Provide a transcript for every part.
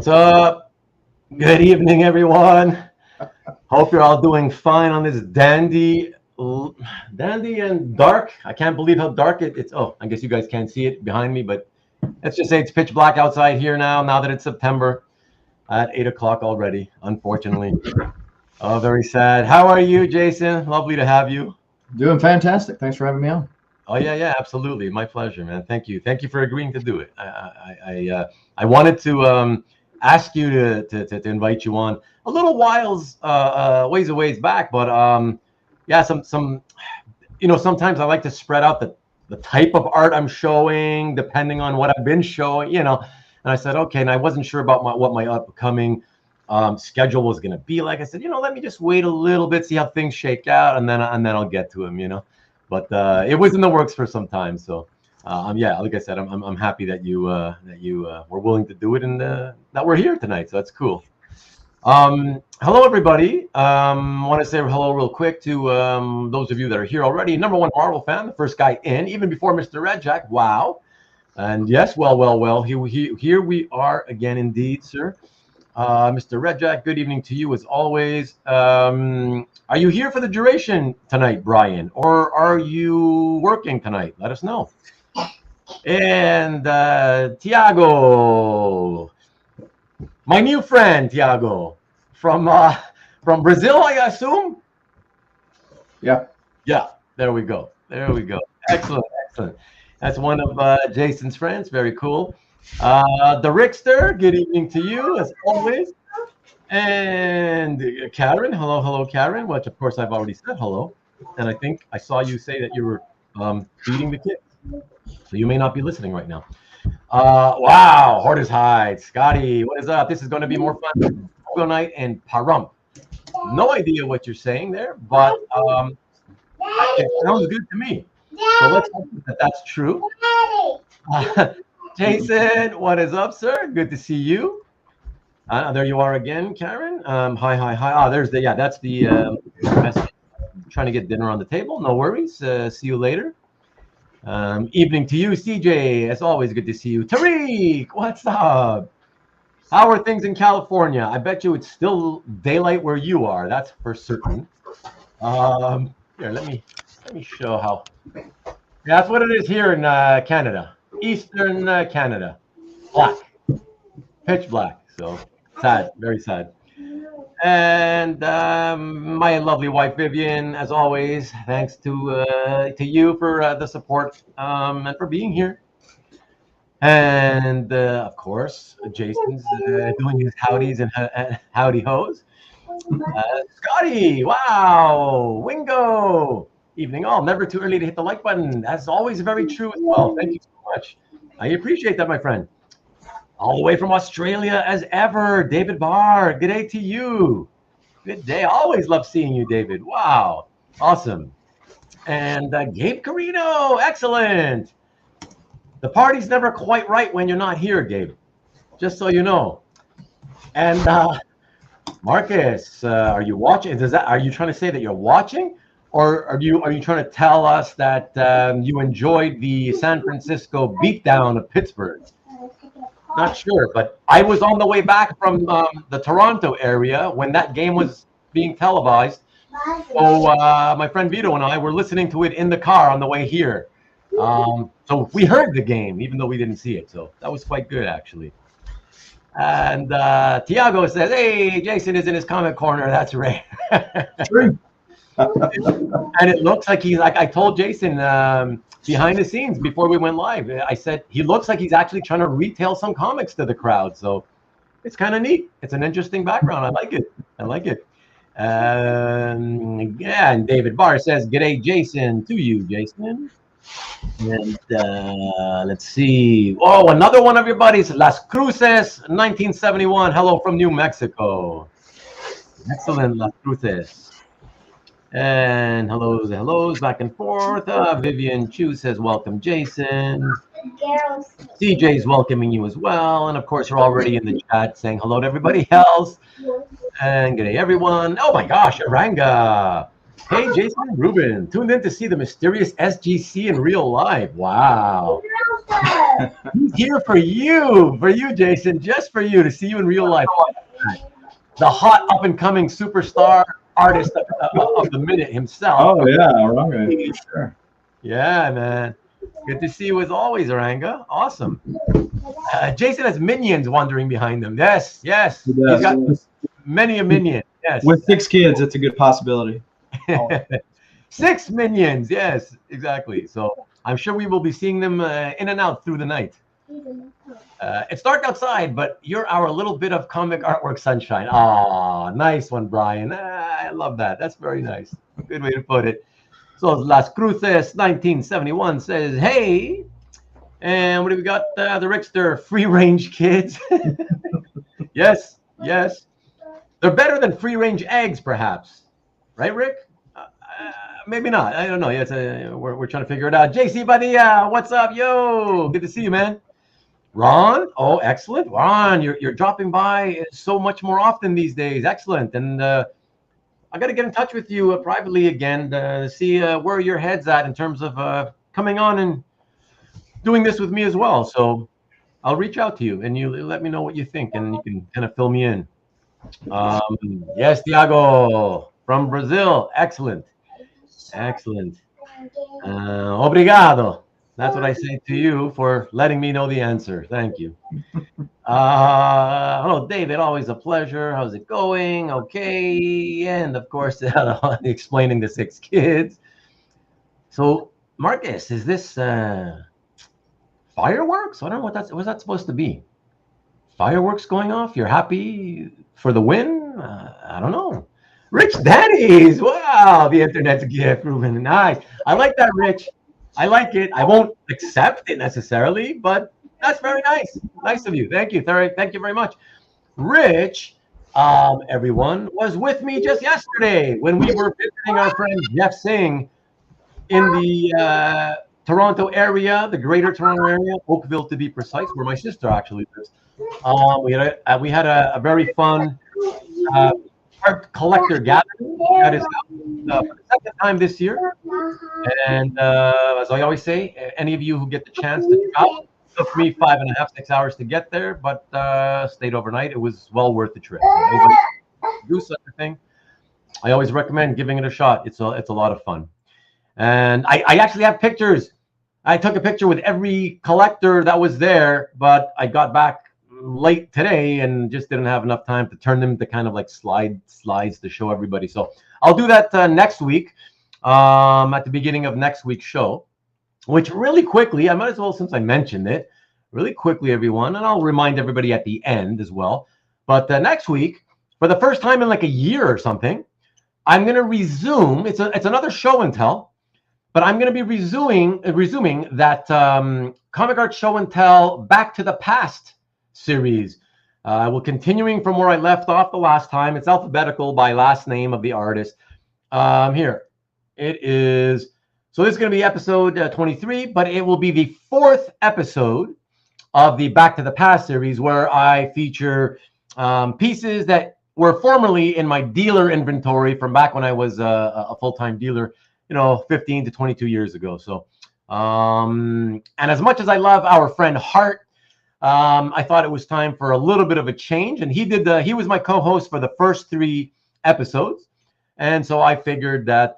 What's up? Good evening, everyone. Hope you're all doing fine on this dandy and dark. I can't believe how dark it's. Oh, I guess you guys can't see it behind me, but let's just say it's pitch black outside here now that it's September at 8 o'clock already, unfortunately. Oh, very sad. How are you, Jason? Lovely to have you. Doing fantastic. Thanks for having me on. Oh yeah, absolutely. My pleasure, man. Thank you for agreeing to do it. I wanted to ask you to invite you on a little ways a ways back, but yeah, some sometimes I like to spread out the type of art I'm showing depending on what I've been showing, and I said okay, and I wasn't sure about what my upcoming schedule was going to be like. I said, let me just wait a little bit, see how things shake out, and then I'll get to him, But it was in the works for some time, so yeah, like I said, I'm happy that you were willing to do it, and that we're here tonight. So that's cool. Hello, everybody. Want to say hello real quick to those of you that are here already. #1 Marvel fan, the first guy in, even before Mr. Red Jack. Wow. And yes, well. Here we are again, indeed, sir. Mr. Red Jack, good evening to you as always. Are you here for the duration tonight, Brian, or are you working tonight? Let us know. And Tiago, my new friend, Tiago, from Brazil, I assume. Yeah. There we go. Excellent. That's one of Jason's friends. Very cool. The Rickster, good evening to you as always. And Karen, hello, Karen, which of course I've already said hello. And I think I saw you say that you were feeding the kids. So you may not be listening right now. Wow, Hoarders Hide. Scotty, what is up? This is going to be more fun than Pogo Night and Parum. No idea what you're saying there, but it sounds good to me. So let's hope that that's true. Jason, what is up, sir? Good to see you. There you are again, Karen. Hi. That's the message. Trying to get dinner on the table. No worries. See you later. Evening to you, CJ. As always, good to see you. Tariq, what's up? How are things in California? I bet you it's still daylight where you are. That's for certain. Here, let me show how. Yeah, that's what it is here in Canada. Eastern Canada. Black. Pitch black. So sad. Very sad. And my lovely wife Vivian, as always, thanks to you for the support and for being here. And of course, Jason's doing his howdies and howdy hoes. Scotty, wow, Wingo. Evening all. Never too early to hit the like button. That's always very true as well. Thank you so much. I appreciate that, my friend. All the way from Australia as ever, David Barr. Good day to you. Good day. Always love seeing you, David. Wow. Awesome. And Gabe Carino. Excellent. The party's never quite right when you're not here, Gabe. Just so you know. And Marcus, are you watching? Are you trying to say that you're watching? Or are you trying to tell us that you enjoyed the San Francisco beatdown of Pittsburgh? Not sure, but I was on the way back from the Toronto area when that game was being televised. So my friend Vito and I were listening to it in the car on the way here. So we heard the game, even though we didn't see it. So that was quite good, actually. And Tiago says, hey, Jason is in his comment corner. That's right. And it looks like I told Jason behind the scenes before we went live, I said he looks like he's actually trying to retail some comics to the crowd. So it's kind of neat. It's an interesting background. I like it. Yeah, and David Barr says, g'day, Jason, to you, Jason. And let's see. Oh, another one of your buddies, Las Cruces, 1971. Hello from New Mexico. Excellent, Las Cruces. And hellos back and forth. Vivian Chu says, welcome, Jason. CJ's welcoming you as well. And of course, you're already in the chat saying hello to everybody else. And g'day, everyone. Oh my gosh, Aranga. Hey, Jason Rubin, tuned in to see the mysterious SGC in real life. Wow. He's here for you, Jason, just for you, to see you in real life. The hot up-and-coming superstar artist of the minute himself. Oh, yeah, right. Sure. Yeah, man. Good to see you as always, Oranga. Awesome. Jason has minions wandering behind him. Yes, yes. He He's does. got many a minion. Yes. With 6 kids, it's a good possibility. 6 minions. Yes, exactly. So I'm sure we will be seeing them in and out through the night. It's dark outside, but you're our little bit of comic artwork sunshine. Ah, nice one, Brian. I love that. That's very nice. Good way to put it. So Las Cruces 1971 says, hey, and what do we got? The Rickster free-range kids. Yes, yes. They're better than free-range eggs, perhaps. Right, Rick? Maybe not. I don't know. Yes, we're trying to figure it out. JC Badia, what's up? Yo, good to see you, man. Ron, oh, excellent. Ron, you're dropping by so much more often these days. Excellent. And I got to get in touch with you privately again to see where your head's at in terms of coming on and doing this with me as well. So I'll reach out to you and you let me know what you think and you can kind of fill me in. Yes, Tiago from Brazil. Excellent. Excellent. Obrigado. That's what I say to you for letting me know the answer. Thank you. Hello, David. Always a pleasure. How's it going? Okay. And of course, explaining the 6 kids. So, Marcus, is this fireworks? I don't know what's that supposed to be. Fireworks going off? You're happy for the win? I don't know. Rich Daddies. Wow, the internet's gift. Ruben, nice. I like that, Rich. I like it. I won't accept it necessarily, but that's very nice. Nice of you. Thank you. Thank you very much. Rich, everyone, was with me just yesterday when we were visiting our friend Jeff Singh in the Toronto area, the greater Toronto area, Oakville to be precise, where my sister actually lives. We had a very fun art collector gathering at his house for the second time this year. And as I always say, any of you who get the chance to travel, it took me 5.5, 6 hours to get there, but stayed overnight. It was well worth the trip. So anybody do such a thing, I always recommend giving it a shot. It's a lot of fun. And I actually have pictures. I took a picture with every collector that was there, but I got back late today and just didn't have enough time to turn them into kind of like slides to show everybody. So I'll do that next week at the beginning of next week's show, which really quickly, I might as well, since I mentioned it, really quickly, everyone, and I'll remind everybody at the end as well. But next week, for the first time in like a year or something, I'm going to resume. It's another show and tell, but I'm going to be resuming that Comic Art Show and Tell Back to the Past series. We're continuing from where I left off the last time. It's alphabetical by last name of the artist. Here it is. So this is going to be episode 23, but it will be the 4th episode of the Back to the Past series, where I feature pieces that were formerly in my dealer inventory from back when I was a full-time dealer, 15 to 22 years ago. So, and as much as I love our friend Hart, I thought it was time for a little bit of a change, and he was my co-host for the first 3 episodes, and so I figured that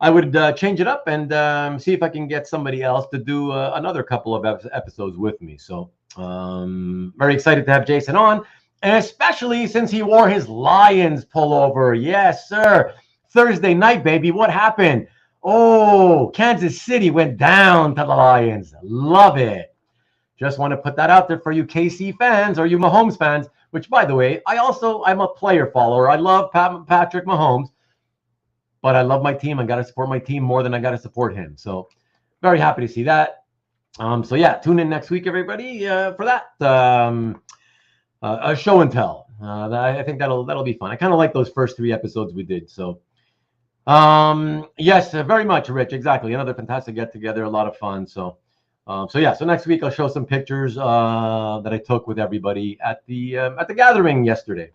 I would change it up and see if I can get somebody else to do another couple of episodes with me. So very excited to have Jason on, and especially since he wore his Lions pullover. Yes, sir. Thursday night, baby. What happened? Oh, Kansas City went down to the Lions. Love it. Just want to put that out there for you KC fans or you Mahomes fans, which, by the way, I'm a player follower. I love Patrick Mahomes, but I love my team. I got to support my team more than I got to support him. So very happy to see that. So yeah, tune in next week, everybody, for that a show and tell. I think that'll be fun. I kind of like those first 3 episodes we did. So yes, very much, Rich. Exactly. Another fantastic get together. A lot of fun. So next week I'll show some pictures that I took with everybody at the gathering yesterday.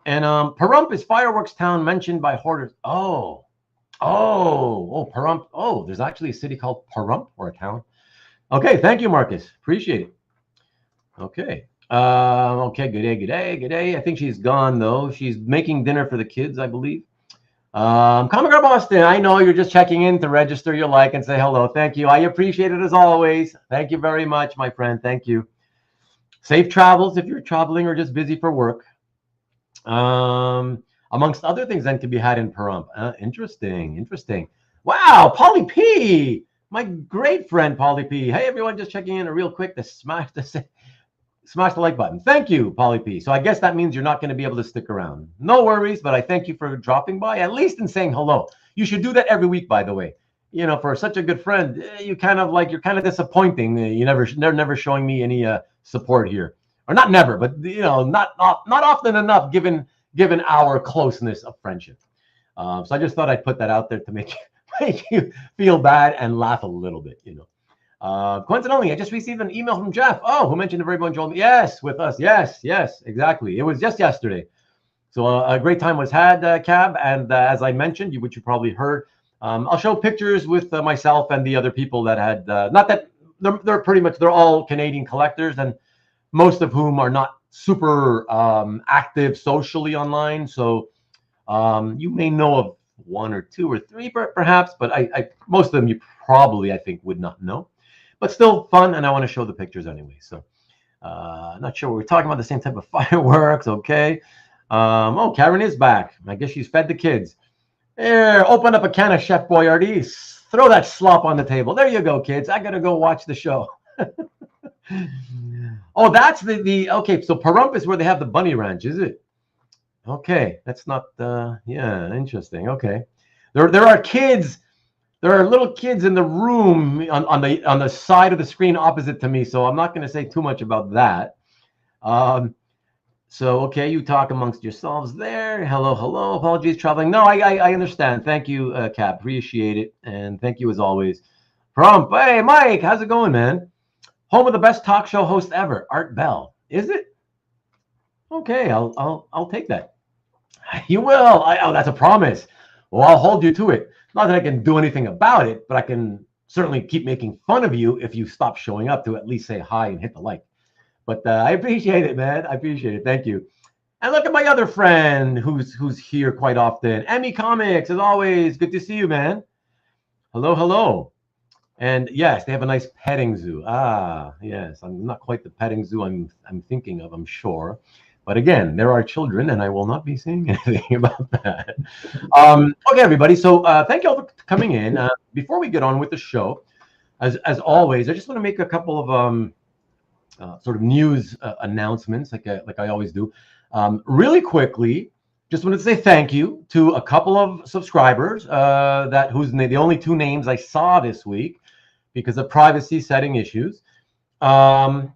And Pahrump is fireworks town mentioned by hoarders. Oh, Pahrump. Oh, there's actually a city called Pahrump, or a town. Okay, thank you, Marcus. Appreciate it. Okay. Okay, good day, good day, good day. I think she's gone, though. She's making dinner for the kids, I believe. Comic Girl Boston, I know you're just checking in to register your like and say hello. Thank you. I appreciate it as always. Thank you very much, my friend. Thank you. Safe travels if you're traveling or just busy for work. Amongst other things then to be had in Pahrump. Interesting, interesting. Wow, Polly P, my great friend Polly P. Hey, everyone, just checking in real quick to smash the like button. Thank you, Polly P. So I guess that means you're not going to be able to stick around. No worries, but I thank you for dropping by, at least in saying hello. You should do that every week, by the way. You know, for such a good friend, you're kind of disappointing. They're never showing me any support here, or not never, but not often enough given our closeness of friendship. So I just thought I'd put that out there to make you feel bad and laugh a little bit. Coincidentally, I just received an email from Jeff. Oh, who mentioned the very bon jovi? Yes, with us. Yes, exactly. It was just yesterday. So a great time was had, Cab. And as I mentioned, which you probably heard, I'll show pictures with myself and the other people that had, not that they're all Canadian collectors, and most of whom are not super active socially online. So you may know of one or two or three perhaps, but I most of them you probably, I think, would not know. But still fun, and I want to show the pictures anyway. So not sure we're talking about the same type of fireworks. Okay. Oh, Karen is back. I guess she's fed the kids. Here, open up a can of Chef Boyardee. Throw that slop on the table. There you go, kids. I gotta go watch the show. Oh, that's the okay. So Pahrump is where they have the bunny ranch, is it? Okay, that's not yeah, interesting. Okay, there are kids. There are little kids in the room on the side of the screen opposite to me, so I'm not going to say too much about that. So, okay, you talk amongst yourselves there. Hello. Apologies, traveling. No, I understand. Thank you, Cap. Appreciate it, and thank you as always. Pahrump, hey, Mike, how's it going, man? Home of the best talk show host ever, Art Bell. Is it? Okay, I'll take that. You will. Oh, that's a promise. Well, I'll hold you to it. Not that I can do anything about it, but I can certainly keep making fun of you if you stop showing up to at least say hi and hit the like. But I appreciate it, man. I appreciate it. Thank you. And look at my other friend who's here quite often. Emmy Comics, as always. Good to see you, man. Hello. And yes, they have a nice petting zoo. Ah, yes. I'm not quite the petting zoo I'm thinking of, I'm sure. But again, there are children, and I will not be saying anything about that. Okay, everybody. So thank you all for coming in. Before we get on with the show, as always, I just want to make a couple of sort of news announcements, like I always do. Really quickly, just wanted to say thank you to a couple of subscribers whose the only two names I saw this week because of privacy setting issues. So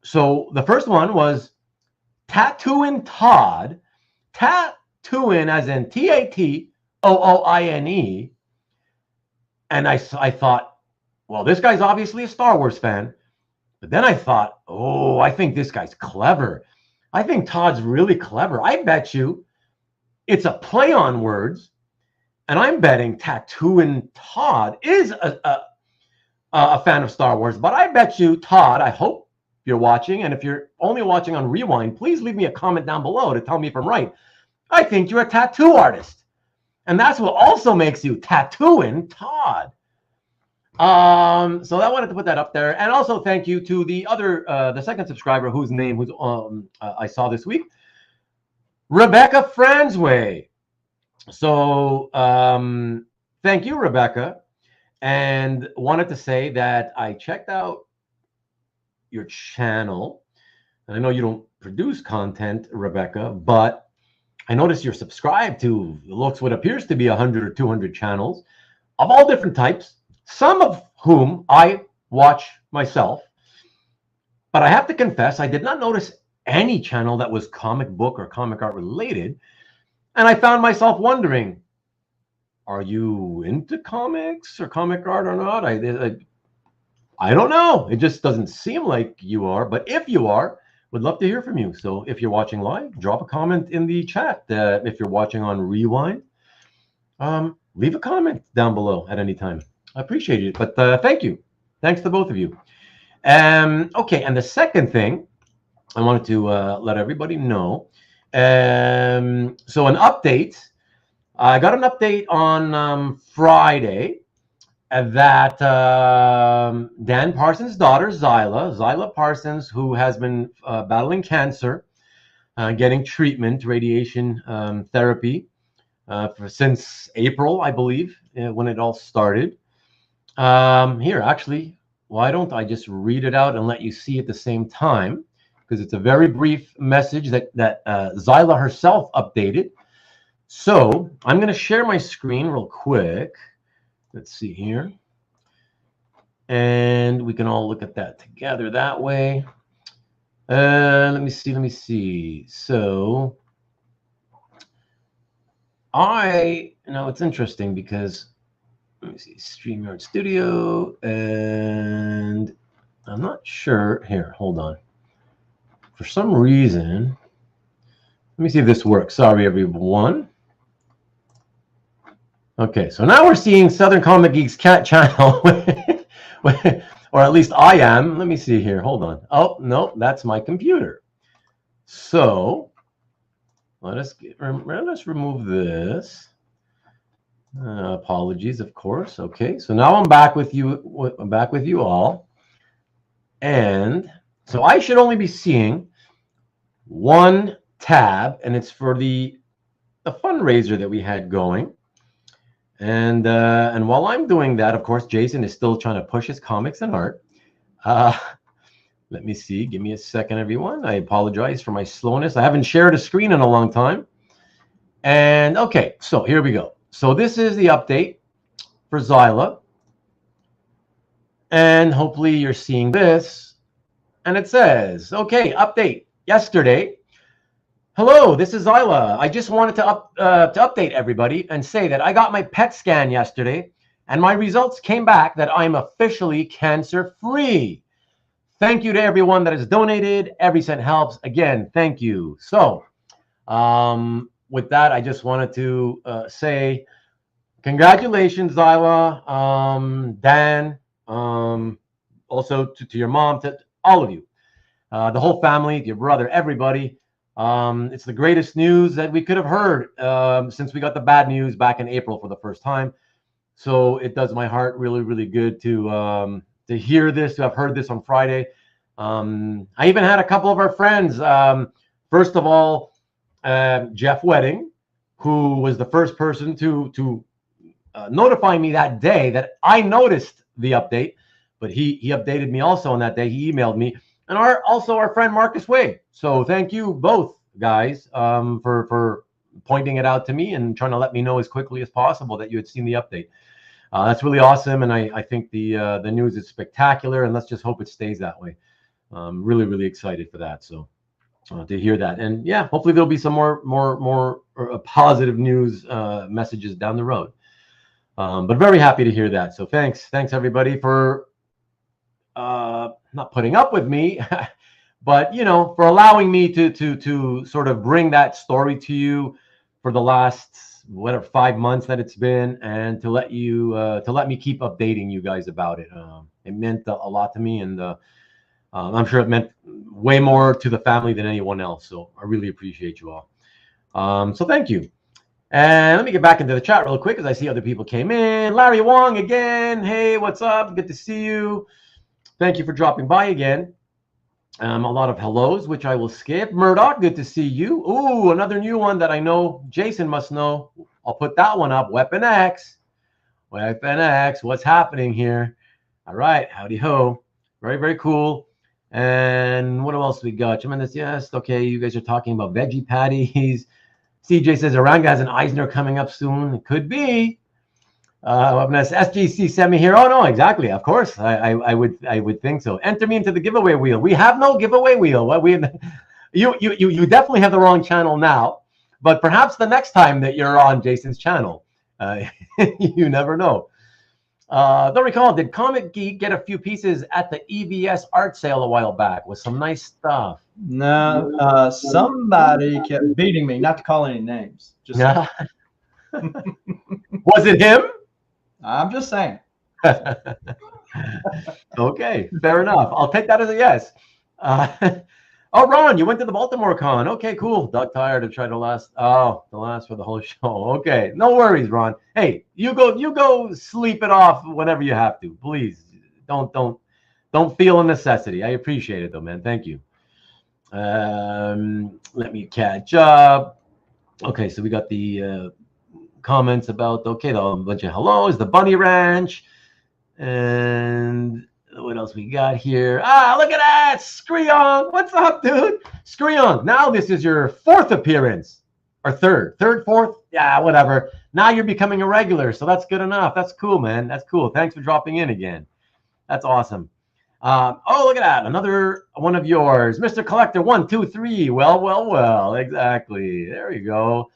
the first one was Tattooin Todd, Tattooin as in Tattooine, and I thought, well, this guy's obviously a Star Wars fan. But then I thought, oh, I think this guy's clever. I think Todd's really clever. I bet you it's a play on words, and I'm betting Tattooin Todd is a fan of Star Wars. But I bet you, Todd, I hope you're watching, and if you're only watching on Rewind, please leave me a comment down below to tell me if I'm right. I think you're a tattoo artist, and that's what also makes you Tattooin Todd. So I wanted to put that up there, and also thank you to the other, the second subscriber whose name I saw this week, Rebecca Fransway. So thank you, Rebecca, and wanted to say that I checked out your channel, and I know you don't produce content, Rebecca, but I noticed you're subscribed to what appears to be 100 or 200 channels of all different types, some of whom I watch myself. But I have to confess, I did not notice any channel that was comic book or comic art related. And I found myself wondering, are you into comics or comic art or not? I don't know. It just doesn't seem like you are. But if you are, would love to hear from you. So if you're watching live, drop a comment in the chat. If you're watching on Rewind, leave a comment down below at any time. I appreciate it. But thank you. Thanks to both of you. Okay, and the second thing I wanted to let everybody know. So an update. I got an update on Friday that Dan Parsons' daughter, Zyla Parsons, who has been battling cancer, getting treatment, radiation therapy since April, I believe, when it all started. Here, actually, why don't I just read it out and let you see at the same time? Because it's a very brief message that Zyla herself updated. So I'm going to share my screen real quick. Let's see here. And we can all look at that together that way. Let me see. So it's interesting because, let me see, StreamYard Studio, and I'm not sure. Here, hold on. For some reason, let me see if this works. Sorry, everyone. Okay, so now we're seeing Southern Comic Geek's cat channel, or at least I am. Let me see here. Hold on. Oh, no, that's my computer. So let us remove this. Apologies, of course. Okay, so now I'm back with you. I'm back with you all, and so I should only be seeing one tab, and it's for the fundraiser that we had going. And while I'm doing that, of course, Jason is still trying to push his comics and art. Let me see. Give me a second, everyone. I apologize for my slowness. I haven't shared a screen in a long time. And okay, so here we go. So this is the update for Zyla. And hopefully you're seeing this. And it says, okay, update yesterday. Hello, this is Zyla. I just wanted to update everybody and say that I got my PET scan yesterday, and my results came back that I'm officially cancer-free. Thank you to everyone that has donated. Every cent helps. Again, thank you. So, with that, I just wanted to say congratulations, Zyla, Dan, also to your mom, to all of you, the whole family, your brother, everybody. It's the greatest news that we could have heard since we got the bad news back in April for the first time. So it does my heart really, really good to hear this, to have heard this on Friday. I even had a couple of our friends. First of all, Jeff Wedding, who was the first person to notify me that day that I noticed the update, but he updated me also on that day. He emailed me. And also our friend Marcus Wade. So thank you both guys for pointing it out to me and trying to let me know as quickly as possible that you had seen the update. That's really awesome, and I think the news is spectacular, and let's just hope it stays that way. Really, really excited for that. So to hear that, and yeah, hopefully there'll be some more positive news messages down the road. But very happy to hear that. So thanks everybody for not putting up with me, but for allowing me to sort of bring that story to you for the last 5 months that it's been, and to let me keep updating you guys about it. It meant a lot to me, and I'm sure it meant way more to the family than anyone else. So I really appreciate you all. So thank you. And let me get back into the chat real quick as I see other people came in. Larry Wong again. Hey, what's up? Good to see you. Thank you for dropping by again. A lot of hellos, which I will skip. Murdoch, good to see you. Ooh, another new one that I know Jason must know. I'll put that one up. Weapon X. Weapon X. What's happening here? All right. Howdy ho. Very, very cool. And what else we got? Tremendous. Yes. Okay. You guys are talking about veggie patties. CJ says Oranga has an Eisner coming up soon. It could be. SGC sent me here. Oh no, exactly. Of course, I would think so. Enter me into the giveaway wheel. We have no giveaway wheel. What you definitely have the wrong channel now, but perhaps the next time that you're on Jason's channel, you never know. Don't recall. Did Comic Geek get a few pieces at the EVS art sale a while back with some nice stuff? No, somebody kept beating me not to call any names. Just was it him? I'm just saying. Okay, fair enough. I'll take that as a yes. Oh, Ron, you went to the Baltimore Con. Okay, cool. Doug tired of trying to last. Oh, the last for the whole show. Okay, no worries, Ron. Hey, you go sleep it off whenever you have to. Please, don't feel a necessity. I appreciate it though, man. Thank you. Let me catch up. Okay, so we got the comments about a bunch of hellos, the Bunny Ranch, and what else we got here? Ah, look at that, Screon. What's up, dude? Screon. Now this is your fourth appearance, or third, fourth. Yeah, whatever. Now you're becoming a regular, so that's good enough. That's cool, man. That's cool. Thanks for dropping in again. That's awesome. Oh, look at that. Another one of yours. Mr. Collector 123. Well. Exactly. There you go.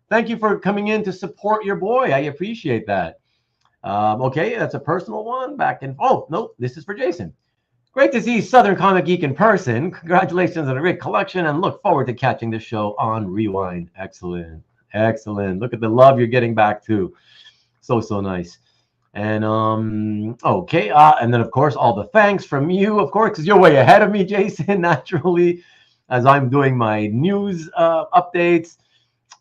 Thank you for coming in to support your boy. I appreciate that. Okay, that's a personal one. Oh, no, this is for Jason. Great to see Southern Comic Geek in person. Congratulations on a great collection and look forward to catching the show on Rewind. Excellent. Look at the love you're getting back too. So nice. And okay, and then of course all the thanks from you, of course, because you're way ahead of me, Jason, naturally, as I'm doing my news updates.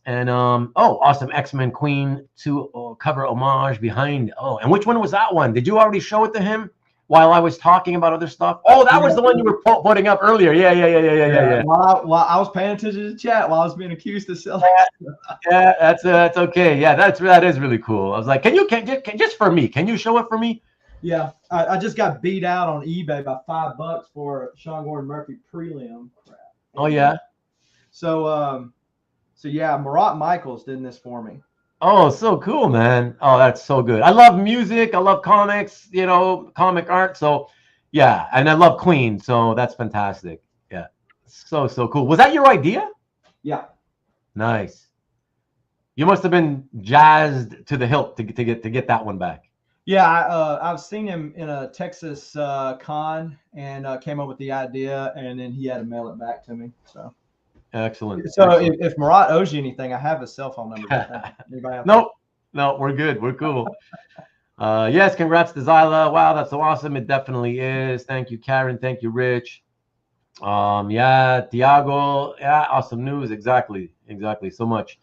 And awesome X-Men Queen to cover homage behind. Oh, and which one was that one? Did you already show it to him while I was talking about other stuff? Oh, that was the one you were putting up earlier. Yeah. While I was paying attention to the chat, while I was being accused of selling. Yeah, that's okay. Yeah, that is really cool. I was like, can just for me? Can you show it for me? Yeah, I just got beat out on eBay by $5 for Sean Gordon Murphy prelim crap. Oh yeah. So yeah, Marat Michaels did this for me. Oh, so cool, man. Oh, that's so good. I love music. I love comics, comic art. So yeah, and I love Queen. So that's fantastic. Yeah. So cool. Was that your idea? Yeah. Nice. You must have been jazzed to the hilt to get that one back. Yeah, I've seen him in a Texas con and came up with the idea, and then he had to mail it back to me. So excellent. So if Marat owes you anything, I have his cell phone number. No, we're good. We're cool. Yes, congrats to Zyla. Wow, that's so awesome. It definitely is. Thank you, Karen. Thank you, Rich. Yeah, Tiago. Yeah, awesome news. Exactly. So much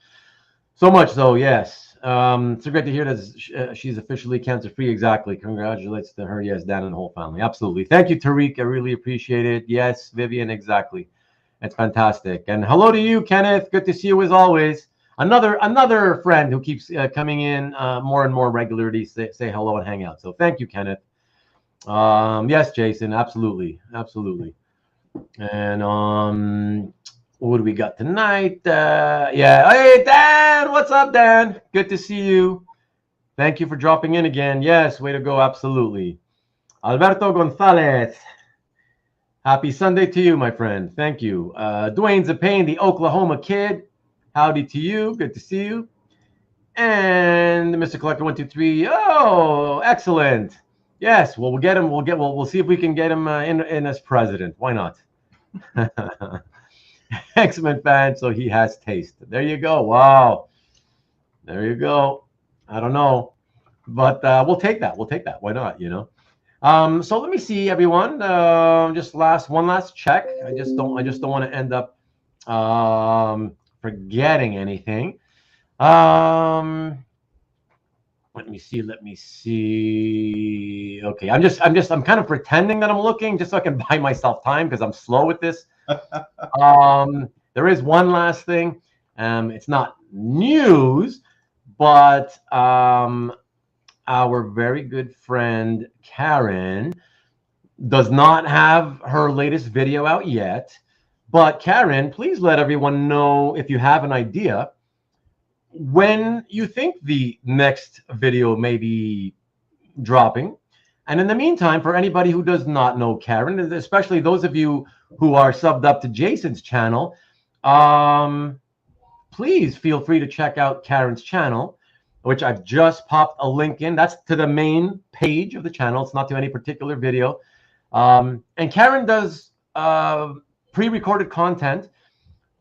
so, yes. So great to hear that she's officially cancer-free. Exactly. Congratulations to her. Yes, Dan and the whole family. Absolutely. Thank you, Tariq. I really appreciate it. Yes, Vivian. Exactly. It's fantastic. And hello to you, Kenneth. Good to see you as always. Another friend who keeps coming in more and more regularly, say hello and hang out. So thank you, Kenneth. Yes, Jason. Absolutely. And what do we got tonight? Yeah. Hey, Dan. What's up, Dan? Good to see you. Thank you for dropping in again. Yes, way to go. Absolutely. Alberto Gonzalez. Happy Sunday to you, my friend. Thank you. Dwayne Zapane, the Oklahoma kid. Howdy to you. Good to see you. And Mr. Collector 123. Oh, excellent. Yes, well, we'll get him. We'll see if we can get him in as president. Why not? X-Men fan, so he has taste. There you go. Wow. There you go. I don't know, but we'll take that. Why not? So let me see, everyone. Just one last check. I just don't want to end up forgetting anything. Let me see. Okay, I'm kind of pretending that I'm looking just so I can buy myself time because I'm slow with this. There is one last thing. It's not news, but our very good friend Karen does not have her latest video out yet. But Karen, please let everyone know if you have an idea when you think the next video may be dropping. And in the meantime, for anybody who does not know Karen, especially those of you who are subbed up to Jason's channel, please feel free to check out Karen's channel, which I've just popped a link in. That's to the main page of the channel. It's not to any particular video. And Karen does pre-recorded content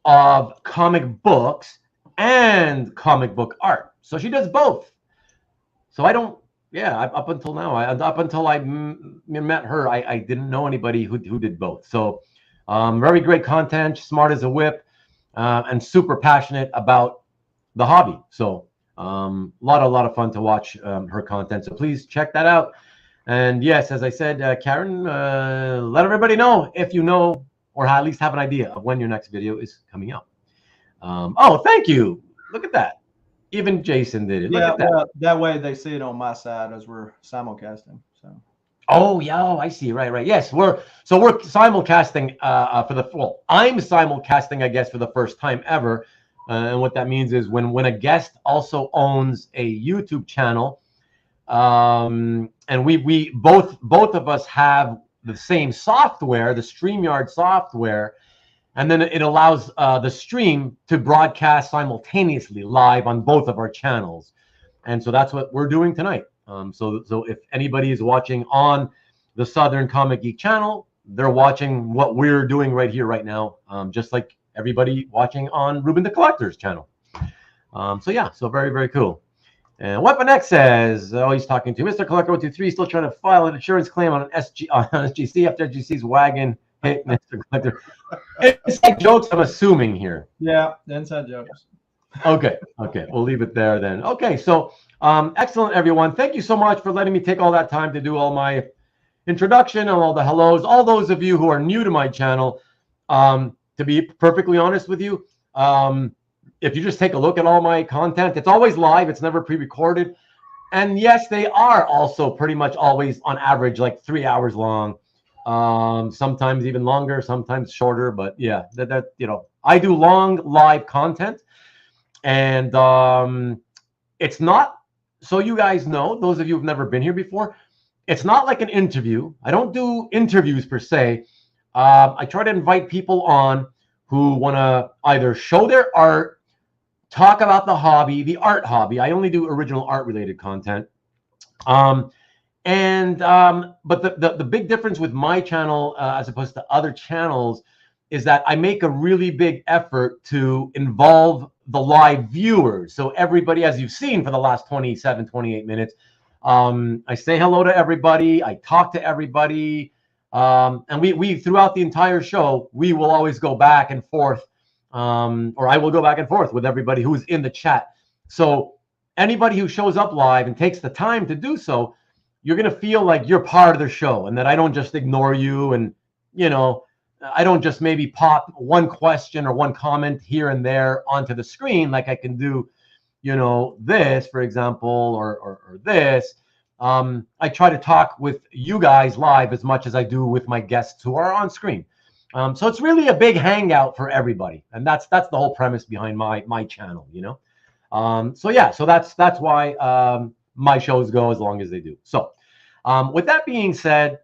of comic books and comic book art. So she does both. So I don't Yeah, up until now, up until I met her, I didn't know anybody who did both. So, very great content, smart as a whip, and super passionate about the hobby. So, lot of fun to watch her content. So please check that out. And yes, as I said, Karen, let everybody know if you know or at least have an idea of when your next video is coming out. Oh, thank you. Look at that. Even Jason did it. Look Yeah, at that. well, that way they see it on my side as we're simulcasting. So. Oh yeah, I see. Right. Yes, we're simulcasting for the I'm simulcasting, I guess, for the first time ever. And what that means is when a guest also owns a YouTube channel, and we both of us have the same software, the StreamYard software, and then it allows the stream to broadcast simultaneously live on both of our channels. And so that's what we're doing tonight. So if anybody is watching on the Southern Comic Geek channel, they're watching what we're doing right here, right now, just like everybody watching on Ruben the Collector's channel. So yeah, so very cool. And Weapon X says, oh, he's talking to Mr. Collector 123, still trying to file an insurance claim on an SGC after SGC's wagon hit Mr. Collector. Inside jokes, I'm assuming here. Yeah, inside jokes. Okay, we'll leave it there then. Okay, so excellent, everyone. Thank you so much for letting me take all that time to do all my introduction and all the hellos. All those of you who are new to my channel, to be perfectly honest with you, if you just take a look at all my content, it's always live. It's never pre-recorded. And yes, they are also pretty much always on average like 3 hours long. Sometimes even longer, sometimes shorter. But yeah, that you know, I do long live content. And it's not, so you guys know, those of you who've never been here before, it's not like an interview. I don't do interviews per se. I try to invite people on who want to either show their art, talk about the hobby, the art hobby. I only do original art related content. But the big difference with my channel as opposed to other channels is that I make a really big effort to involve the live viewers. So everybody, as you've seen for the last 27, 28 minutes, I say hello to everybody. I talk to everybody. And we throughout the entire show, we will always go back and forth, or I will go back and forth with everybody who's in the chat. So anybody who shows up live and takes the time to do so, you're going to feel like you're part of the show and that I don't just ignore you and, you know, I don't just maybe pop one question or one comment here and there onto the screen like I can do, you know, this, for example, or this. I try to talk with you guys live as much as I do with my guests who are on screen. So it's really a big hangout for everybody. And that's the whole premise behind my channel, you know. So yeah, so that's why my shows go as long as they do. So with that being said,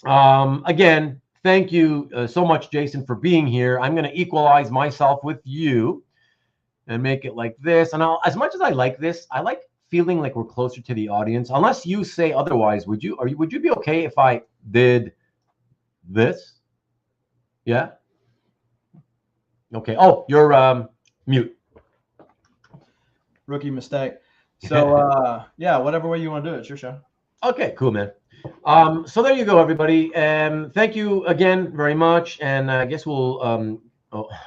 again, thank you so much, Jason, for being here. I'm going to equalize myself with you and make it like this. And as much as I like this, I like feeling like we're closer to the audience. Unless you say otherwise, would you be okay if I did this? Yeah? Okay. Oh, you're mute. Rookie mistake. So yeah, whatever way you want to do it, it's your show. Okay, cool, man. So there you go, everybody. Thank you again very much. And I guess we'll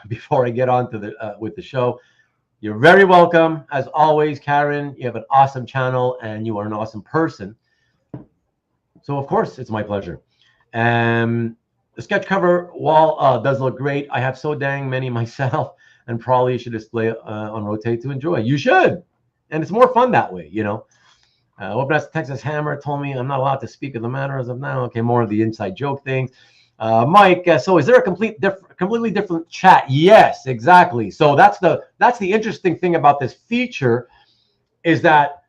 before I get on to the with the show, you're very welcome as always, Karen. You have an awesome channel and you are an awesome person. So of course it's my pleasure. The sketch cover wall does look great. I have so dang many myself and probably should display on rotate to enjoy. You should, and it's more fun that way, you know. Optimus Texas Hammer told me I'm not allowed to speak of the matter as of now. Okay, more of the inside joke things. Mike, so is there a completely different chat? Yes, exactly. So that's the interesting thing about this feature is that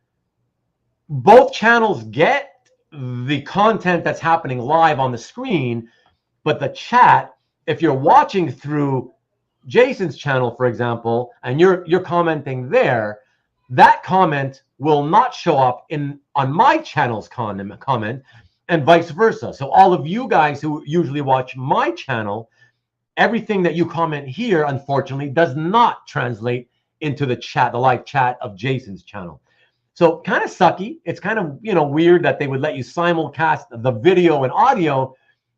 both channels get the content that's happening live on the screen, but the chat, if you're watching through Jason's channel, for example, and you're commenting there, that comment will not show up on my channel's comment and vice versa. So all of you guys who usually watch my channel, everything that you comment here, unfortunately, does not translate into the chat, the live chat of Jason's channel. So kind of sucky. It's kind of, weird that they would let you simulcast the video and audio,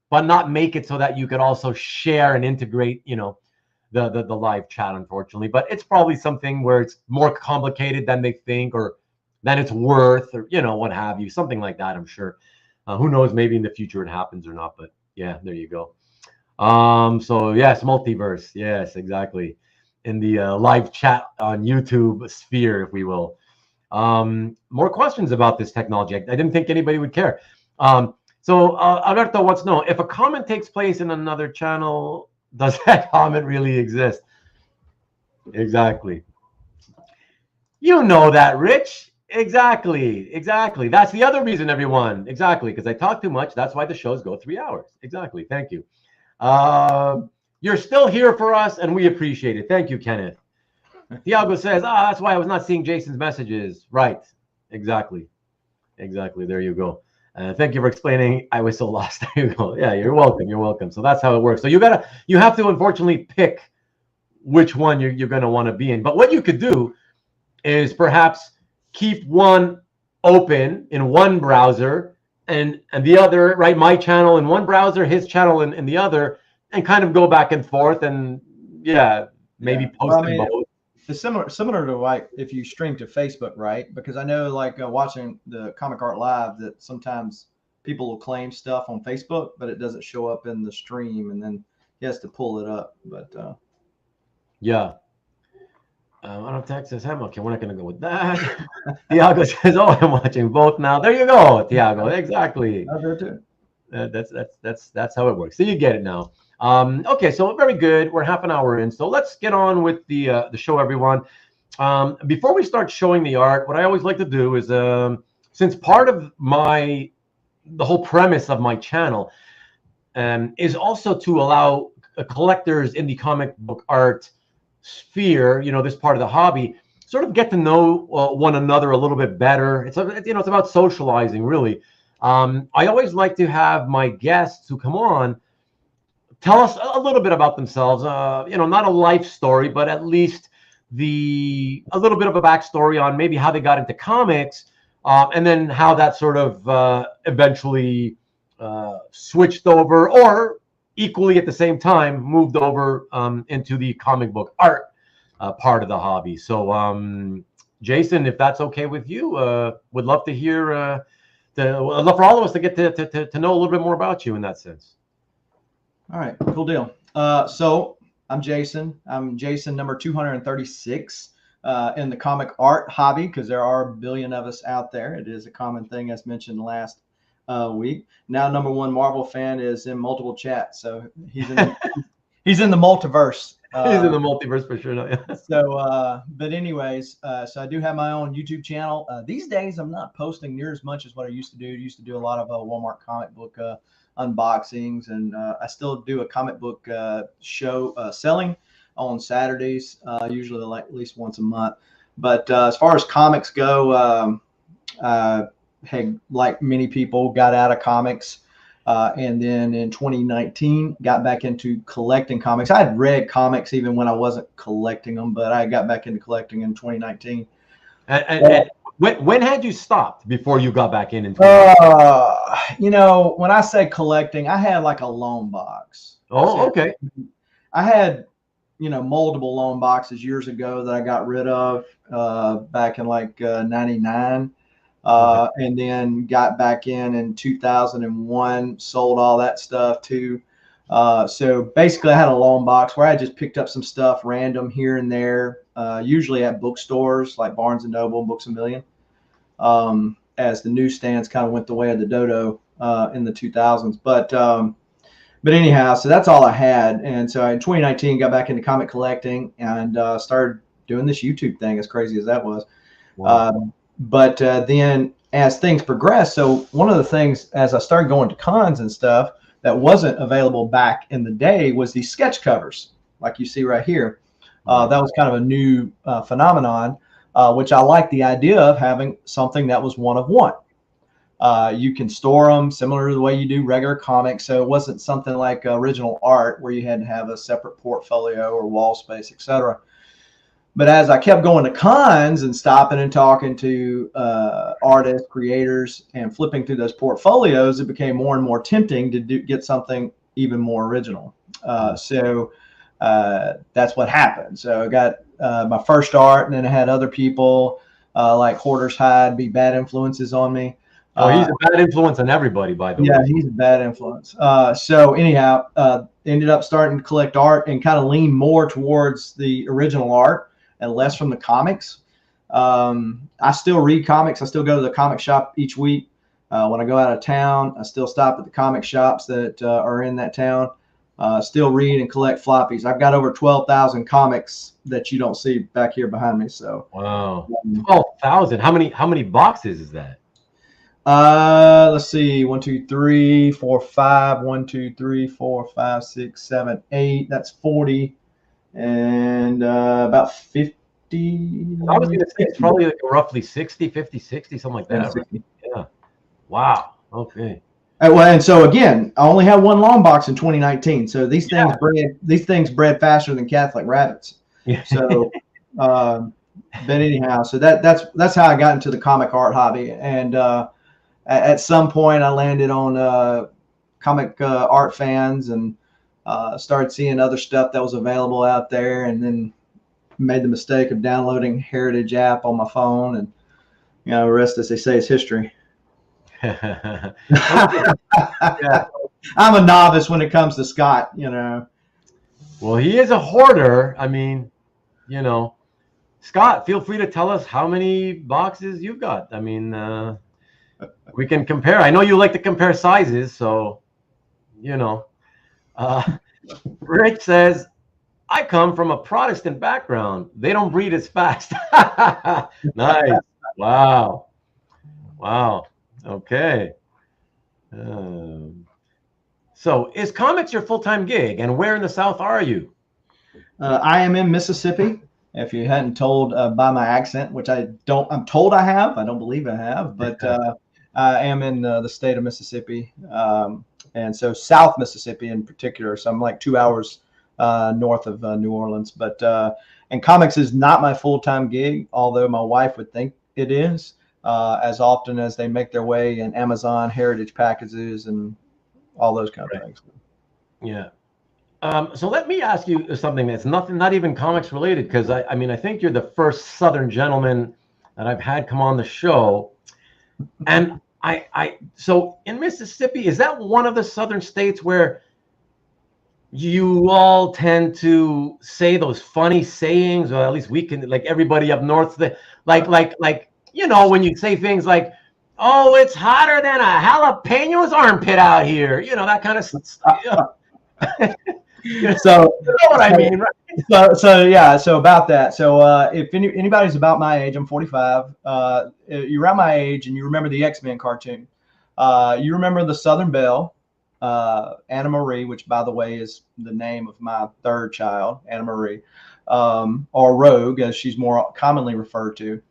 but not make it so that you could also share and integrate, the live chat, unfortunately. But it's probably something where it's more complicated than they think, or than it's worth, or, what have you, something like that, I'm sure. Who knows, maybe in the future it happens or not, but yeah, there you go. So yes, multiverse. Yes, exactly. In the live chat on YouTube sphere, if we will. More questions about this technology. I didn't think anybody would care. So Alberto wants to know, if a comment takes place in another channel, does that comment really exist? Exactly. You know that, Rich. Exactly. That's the other reason, everyone. Exactly, because I talk too much. That's why the shows go 3 hours. Exactly. Thank you. You're still here for us, and we appreciate it. Thank you, Kenneth. Thiago says, that's why I was not seeing Jason's messages. Right. Exactly. There you go. Thank you for explaining. I was so lost. There you go. Yeah, you're welcome. So that's how it works. So you have to unfortunately pick which one you're going to want to be in. But what you could do is perhaps keep one open in one browser and the other, right? My channel in one browser, his channel in the other, and kind of go back and forth, and maybe post them both. It's similar to like if you stream to Facebook, right? Because I know like watching the Comic Art Live that sometimes people will claim stuff on Facebook, but it doesn't show up in the stream, and then he has to pull it up. But yeah. I don't Texas him. Okay, we're not going to go with that. Thiago says, I'm watching both now. There you go, Thiago. Exactly. I'll do it too. That's how it works. So you get it now. Okay, so very good. We're half an hour in, so let's get on with the show, everyone. Before we start showing the art, what I always like to do is, since part of the whole premise of my channel is also to allow collectors in the comic book art sphere, this part of the hobby, sort of get to know one another a little bit better. It's about socializing, really. I always like to have my guests who come on tell us a little bit about themselves. Not a life story, but at least a little bit of a backstory on maybe how they got into comics, and then how that sort of eventually switched over, or equally at the same time moved over into the comic book art part of the hobby. So, Jason, if that's okay with you, would love to hear. I'd love for all of us to get to know a little bit more about you in that sense. All right, cool deal. So I'm Jason. I'm Jason number 236 in the comic art hobby, because there are a billion of us out there. It is a common thing, as mentioned last week. Now, number one Marvel fan is in multiple chats, so he's in the multiverse. He's in the multiverse for sure. Yeah. So, but anyways, so I do have my own YouTube channel. These days, I'm not posting near as much as what I used to do. I used to do a lot of Walmart comic book unboxings, and I still do a comic book show selling on Saturdays, usually like at least once a month. But as far as comics go, had, like many people, got out of comics, and then in 2019 got back into collecting comics. I had read comics even when I wasn't collecting them, but I got back into collecting in 2019. And when had you stopped before you got back in? When I say collecting, I had like a loan box. Oh, okay. I had, multiple loan boxes years ago that I got rid of back in like 99. And then got back in 2001, sold all that stuff too. So basically I had a loan box where I just picked up some stuff random here and there, usually at bookstores like Barnes & Noble and Books A Million, as the newsstands kind of went the way of the dodo in the 2000s. But anyhow, so that's all I had. And so in 2019, got back into comic collecting and started doing this YouTube thing, as crazy as that was. Wow. But then as things progressed, so one of the things as I started going to cons and stuff that wasn't available back in the day was these sketch covers, like you see right here. That was kind of a new phenomenon, which I like the idea of having something that was one of one. You can store them similar to the way you do regular comics. So it wasn't something like original art where you had to have a separate portfolio or wall space, etc. But as I kept going to cons and stopping and talking to artists, creators, and flipping through those portfolios, it became more and more tempting to get something even more original. So that's what happened. So I got my first art, and then I had other people like Hoarder's Hide be bad influences on me. Oh, he's a bad influence on everybody, by the way. Yeah, he's a bad influence. So anyhow, ended up starting to collect art and kind of lean more towards the original art and less from the comics. I still read comics. I still go to the comic shop each week. When I go out of town, I still stop at the comic shops that are in that town. Still read and collect floppies. I've got over 12,000 comics that you don't see back here behind me. So wow, 12,000. How many boxes is that? Let's see, 1, 2, 3, 4, 5, 1, 2, 3, 4, 5, 6, 7, 8. That's 40, and about 50. I was going to say it's probably like roughly 60, 50, 60, something like that. Right? Yeah. Wow. Okay. Well, and so again, I only had one long box in 2019. So these things bred faster than Catholic rabbits. Yeah. So, but anyhow, so that's how I got into the comic art hobby. And at some point, I landed on comic art fans and started seeing other stuff that was available out there, and then made the mistake of downloading Heritage app on my phone, and the rest, as they say, is history. Yeah. I'm a novice when it comes to Scott, Well, he is a hoarder. I mean, Scott, feel free to tell us how many boxes you've got. I mean, we can compare. I know you like to compare sizes, so, Rich says, I come from a Protestant background. They don't breed as fast. Nice. Wow. Okay. So is comics your full-time gig, and where in the South are you? I am in Mississippi. If you hadn't told by my accent, which I'm told I have. I don't believe I have, but I am in the state of Mississippi. And so South Mississippi in particular. So I'm like 2 hours north of New Orleans. But and comics is not my full-time gig, although my wife would think it is, as often as they make their way in Amazon Heritage packages and all those kind of things. Yeah. So let me ask you something that's not even comics related, because I mean, I think you're the first Southern gentleman that I've had come on the show. And so in Mississippi, is that one of the Southern states where you all tend to say those funny sayings, or at least we can, like everybody up north, like, when you say things like, oh, it's hotter than a jalapeño's armpit out here, that kind of stuff. So you know what I mean, right? So about that. So if anybody's about my age, I'm 45. You're around my age and you remember the X-Men cartoon. You remember the Southern Belle, Anna Marie, which by the way is the name of my third child, Anna Marie, or Rogue as she's more commonly referred to.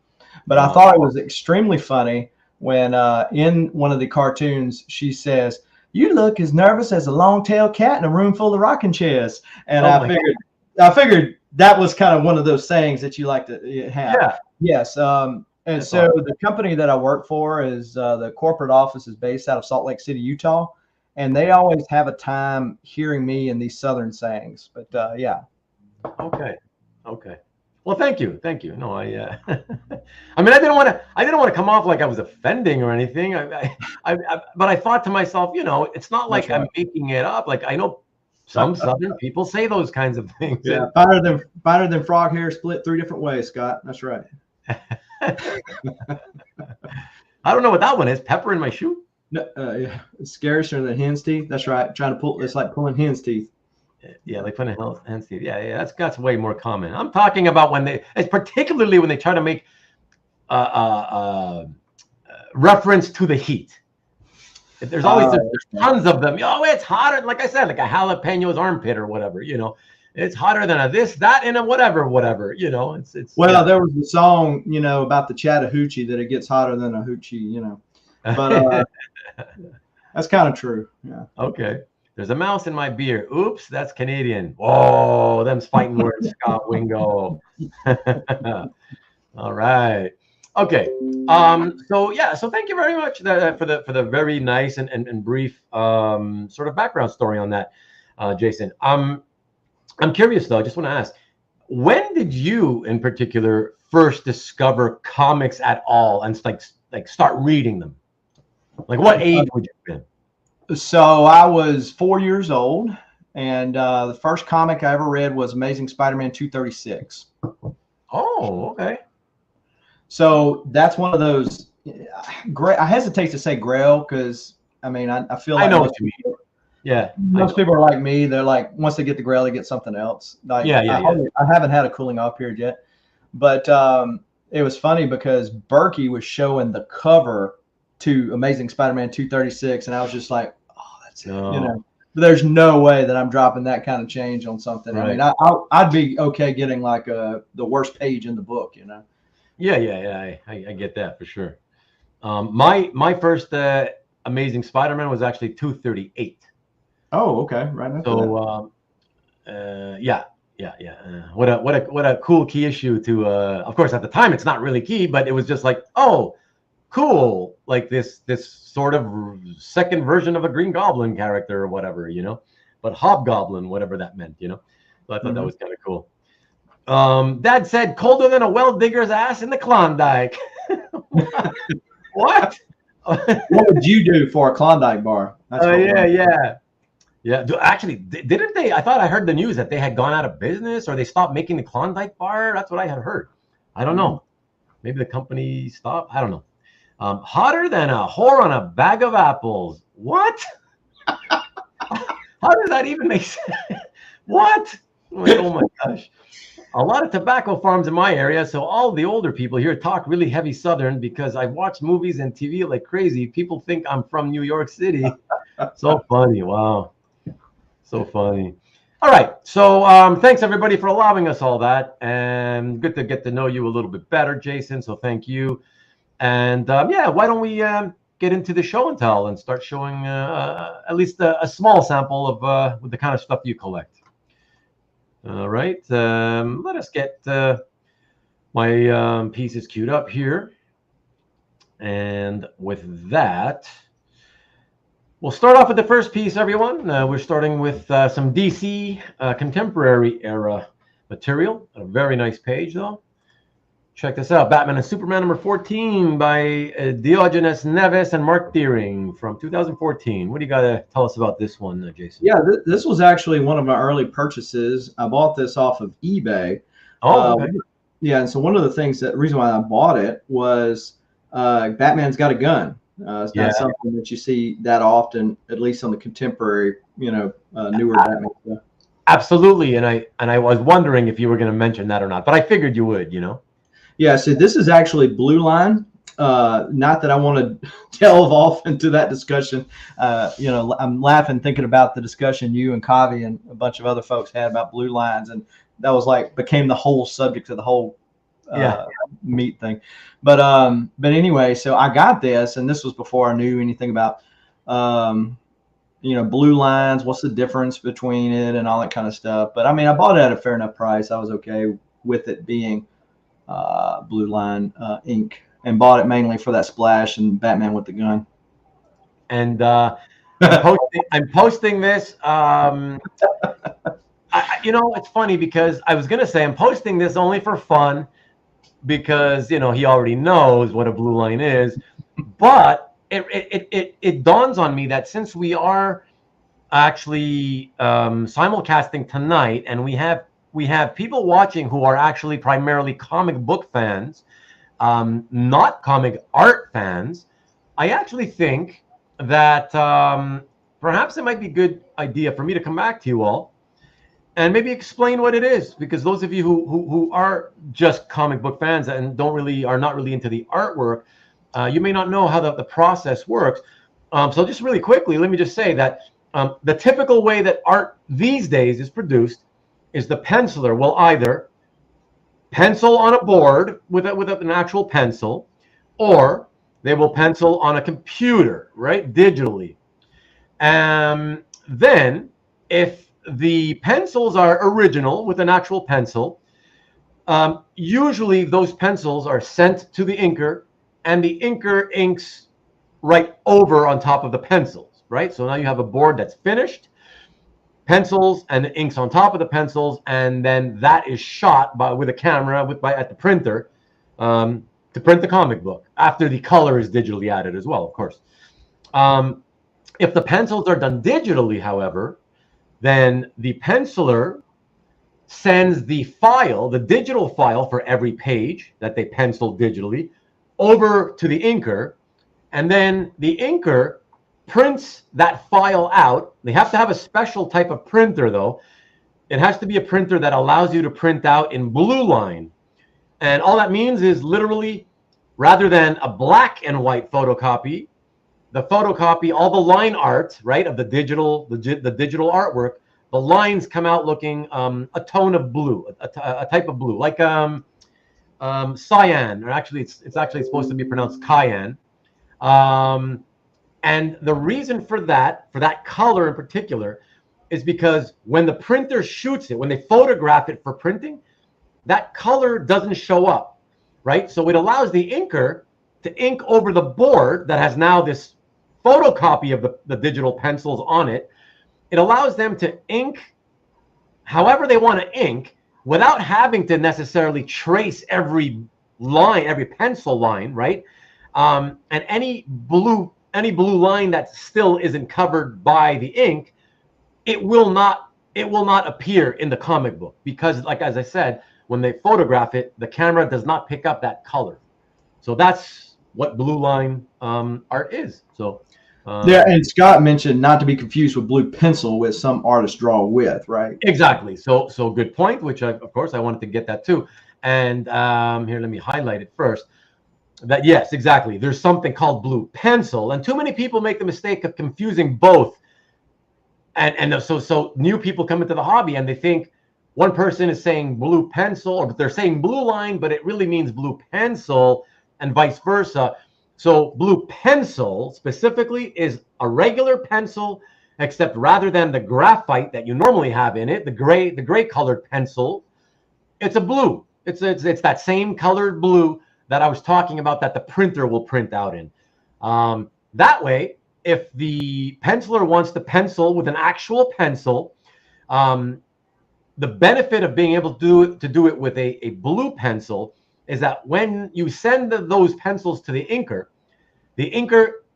But I thought it was extremely funny when in one of the cartoons she says, "You look as nervous as a long-tailed cat in a room full of rocking chairs." And I figured that was kind of one of those sayings that you like to have. Yeah. Yes. And that's so awesome. The company that I work for is the corporate office is based out of Salt Lake City, Utah, and they always have a time hearing me in these Southern sayings. But yeah. Okay. Well, thank you. No, I mean, I didn't want to come off like I was offending or anything. But I thought to myself, it's not like I'm making it up. Like I know some Southern people say those kinds of things. Yeah, better than frog hair split 3 different ways, Scott. That's right. I don't know what that one is. Pepper in my shoe? No, yeah, it's scarier than hen's teeth. That's right. Trying to pull. It's like pulling hen's teeth. Yeah, like putting hen's teeth. Yeah, that's way more common. I'm talking about it's particularly when they try to make reference to the heat. There's always there's tons of them. Oh, it's hotter. Like I said, like a jalapeño's armpit or whatever. It's hotter than a this, that, and a whatever. It's. Well, there was a song, about the Chattahoochee that it gets hotter than a hoochie. But that's kind of true. Yeah. Okay. There's a mouse in my beer. Oops, that's Canadian. Whoa, them's fighting words, Scott Wingo. All right. Okay. So thank you very much for the very nice and brief sort of background story on that, Jason. I'm curious though. I just want to ask, when did you in particular first discover comics at all and like start reading them? Like what age would you have been? So I was 4 years old, and the first comic I ever read was Amazing Spider-Man 236. Oh, okay. So that's one of those. I hesitate to say Grail because I mean I feel like I know what you mean. Yeah, most people are like me. They're like once they get the Grail, they get something else. Like I haven't had a cooling off period yet, but it was funny because Berkey was showing the cover to Amazing Spider-Man 236, and I was just like, oh, that's it. You know, there's no way that I'm dropping that kind of change on something. Right. I mean, I'd be okay getting like the worst page in the book, you know. Yeah. I get that for sure. My first Amazing Spider-Man was actually 238. Oh, okay, right. So, yeah. What a cool key issue to. Of course, at the time, it's not really key, but it was just like, oh, cool, like this sort of second version of a Green Goblin character or whatever, you know, but Hobgoblin, whatever that meant, you know. So I thought that was kind of cool. Dad said colder than a well digger's ass in the Klondike. What? What would you do for a Klondike bar? Yeah. Actually, didn't they? I thought I heard the news that they had gone out of business or they stopped making the Klondike bar. That's what I had heard. I don't know. Maybe the company stopped. I don't know. Hotter than a whore on a bag of apples. What? How does that even make sense? What? Oh my gosh. A lot of tobacco farms in my area, so all the older people here talk really heavy Southern because I watch movies and TV like crazy. People think I'm from New York City. So funny. Wow. So funny. All right. So thanks, everybody, for allowing us all that. And good to get to know you a little bit better, Jason. So thank you. And why don't we get into the show and tell and start showing at least a small sample of the kind of stuff you collect. All right, let us get my pieces queued up here. And with that, we'll start off with the first piece, everyone. We're starting with some DC contemporary era material. A very nice page, though. Check this out. Batman and Superman number 14 by Diogenes, Neves, and Marc Deering from 2014. What do you got to tell us about this one, Jason? Yeah, this was actually one of my early purchases. I bought this off of eBay. Oh, okay. Yeah, and so one of the reason why I bought it was Batman's got a gun. It's not something that you see that often, at least on the contemporary, newer Batman stuff. Absolutely, and I was wondering if you were going to mention that or not, but I figured you would, Yeah, so this is actually Blue Line. Not that I want to delve off into that discussion. I'm laughing thinking about the discussion you and Kavi and a bunch of other folks had about blue lines, and that was became the whole subject of the whole meat thing. But anyway, so I got this, and this was before I knew anything about blue lines, what's the difference between it and all that kind of stuff. But I mean, I bought it at a fair enough price. I was okay with it being Blue Line ink, and bought it mainly for that splash and Batman with the gun. And I'm posting this. It's funny because I was gonna say I'm posting this only for fun because he already knows what a blue line is, but it dawns on me that since we are actually simulcasting tonight and we have people watching who are actually primarily comic book fans, not comic art fans, I actually think that perhaps it might be a good idea for me to come back to you all and maybe explain what it is, because those of you who are just comic book fans and are not really into the artwork, you may not know how the process works. So just really quickly, let me just say that the typical way that art these days is produced is the penciler will either pencil on a board with an actual pencil, or they will pencil on a computer, right, digitally. then if the pencils are original with an actual pencil, usually those pencils are sent to the inker, and the inker inks right over on top of the pencils, right? So now you have a board that's finished, pencils and the inks on top of the pencils, and then that is shot with a camera at the printer to print the comic book after the color is digitally added as well, of course. If the pencils are done digitally, however, then the penciler sends the file, the digital file for every page that they pencil digitally, over to the inker, and then the inker prints that file out. They have to have a special type of printer, though. It has to be a printer that allows you to print out in blue line. And all that means is literally, rather than a black and white photocopy, the photocopy, all the line art, right, of the digital artwork, the lines come out looking a tone of blue, a type of blue, like cyan, or actually it's actually supposed to be pronounced cayenne. And the reason for that color in particular, is because when the printer shoots it, when they photograph it for printing, that color doesn't show up, right? So it allows the inker to ink over the board that has now this photocopy of the digital pencils on it. It allows them to ink however they want to ink without having to necessarily trace every line, every pencil line, right? And any blue line that still isn't covered by the ink, it will not appear in the comic book, because, like as I said, when they photograph it, the camera does not pick up that color. So that's what blue line art is. So yeah, and Scott mentioned not to be confused with blue pencil, with some artists draw with, right? Exactly. So good point, which of course I wanted to get that too. And here, let me highlight it first. That yes, exactly. There's something called blue pencil, and too many people make the mistake of confusing both. And so new people come into the hobby and they think one person is saying blue pencil, or they're saying blue line, but it really means blue pencil, and vice versa. So blue pencil specifically is a regular pencil, except rather than the graphite that you normally have in it, the gray colored pencil, it's a blue. It's that same colored blue that I was talking about that the printer will print out in. That way, if the penciler wants to pencil with an actual pencil, the benefit of being able to do it with a blue pencil is that when you send those pencils to the inker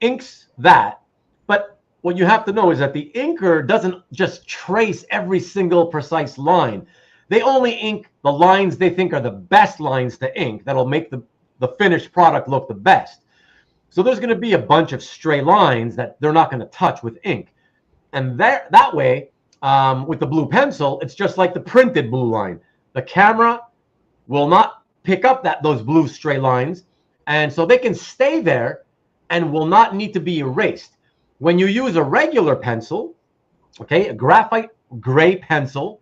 inks that. But what you have to know is that the inker doesn't just trace every single precise line. They only ink the lines they think are the best lines to ink that'll make the finished product look the best. So there's going to be a bunch of stray lines that they're not going to touch with ink. And that way, with the blue pencil, it's just like the printed blue line. The camera will not pick up those blue stray lines, and so they can stay there and will not need to be erased. When you use a regular pencil, okay, a graphite gray pencil,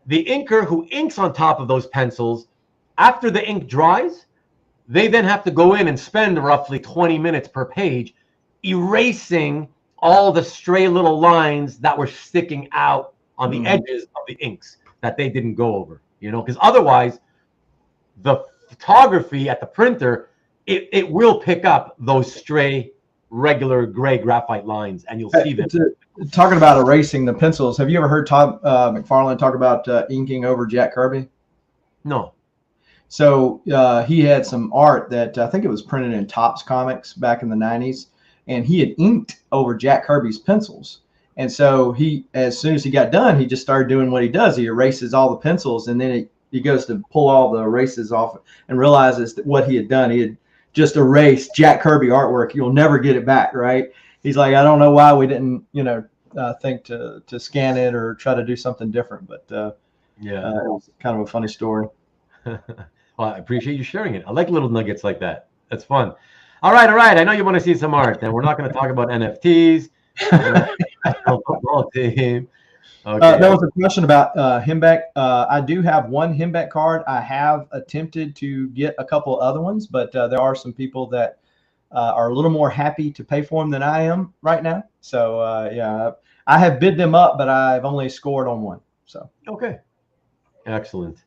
the inker who inks on top of those pencils, after the ink dries, they then have to go in and spend roughly 20 minutes per page erasing all the stray little lines that were sticking out on the edges of the inks that they didn't go over, because otherwise the photography at the printer, it will pick up those stray regular gray graphite lines, and you'll see them. Talking about erasing the pencils, have you ever heard Todd McFarlane talk about inking over Jack Kirby? No. So he had some art that I think it was printed in Topps Comics back in the 90s, and he had inked over Jack Kirby's pencils. And so as soon as he got done, he just started doing what he does. He erases all the pencils, and then he goes to pull all the erases off and realizes that what he had done, he had just erased Jack Kirby artwork. You'll never get it back, right? He's like, I don't know why we didn't, think to scan it or try to do something different. But it was kind of a funny story. Well, I appreciate you sharing it. I like little nuggets like that. That's fun. All right. I know you want to see some art, and we're not going to talk about NFTs. Football team. Okay. There was a question about Himbeck. I do have one Himbeck card. I have attempted to get a couple other ones, but there are some people that are a little more happy to pay for them than I am right now. So yeah, I have bid them up, but I've only scored on one. So okay, excellent.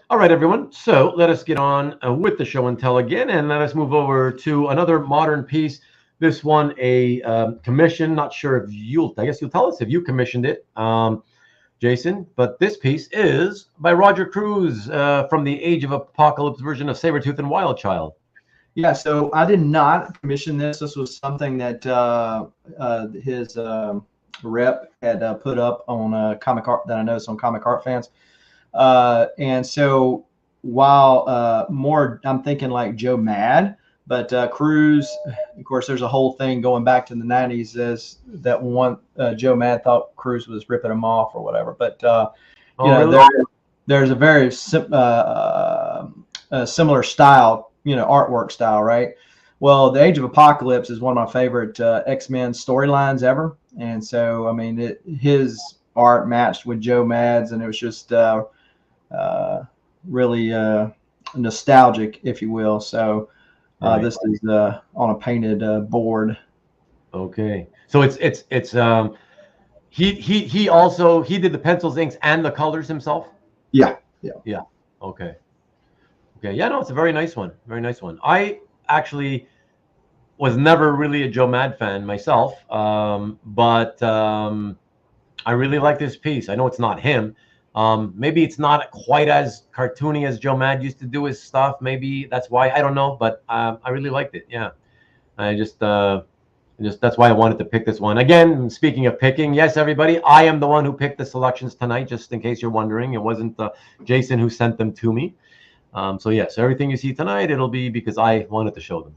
All right, everyone. So let us get on with the show and tell again, and let us move over to another modern piece. This one, a commission. Not sure if I guess you'll tell us if you commissioned it, Jason. But this piece is by Roger Cruz from the Age of Apocalypse version of Sabretooth and Wildchild. yeah, so I did not commission this. This was something that his rep had put up on comic art that I noticed on Comic Art Fans. And so while more, I'm thinking like Joe Mad, but Cruz, of course, there's a whole thing going back to the 90s as that one Joe Mad thought Cruz was ripping him off or whatever. But, there's a very similar style, artwork style, right? Well, the Age of Apocalypse is one of my favorite X-Men storylines ever. And so, I mean, his art matched with Joe Mad's, and it was just really nostalgic, if you will. So this is on a painted board. Okay, so it's he also did the pencils, inks, and the colors himself. Yeah. Okay. Yeah, no, it's a very nice one. Very nice one. I actually was never really a Joe Mad fan myself, but I really like this piece. I know it's not him. Maybe it's not quite as cartoony as Joe Mad used to do his stuff. Maybe that's why, I don't know, but I really liked it. Yeah, I just that's why I wanted to pick this one. Again, speaking of picking, yes, everybody, I am the one who picked the selections tonight. Just in case you're wondering, it wasn't Jason who sent them to me. So yes, everything you see tonight, it'll be because I wanted to show them.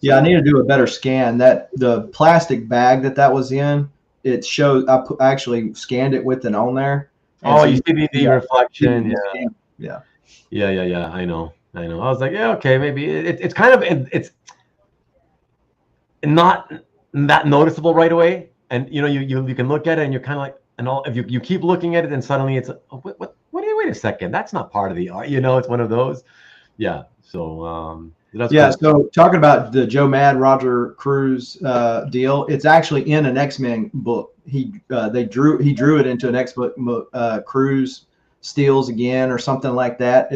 Yeah, I need to do a better scan. That the plastic bag that was in, it shows. I actually scanned it with it on there. Oh, so you see the reflection. Yeah. I know. I was like, yeah, okay, maybe it's kind of it's not that noticeable right away, and you can look at it and you're kind of like, and all if you keep looking at it, and suddenly it's what wait a second, that's not part of the art. It's one of those. Yeah. So that's cool. So talking about the Joe Mad Roger Cruz deal, it's actually in an X-Men book. He drew it into an X-Men Cruz steals again or something like that.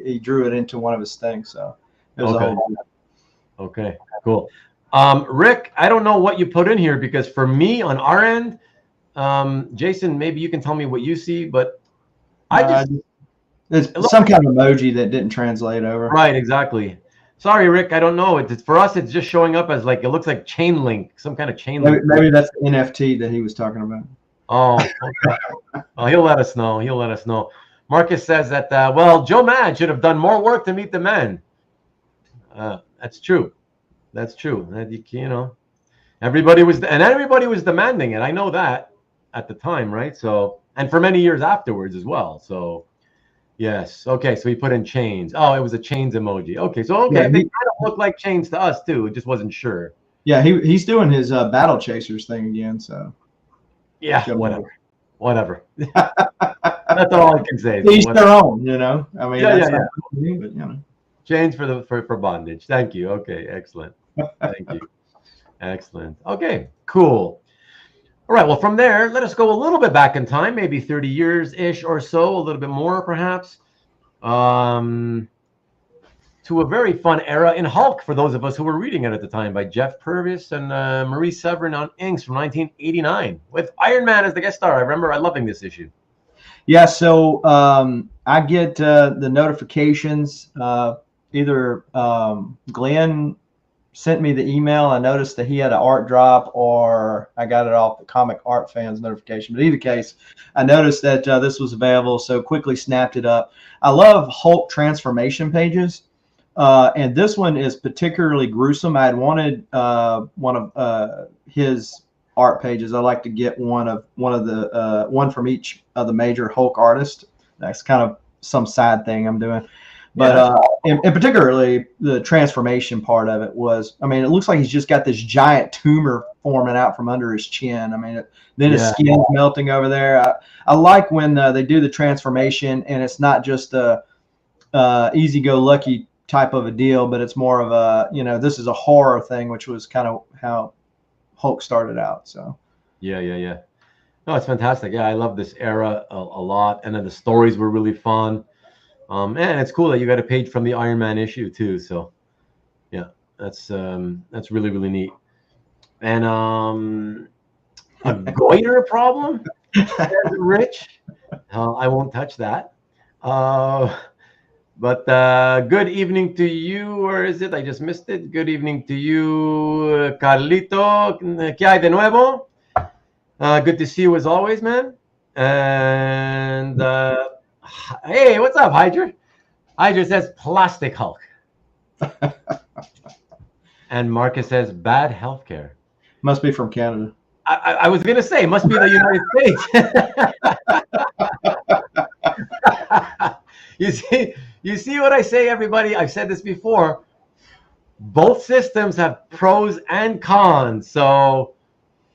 He drew it into one of his things. So it was a whole. Okay, cool. Rick, I don't know what you put in here, because for me on our end, Jason, maybe you can tell me what you see, but it's some kind of emoji that didn't translate over. Right, exactly. Sorry, Rick, I don't know. For us, it's just showing up as like, it looks like chain link, some kind of chain link. Maybe that's the NFT that he was talking about. Oh, okay. Well, he'll let us know. Marcus says that, well, Joe Mad should have done more work to meet the men. That's true. Everybody was demanding it. I know that at the time, right? So, and for many years afterwards as well. So, yes. Okay. So he put in chains. Oh, it was a chains emoji. Okay. So, they kind of look like chains to us too. It just wasn't sure. Yeah. He's doing his battle chasers thing again. So, yeah, whatever. That's all I can say. Each their own, I mean, yeah. Chains for bondage. Thank you. Okay. Excellent. Thank you. Excellent. Okay, cool. All right, well, from there, let us go a little bit back in time, maybe 30 years-ish or so, a little bit more perhaps, to a very fun era in Hulk, for those of us who were reading it at the time, by Jeff Purves and Marie Severin on inks from 1989, with Iron Man as the guest star. I remember loving this issue. Yeah, so I get the notifications, either Glenn sent me the email. I noticed that he had an art drop, or I got it off the Comic Art Fans notification. But either case, I noticed that this was available, so quickly snapped it up. I love Hulk transformation pages, and this one is particularly gruesome. I had wanted one of his art pages. I like to get one from each of the major Hulk artists. That's kind of some side thing I'm doing. But in particularly the transformation part of it was, I mean, it looks like he's just got this giant tumor forming out from under his chin. I mean, then his skin's melting over there. I like when they do the transformation and it's not just a easy-go-lucky type of a deal, but it's more of a, this is a horror thing, which was kind of how Hulk started out. So Yeah. No, it's fantastic. Yeah, I love this era a lot, and then the stories were really fun. And it's cool that you got a page from the Iron Man issue too. So yeah, that's really really neat. And a goiter problem, says Rich. I won't touch that. But good evening to you, or is it? I just missed it. Good evening to you, Carlito. ¿Qué hay de nuevo? Good to see you as always, man. And hey, what's up, Hydra? Hydra says Plastic Hulk. And Marcus says bad healthcare. Must be from Canada. I was going to say, must be the United States. You see what I say, everybody? I've said this before. Both systems have pros and cons. So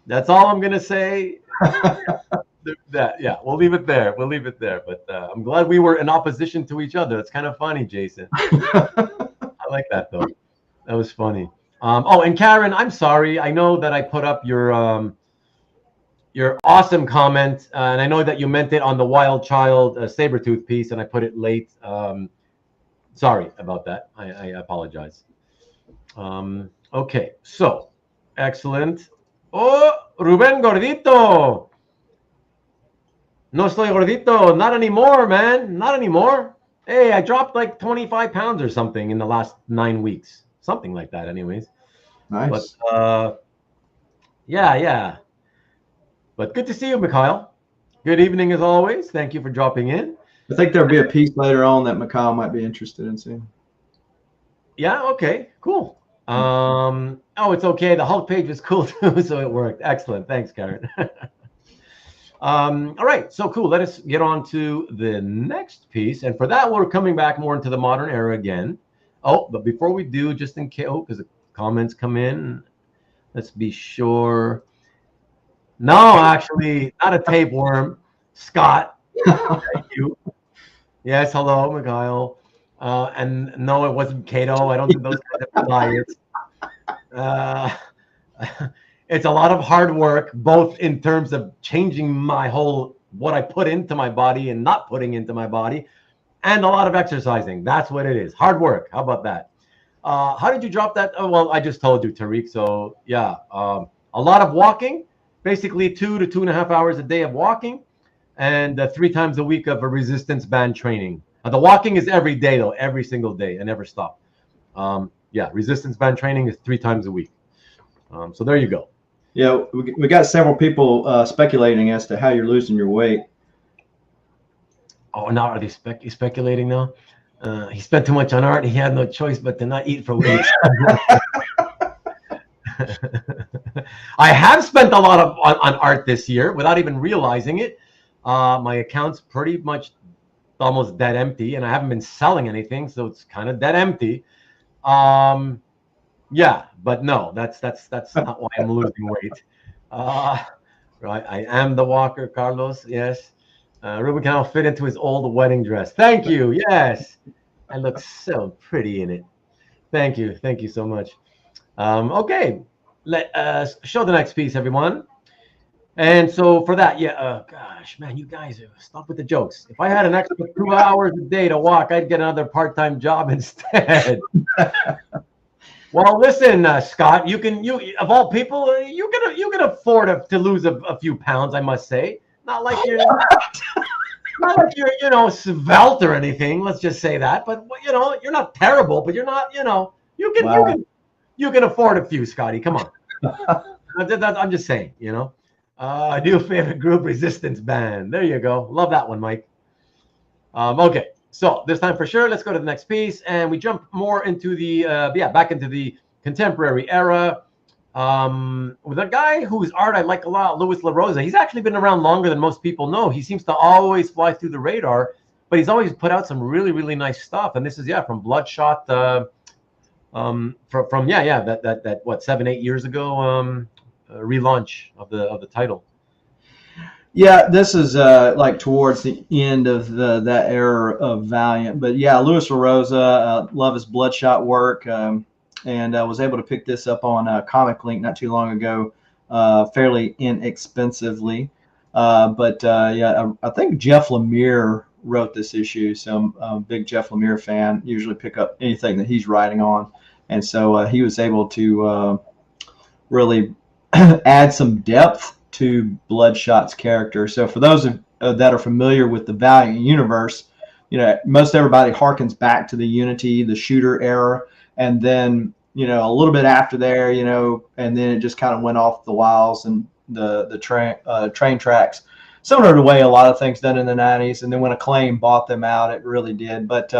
that's all I'm going to say. Yeah, we'll leave it there. But I'm glad we were in opposition to each other. It's kind of funny, Jason. I like that, though. That was funny. And Karen, I'm sorry. I know that I put up your awesome comment, and I know that you meant it on the Wildchild Sabretooth piece, and I put it late. Sorry about that. I apologize. Okay, so excellent. Oh, Ruben Gordito. No estoy gordito. Not anymore, man. Not anymore. Hey, I dropped like 25 pounds or something in the last 9 weeks. Something like that, anyways. Nice. But yeah. But good to see you, Mikhail. Good evening as always. Thank you for dropping in. I think there'll be a piece later on that Mikhail might be interested in seeing. Yeah, okay, cool. It's okay. The Hulk page was cool too, so it worked. Excellent. Thanks, Karen. All right, so cool. Let us get on to the next piece. And for that, we're coming back more into the modern era again. Oh, but before we do, just in case, because the comments come in, let's be sure. No, actually, not a tapeworm. Scott, thank you. Yes, hello, Mikhail. And no, it wasn't Cato. I don't do those kind of diets. It's a lot of hard work, both in terms of changing my whole, what I put into my body and not putting into my body, and a lot of exercising. That's what it is. Hard work. How about that? How did you drop that? Oh, well, I just told you, Tariq. So yeah, a lot of walking, basically 2 to 2.5 hours a day of walking, and 3 times a week of a resistance band training. The walking is every day, though, every single day. I never stop. Yeah, resistance band training is 3 times a week. So there you go. Yeah, we got several people speculating as to how you're losing your weight. Oh, now are they speculating now? He spent too much on art. He had no choice but to not eat for weeks. I have spent a lot on art this year without even realizing it. My account's pretty much almost dead empty, and I haven't been selling anything, so it's kind of dead empty. Yeah, but no, that's not why I'm losing weight. Right, I am the walker, Carlos. Yes, Ruben can now fit into his old wedding dress. Thank you. Yes, I look so pretty in it. Thank you so much. Okay, let us show the next piece, everyone. And so for that, yeah, gosh, man, you guys stop with the jokes. If I had an extra 2 hours a day to walk, I'd get another part-time job instead. Well, listen, Scott, you of all people, you can afford to lose a few pounds, I must say. Not like you're svelte or anything. Let's just say that. But you're not terrible, but you're not, you can afford a few, Scotty. Come on. I'm just saying, new favorite group, Resistance Band. There you go. Love that one, Mike. Okay, so this time for sure, let's go to the next piece, and we jump more into the back into the contemporary era with a guy whose art I like a lot, Louis LaRosa. He's actually been around longer than most people know. He seems to always fly through the radar, but he's always put out some really, really nice stuff. And this is from Bloodshot, from that 7-8 years ago. Relaunch of the title. Yeah, this is like towards the end of that era of Valiant. But yeah, Louis LaRosa, love his Bloodshot work, and was able to pick this up on Comic Link not too long ago, fairly inexpensively. But yeah, I think Jeff Lemire wrote this issue, so I'm a big Jeff Lemire fan. Usually pick up anything that he's writing on, and so he was able to really add some depth to Bloodshot's character. So for those that are familiar with the Valiant universe, most everybody harkens back to the Unity, the shooter era, and then a little bit after there, and then it just kind of went off the wilds and the train tracks, similar to the way a lot of things done in the 90s. And then when Acclaim bought them out, it really did. But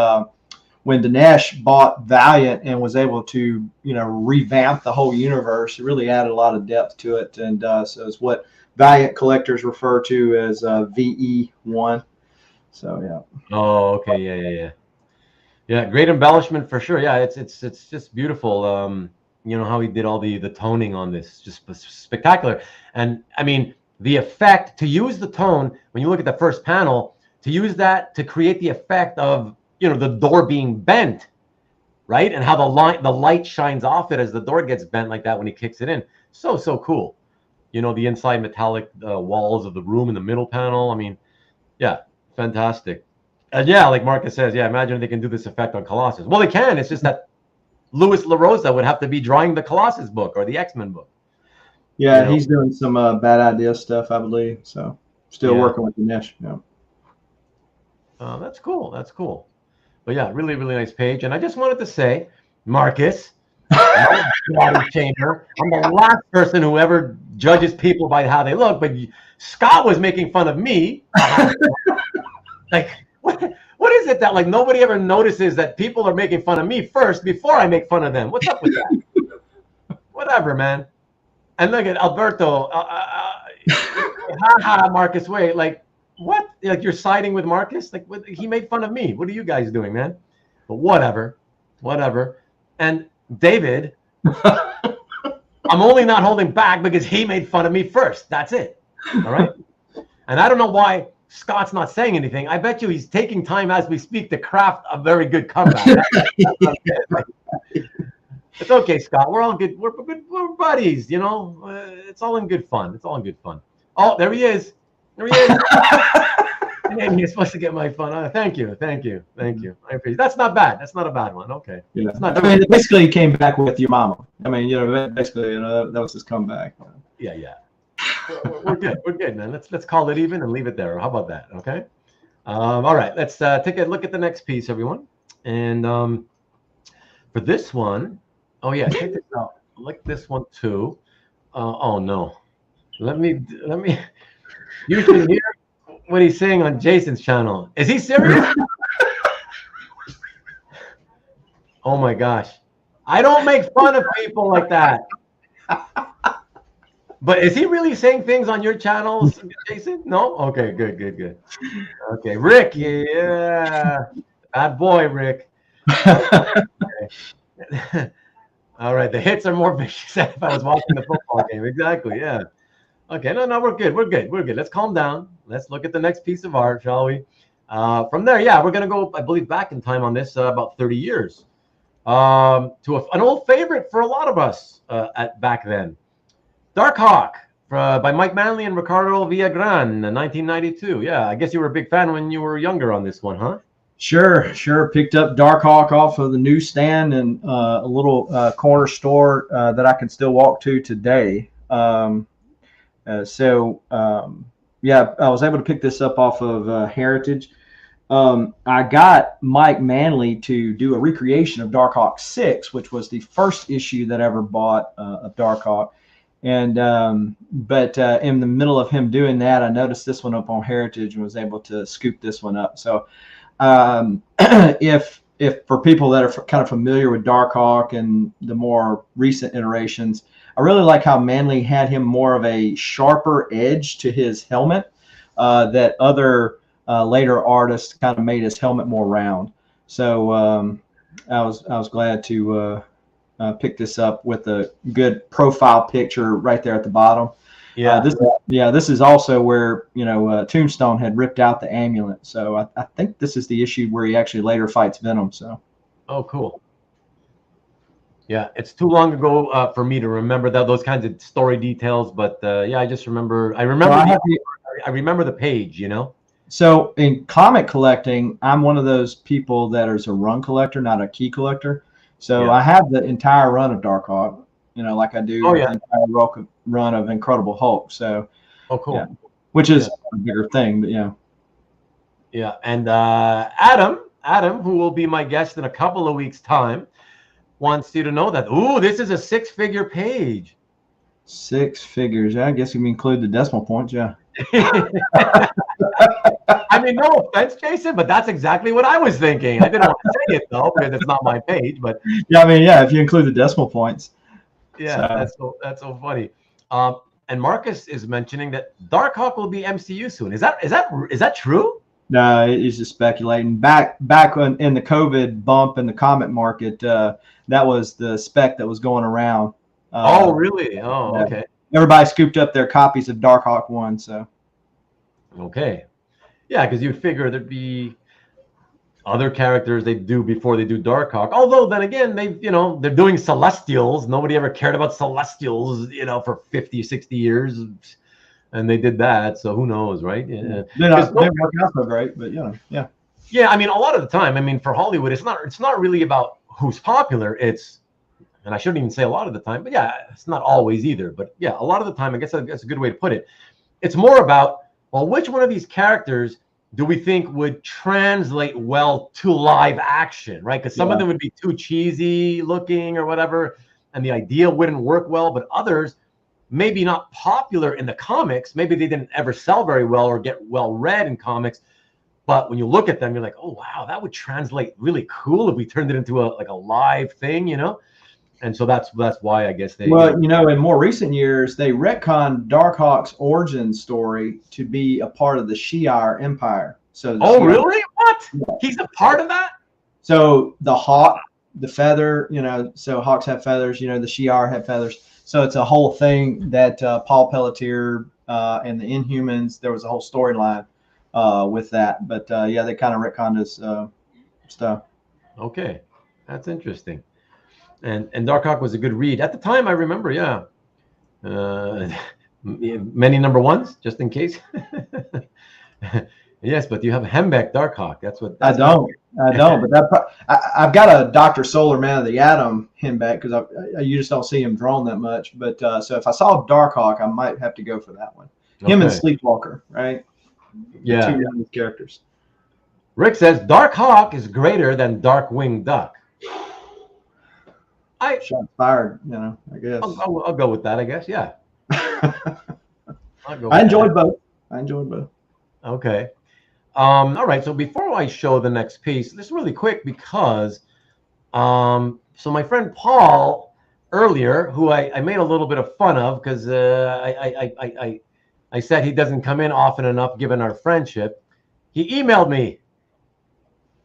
when Dinesh bought Valiant and was able to, revamp the whole universe, it really added a lot of depth to it. And so it's what Valiant collectors refer to as VE1. So, yeah. Oh, okay. Yeah. Yeah, great embellishment for sure. Yeah, it's just beautiful. How he did all the toning on this, just spectacular. And I mean, the effect, to use the tone, when you look at the first panel, to use that to create the effect of the door being bent, right? And how the light shines off it as the door gets bent like that when he kicks it in. So cool. The inside metallic walls of the room in the middle panel. I mean, yeah, fantastic. And yeah, like Marcus says, yeah, imagine if they can do this effect on Colossus. Well, they can. It's just that Louis LaRosa would have to be drawing the Colossus book or the X-Men book. Yeah, he's doing some bad idea stuff, I believe. So still working with Dinesh. Yeah. That's cool. That's cool. But yeah, really, really nice page. And I just wanted to say, Marcus, chamber, I'm the last person who ever judges people by how they look, but Scott was making fun of me. Like, what is it that like nobody ever notices that people are making fun of me first before I make fun of them? What's up with that? Whatever, man. And look at Alberto. Marcus, wait, like, what? Like, you're siding with Marcus? Like, he made fun of me. What are you guys doing, man? But whatever. And David, I'm only not holding back because he made fun of me first. That's it. All right? And I don't know why Scott's not saying anything. I bet you he's taking time as we speak to craft a very good comeback. It's okay, Scott. We're all good. We're buddies, It's all in good fun. Oh, there he is. And you're supposed to get my fun. Thank you. I appreciate it. That's not bad. That's not a bad one. Okay. Yeah. Basically, he came back with your mama. Basically, that was his comeback. Yeah. We're good, man. Let's call it even and leave it there. How about that? Okay. All right. Let's take a look at the next piece, everyone. And for this one, oh yeah, check this out. I like this one too. Oh no. Let me. You can hear what he's saying on Jason's channel. Is he serious? Oh my gosh. I don't make fun of people like that. But is he really saying things on your channels, Jason? No? Okay, good. Okay, Rick, yeah. Bad boy, Rick. Okay. All right, the hits are more vicious than if I was watching the football game. Exactly, yeah. Okay, no, we're good. Let's calm down. Let's look at the next piece of art, shall we? From there, yeah, we're going to go, I believe, back in time on this about 30 years to an old favorite for a lot of us back then. Darkhawk by Mike Manley and Ricardo Villagran, 1992. Yeah, I guess you were a big fan when you were younger on this one, huh? Sure. Picked up Darkhawk off of the newsstand and a little corner store that I can still walk to today. Yeah, I was able to pick this up off of Heritage. I got Mike Manley to do a recreation of Darkhawk 6, which was the first issue that I ever bought of Darkhawk. And but in the middle of him doing that, I noticed this one up on Heritage and was able to scoop this one up. So if for people that are kind of familiar with Darkhawk and the more recent iterations, I really like how Manley had him more of a sharper edge to his helmet that other later artists kind of made his helmet more round. So I was glad to pick this up with a good profile picture right there at the bottom. Yeah. This is also where, Tombstone had ripped out the amulet. So I think this is the issue where he actually later fights Venom. So. Oh, cool. Yeah, it's too long ago for me to remember those kinds of story details. But yeah, I just remember. I remember the page. You know. So in comic collecting, I'm one of those people that is a run collector, not a key collector. So I have the entire run of Darkhawk, like I do the entire run of Incredible Hulk. So, cool. Yeah, which is a bigger thing, but yeah. Yeah, and Adam, who will be my guest in a couple of weeks' time, wants you to know that, this is a 6-figure page. 6 figures. I guess you include the decimal points, yeah. I mean, no offense, Jason, but that's exactly what I was thinking. I didn't want to say it, though, because it's not my page. But yeah, if you include the decimal points. Yeah, so. That's so funny. And Marcus is mentioning that Darkhawk will be MCU soon. Is that true? No, he's just speculating. Back in the COVID bump in the comic market, that was the spec that was going around. Oh, really? Oh, yeah. Okay. Everybody scooped up their copies of Darkhawk 1, so. Okay. Yeah, because you figure there'd be other characters they do before they do Darkhawk. Although then again, they're doing Celestials. Nobody ever cared about Celestials, for 50, 60 years. And they did that, so who knows, right? Yeah. They don't work out so great, but yeah. Yeah, I mean, a lot of the time, for Hollywood, it's not really about who's popular. And I shouldn't even say a lot of the time, but yeah, it's not always either. But yeah, a lot of the time, I guess that's a good way to put it. It's more about, well, which one of these characters do we think would translate well to live action, right? Because some of them would be too cheesy looking or whatever, and the idea wouldn't work well, but others, maybe not popular in the comics, maybe they didn't ever sell very well or get well read in comics, but when you look at them, you're like, oh wow, that would translate really cool if we turned it into a live thing, And so that's why I guess they. Well, in more recent years, they retconned Darkhawk's origin story to be a part of the Shi'ar Empire. So. Really? What? Yeah. He's a part of that? So the hawk, the feather, so hawks have feathers. The Shi'ar have feathers. So it's a whole thing that Paul Pelletier and the Inhumans, there was a whole storyline with that. But yeah, they kind of retconned his stuff. Okay, that's interesting. And Darkhawk was a good read at the time. I remember, yeah. Many number ones, just in case. Yes, but you have Hembeck Darkhawk. That's I don't. But I've got a Dr. Solar Man of the Atom Hembeck because you just don't see him drawn that much. But so if I saw Darkhawk, I might have to go for that one. Okay. Him and Sleepwalker, right? Yeah. Two young characters. Rick says Darkhawk is greater than Darkwing Duck. Shot fired, I guess. I'll go with that, I guess. Yeah. I enjoyed both. Okay. All right. So before I show the next piece, this is really quick because, so my friend Paul earlier, who I made a little bit of fun of because I said he doesn't come in often enough given our friendship. He emailed me.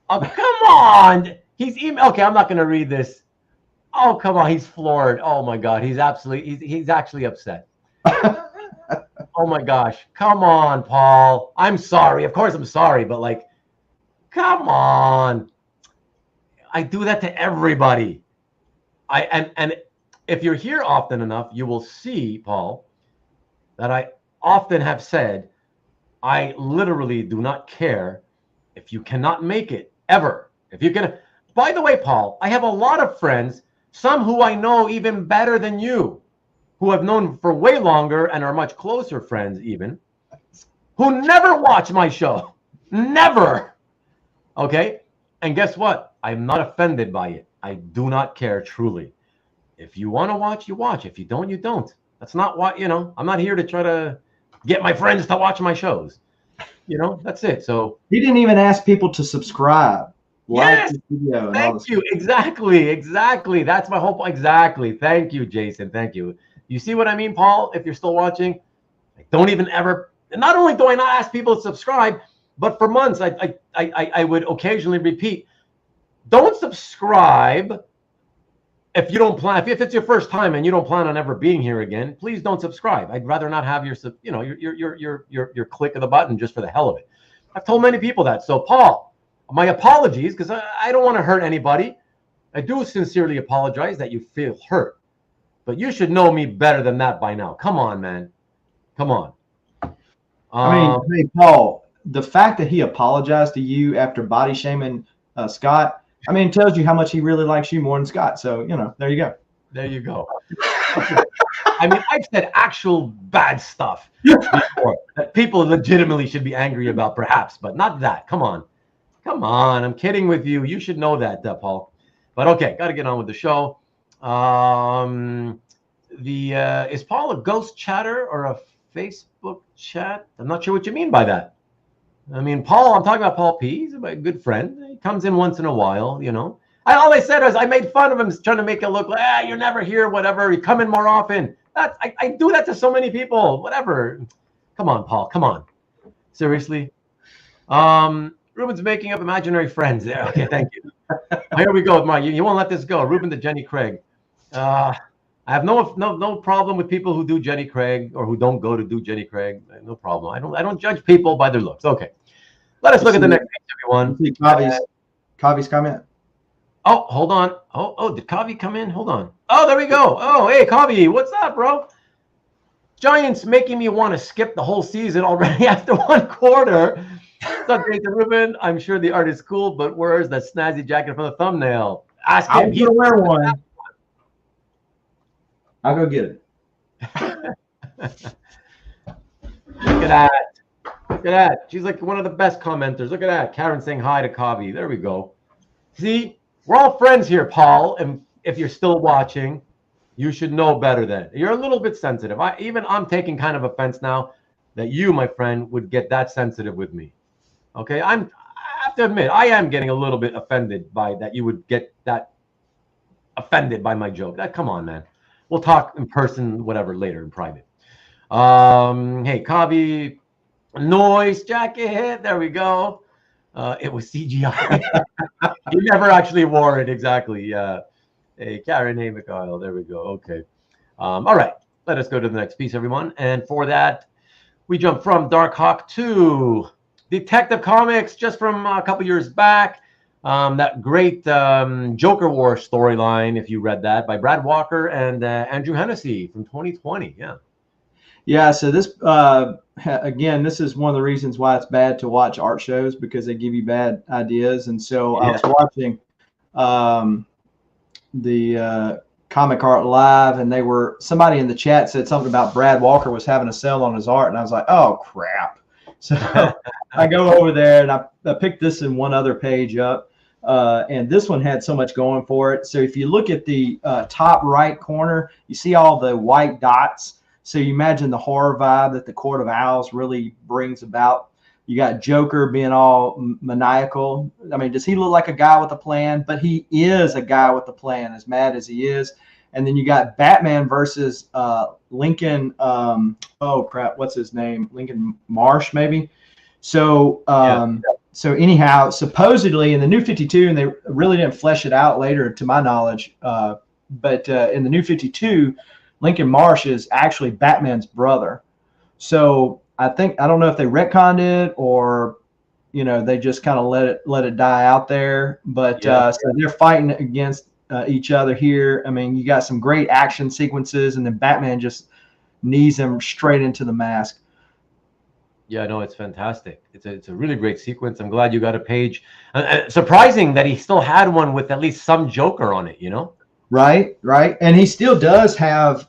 Oh, come on. Okay, I'm not going to read this. Oh, come on. He's floored. Oh, my God. He's actually upset. Oh, my gosh. Come on, Paul. I'm sorry. Of course I'm sorry. But, come on. I do that to everybody. And if you're here often enough, you will see, Paul, that I often have said, I literally do not care if you cannot make it, ever. If you can. By the way, Paul, I have a lot of friends, some who I know even better than you, who I've known for way longer and are much closer friends even, who never watch my show. Never. Okay? And guess what? I'm not offended by it. I do not care, truly. If you want to watch, you watch. If you don't, you don't. That's not what, I'm not here to try to get my friends to watch my shows. That's it. So he didn't even ask people to subscribe. Yes. Thank you. Exactly. That's my whole point. Exactly. Thank you, Jason. Thank you. You see what I mean, Paul? If you're still watching, I don't even ever. Not only do I not ask people to subscribe, but for months I would occasionally repeat, don't subscribe if you don't plan, if it's your first time and you don't plan on ever being here again, please don't subscribe. I'd rather not have your click of the button just for the hell of it. I've told many people that. So Paul, my apologies, because I don't want to hurt anybody. I do sincerely apologize that you feel hurt, but you should know me better than that by now. Come on, man. Come on. I mean, hey, Paul, the fact that he apologized to you after body shaming Scott, I mean, it tells you how much he really likes you more than Scott. So, there you go. There you go. I mean, I've said actual bad stuff before that people legitimately should be angry about, perhaps, but not that. Come on. Come on. I'm kidding with you. You should know that, Paul. But okay, got to get on with the show. Is Paul a ghost chatter or a Facebook chat? I'm not sure what you mean by that. I mean, Paul, I'm talking about Paul P. He's a good friend. He comes in once in a while, All I said was I made fun of him, trying to make it look like, you're never here, whatever. You come in more often. I do that to so many people, whatever. Come on, Paul. Come on. Seriously. Ruben's making up imaginary friends there. Okay, thank you. Here we go, Mark. You won't let this go. Ruben to Jenny Craig. I have no problem with people who do Jenny Craig or who don't go to do Jenny Craig. No problem. I don't judge people by their looks. Okay. Let us look at the next page, everyone. Kavi's comment. Oh, hold on. Oh, did Kavi come in? Hold on. Oh, there we go. Oh, hey, Kavi, what's up, bro? Giants making me want to skip the whole season already after one quarter. What's up, Jason Ruben? I'm sure the art is cool, but where's that snazzy jacket from the thumbnail? Ask him. I'm gonna wear one. I'll go get it. Look at that. Look at that. She's like one of the best commenters. Look at that. Karen saying hi to Kavi. There we go. See, we're all friends here, Paul. And if you're still watching, you should know better then. You're a little bit sensitive. I'm taking kind of offense now that you, my friend, would get that sensitive with me. Okay, I have to admit, I am getting a little bit offended by that. You would get that offended by my joke. Come on, man. We'll talk in person, whatever, later in private. Hey, Kavi, noise jacket. There we go. It was CGI. He never actually wore it exactly. Hey, Karen, hey, Mikhail. There we go. Okay. All right. Let us go to the next piece, everyone. And for that, we jump from Darkhawk to Detective Comics, just from a couple years back. That great Joker War storyline, if you read that, by Brad Walker and Andrew Hennessy from 2020. Yeah. Yeah. So this, again, this is one of the reasons why it's bad to watch art shows, because they give you bad ideas. And so I was watching the Comic Art Live, and somebody in the chat said something about Brad Walker was having a sale on his art, and I was like, oh crap. So I go over there and I picked this and one other page up, and this one had so much going for it. So if you look at the top right corner, you see all the white dots. So you imagine the horror vibe that the Court of Owls really brings about. You got Joker being all maniacal. I mean, does he look like a guy with a plan? But he is a guy with a plan, as mad as he is. And then you got Batman versus Lincoln. Oh crap, what's his name? Lincoln Marsh, maybe. So, so anyhow, supposedly in the New 52, and they really didn't flesh it out later, to my knowledge. But in the New 52, Lincoln Marsh is actually Batman's brother. So I don't know if they retconned it or, they just kind of let it die out there. But so they're fighting against each other here. I mean, you got some great action sequences, and then Batman just knees him straight into the mask. Yeah, no, it's fantastic. It's a really great sequence. I'm glad you got a page. Surprising that he still had one with at least some Joker on it, Right. And he still does have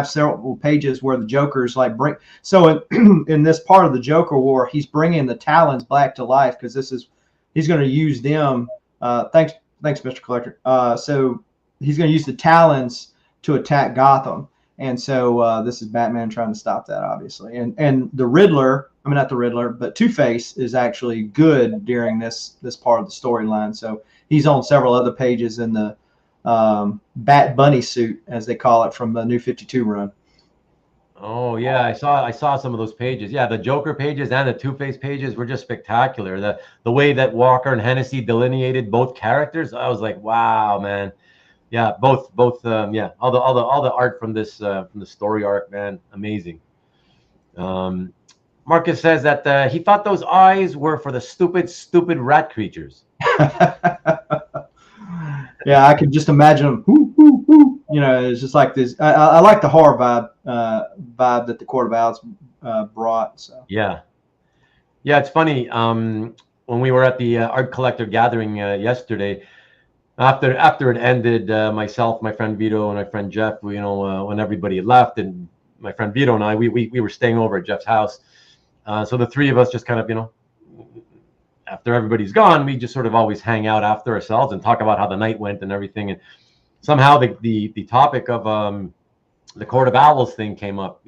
several pages where the Joker's like so in this part of the Joker War, he's bringing the Talons back to life, because he's going to use them. Thanks, Mr. Collector. So he's going to use the Talons to attack Gotham. And so this is Batman trying to stop that, obviously. And the Riddler, I mean, not the Riddler, but Two-Face is actually good during this part of the storyline. So he's on several other pages in the Bat Bunny suit, as they call it, from the New 52 run. Oh yeah, I saw some of those pages. Yeah, the Joker pages and the Two-Face pages were just spectacular. The way that Walker and Hennessy delineated both characters, I was like, wow, man. Yeah, both. Yeah, all the art from this from the story arc, man, amazing. Marcus says that he thought those eyes were for the stupid rat creatures. Yeah, I could just imagine them. You know, it's just like this. I like the horror vibe that the Court of Owls brought. So Yeah, it's funny. When we were at the art collector gathering yesterday, after it ended, myself, my friend Vito, and my friend Jeff, when everybody left, and my friend Vito and I, we were staying over at Jeff's house. So the three of us just kind of, after everybody's gone, we just sort of always hang out after ourselves and talk about how the night went and everything. And somehow the topic of the Court of Owls thing came up,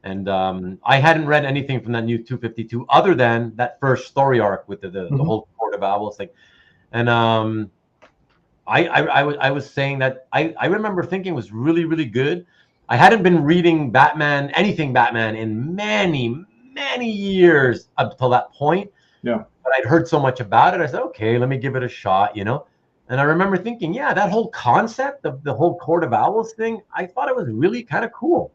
and I hadn't read anything from that new 252 other than that first story arc with the whole Court of Owls thing. And I was saying that I remember thinking it was really, really good. I hadn't been reading anything Batman in many years up till that point. Yeah. But I'd heard so much about it. I said, okay, let me give it a shot, And I remember thinking, yeah, that whole concept of the whole Court of Owls thing, I thought it was really kind of cool.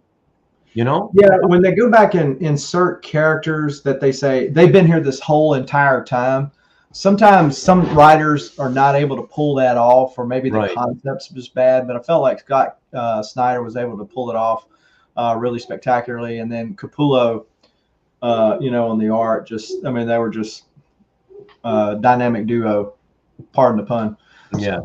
Yeah, when they go back and insert characters that they say they've been here this whole entire time, sometimes some writers are not able to pull that off, or maybe the concept's just bad. But I felt like Scott Snyder was able to pull it off really spectacularly. And then Capullo, on the art, they were just dynamic duo, pardon the pun. Yeah.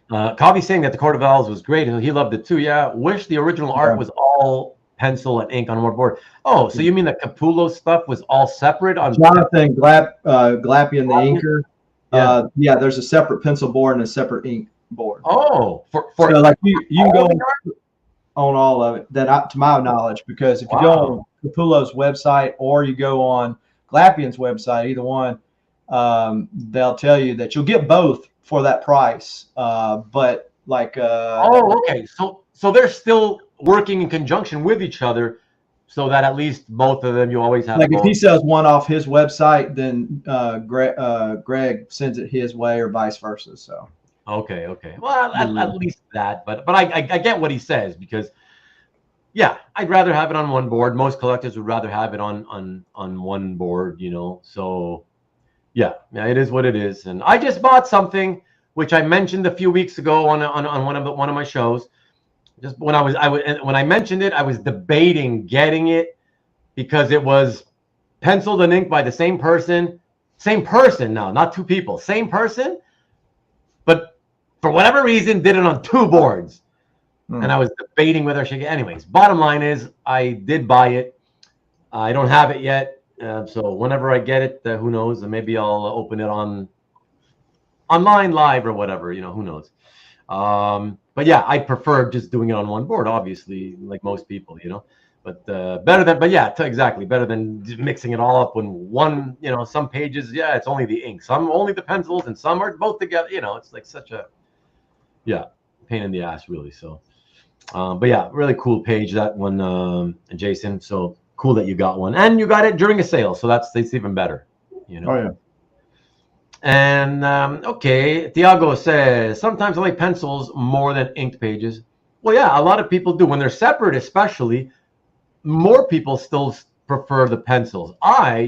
Coffee's saying that the Court of Owls was great. He loved it too. Yeah. Wish the original art was all pencil and ink on one board. Oh, so you mean the Capullo stuff was all separate on Jonathan Glapian, the inker? Yeah, there's a separate pencil board and a separate ink board. Oh, so like you can go on all of it. That, to my knowledge, because if you go on Capullo's website or you go on Glapian's website, either one, they'll tell you that you'll get both for that price. But like, okay, so they're still working in conjunction with each other, so that at least both of them you always have. Like if he sells one off his website, then Greg sends it his way, or vice versa. So. Okay. Well, at least that, but I get what he says, because yeah, I'd rather have it on one board. Most collectors would rather have it on one board, So yeah, it is what it is. And I just bought something which I mentioned a few weeks ago on one of my shows. Just when I mentioned it, I was debating getting it because it was penciled and inked by the same person. Same person now, not two people. Same person, but for whatever reason, did it on two boards. And I was debating whether I should get. Anyways, bottom line is I did buy it. I don't have it yet. So whenever I get it, who knows? And maybe I'll open it online live or whatever. Who knows? But yeah, I prefer just doing it on one board, obviously, like most people, But better than mixing it all up when one, some pages, it's only the ink, some only the pencils, and some are both together. It's like such a pain in the ass, really. So, but yeah, really cool page, that one, Jason. So cool that you got one, and you got it during a sale, so that's even better. Oh yeah. And okay, Thiago says sometimes I like pencils more than inked pages. Well, yeah, a lot of people do when they're separate, especially. More people still prefer the pencils. I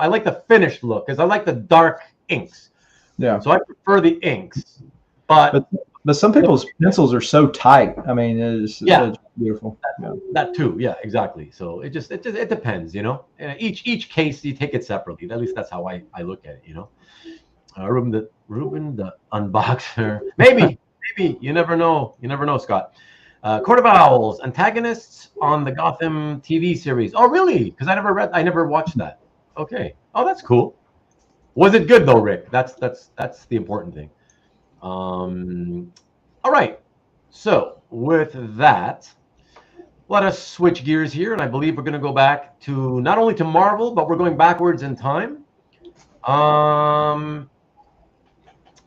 like the finished look because I like the dark inks. Yeah. So I prefer the inks, but some people's pencils are so tight. I mean, it's beautiful. That too. Yeah, exactly. So it depends. Each case you take it separately. At least that's how I look at it. Ruben the unboxer. Maybe you never know. Scott. Court of Owls antagonists on the Gotham TV series. Oh, really? Because I never watched that. Okay. Oh, that's cool. Was it good though, Rick? That's the important thing. All right. So with that, let us switch gears here, and I believe we're going to go back to not only to Marvel, but we're going backwards in time.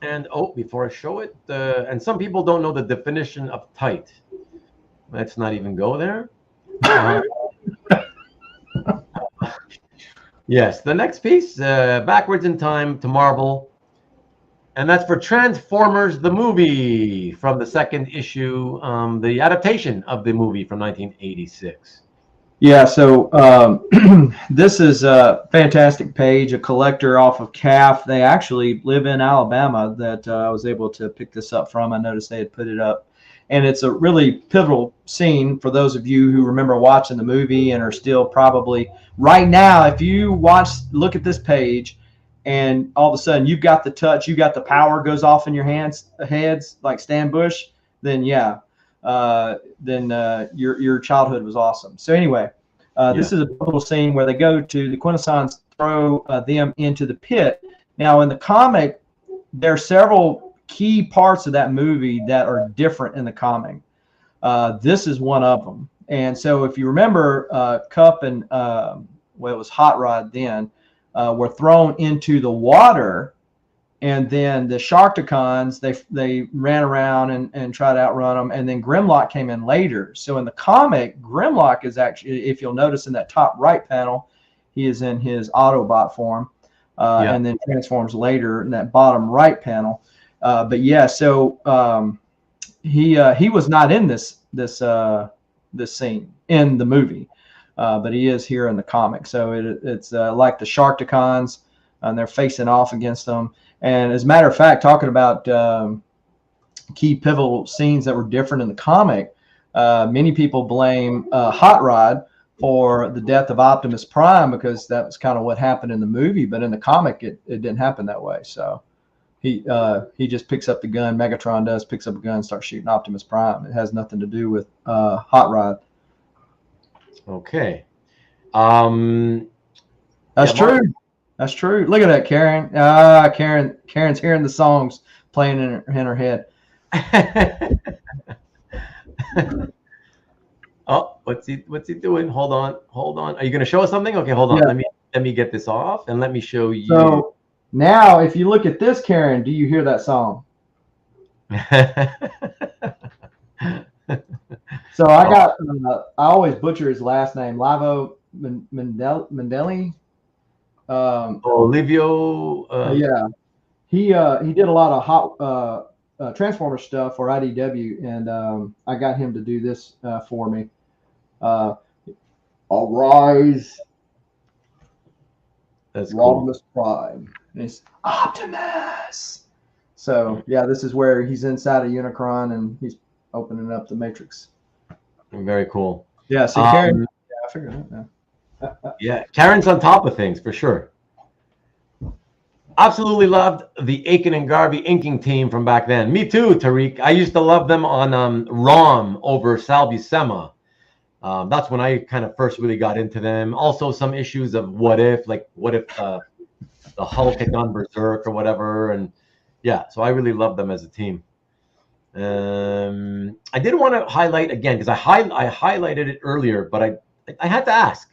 And before I show it, and some people don't know the definition of tight. Let's not even go there. Yes, the next piece, backwards in time to Marvel. And that's for Transformers, the movie, from the second issue, the adaptation of the movie from 1986. Yeah, so this is a fantastic page, a collector off of CAF. They actually live in Alabama that I was able to pick this up from. I noticed they had put it up. And it's a really pivotal scene for those of you who remember watching the movie and are still probably right now. If you look at this page, and all of a sudden you've got the touch, you got the power goes off in your heads like Stan Bush, then yeah, your childhood was awesome. So anyway, this is a little scene where they go to the Quintessons, throw them into the pit. Now in the comic, there are several key parts of that movie that are different in the comic. This is one of them. And so if you remember, Cup and it was Hot Rod then, were thrown into the water, and then the Sharkticons, they ran around and tried to outrun them, and then Grimlock came in later. So in the comic, Grimlock is actually, if you'll notice in that top right panel, he is in his Autobot form, and then transforms later in that bottom right panel. But yeah, so he was not in this scene in the movie. But he is here in the comic. So it's like the Sharkticons, and they're facing off against them. And as a matter of fact, talking about key pivotal scenes that were different in the comic, many people blame Hot Rod for the death of Optimus Prime, because that was kind of what happened in the movie. But in the comic, it didn't happen that way. So he just picks up the gun. Megatron picks up a gun and starts shooting Optimus Prime. It has nothing to do with Hot Rod. Okay. That's true. That's true. Look at that, Karen. Karen's hearing the songs playing in her head. Oh, what's he doing? Hold on. Are you going to show us something? Okay, hold on. Yeah. Let me get this off, and let me show you. So now, if you look at this, Karen, do you hear that song? So I got, I always butcher his last name, Lavo Mandeli. Olivio. Yeah, he did a lot of hot Transformer stuff for IDW, and I got him to do this for me. Arise, that's cool. Optimus Prime. And it's Optimus. So yeah, this is where he's inside a Unicron and he's opening up the Matrix. Very cool. Yeah, so Karen, yeah, I figured that. Yeah, Karen's on top of things for sure. Absolutely loved the Akin and Garvey inking team from back then. Me too, Tariq. I used to love them on ROM over Sal Buscema. That's when I kind of first really got into them. Also, some issues of what if the Hulk had gone berserk or whatever, and yeah, so I really loved them as a team. I did want to highlight again, because I highlighted it earlier, but I had to ask.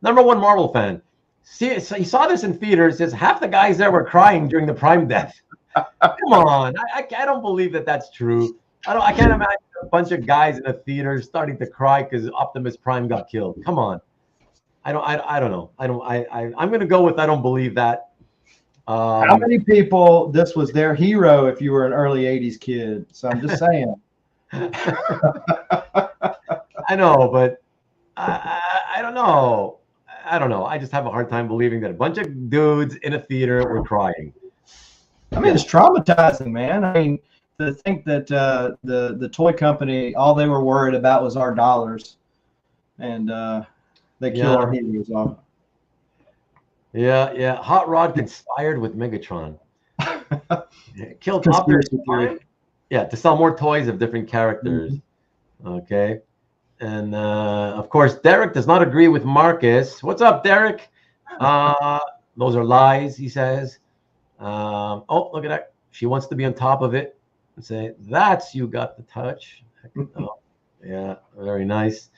Number one Marvel fan. See, so he saw this in theaters. Says half the guys there were crying during the Prime death. Come on, I don't believe that that's true. I can't imagine a bunch of guys in a theater starting to cry because Optimus Prime got killed. Come on, I don't know. I'm gonna go with I don't believe that. How many people? This was their hero if you were an early '80s kid. So I'm just saying. I know, but I don't know. I don't know. I just have a hard time believing that a bunch of dudes in a theater were crying. I mean, it's traumatizing, man. I mean, to think that the toy company, all they were worried about was our dollars, and they kill our heroes off. Yeah. Hot Rod conspired with Megatron. Killed Optimus Prime. Yeah, to sell more toys of different characters. Mm-hmm. Okay. And of course, Derek does not agree with Marcus. What's up, Derek? Those are lies, he says. Oh, look at that. She wants to be on top of it and say, that's you got the touch. Oh, yeah, very nice.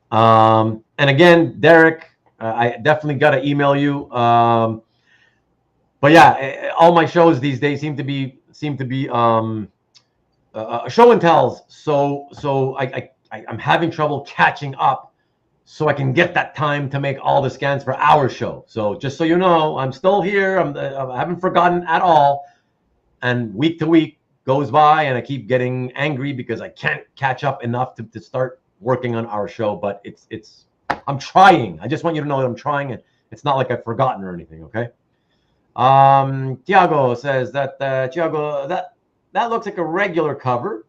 And again, Derek, I definitely got to email you. But yeah, all my shows these days seem to be show and tells. So I'm having trouble catching up so I can get that time to make all the scans for our show. So just so you know, I'm still here. I haven't forgotten at all. and week to week goes by, and I keep getting angry because I can't catch up enough to start working on our show. But I'm trying. I just want you to know that I'm trying, and it's not like I've forgotten or anything. Okay. Tiago says that Tiago, that looks like a regular cover.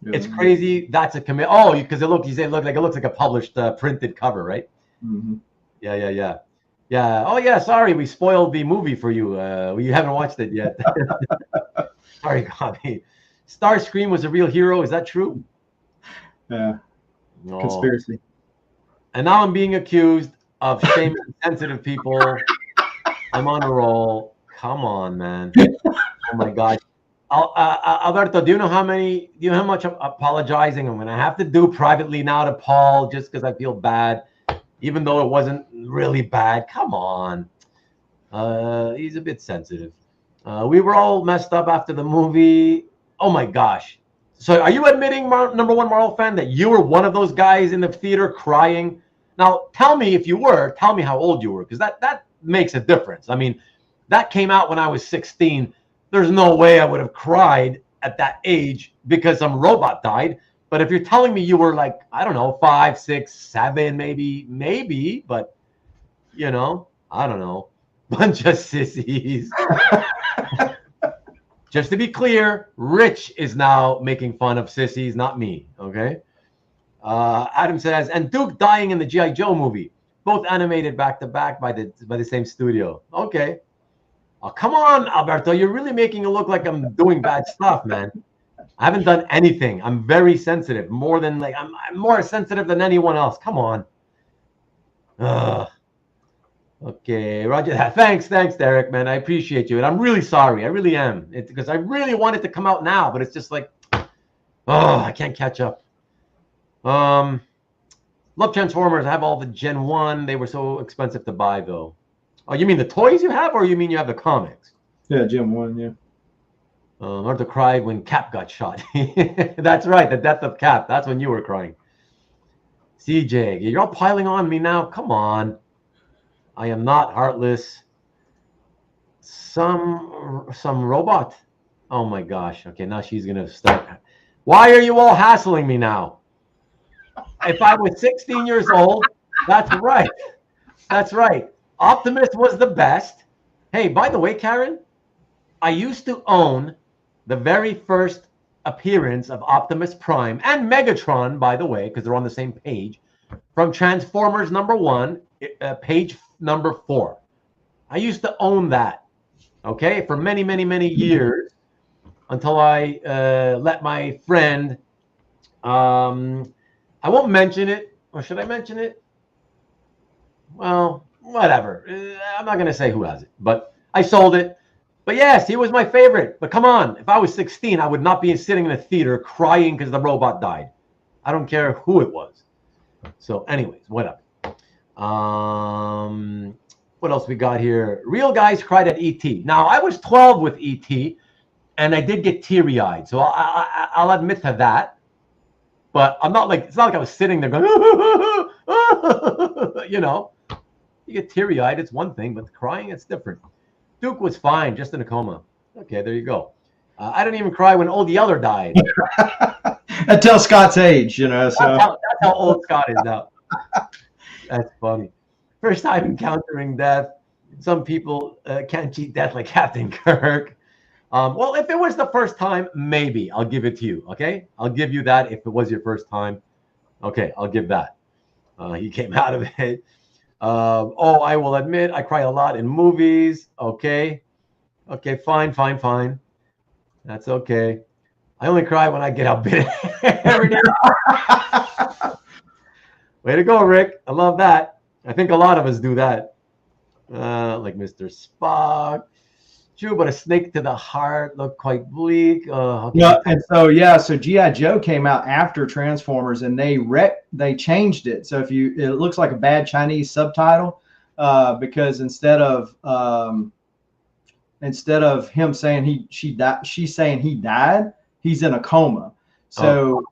Yeah. It's crazy. That's a commit. Oh, because it looks like a published printed cover, right? Mm-hmm. Yeah. Oh yeah. Sorry, we spoiled the movie for you. You haven't watched it yet. Sorry, Garvey. Starscream was a real hero. Is that true? Yeah. No. Conspiracy. And now I'm being accused of shaming sensitive people. I'm on a roll. Come on, man. Oh my God. Alberto, do you know how much apologizing I'm going to have to do privately now to Paul just because I feel bad, even though it wasn't really bad? Come on. He's a bit sensitive. We were all messed up after the movie. Oh my gosh. So are you admitting, number one Marvel fan, that you were one of those guys in the theater crying? Now, tell me if you were. Tell me how old you were, because that makes a difference. I mean, that came out when I was 16. There's no way I would have cried at that age because some robot died. But if you're telling me you were like, I don't know, 5, 6, 7, maybe, but, I don't know. Bunch of sissies. Just to be clear, Rich is now making fun of sissies, not me, okay? Adam says, and Duke dying in the G.I. Joe movie, both animated back-to-back by the same studio. Okay. Oh, come on, Alberto. You're really making it look like I'm doing bad stuff, man. I haven't done anything. I'm very sensitive. I'm more sensitive than anyone else. Come on. Okay, Roger that. Thanks, Derek, man. I appreciate you. And I'm really sorry. I really am. It's because I really want it to come out now, but it's just like, I can't catch up. Love Transformers. I have all the Gen 1. They were so expensive to buy, though. Oh, you mean the toys you have, or you mean you have the comics? Yeah, Gen 1, yeah. Arthur cried when Cap got shot. That's right, the death of Cap. That's when you were crying. CJ, you're all piling on me now. Come on. I am not heartless. Some robot. Oh my gosh. Okay, now she's gonna start. Why are you all hassling me now? If I was 16 years old, that's right. That's right. Optimus was the best. Hey, by the way, Karen, I used to own the very first appearance of Optimus Prime and Megatron, by the way, because they're on the same page, from Transformers #1, page number 4. I used to own that, okay, for many, many, many years until I let my friend, I won't mention it, or should I mention it? Well, whatever. I'm not going to say who has it, but I sold it. But yes, he was my favorite. But come on, if I was 16, I would not be sitting in a theater crying because the robot died. I don't care who it was. So anyways, whatever. What else we got here? Real guys cried at E.T. Now, I was 12 with E.T., and I did get teary-eyed. So I'll admit to that. But it's not like I was sitting there going, You get teary-eyed, it's one thing, but crying, it's different. Duke was fine, just in a coma. Okay, there you go. I didn't even cry when Old Yeller died. That tells Scott's age, So that's how old Scott is now. That's funny. First time encountering death. Some people can't cheat death like Captain Kirk. Well, if it was the first time, maybe I'll give it to you. Okay, I'll give you that if it was your first time. Okay, I'll give that. He came out of it. I will admit I cry a lot in movies. Okay, fine. That's okay. I only cry when I get outbid. Way to go, Rick. I love that. I think a lot of us do that. Like Mr. Spock. True, but a snake to the heart looked quite bleak. So G.I. Joe came out after Transformers, and they changed it. So it looks like a bad Chinese subtitle, because instead of him saying she's saying he died, he's in a coma. So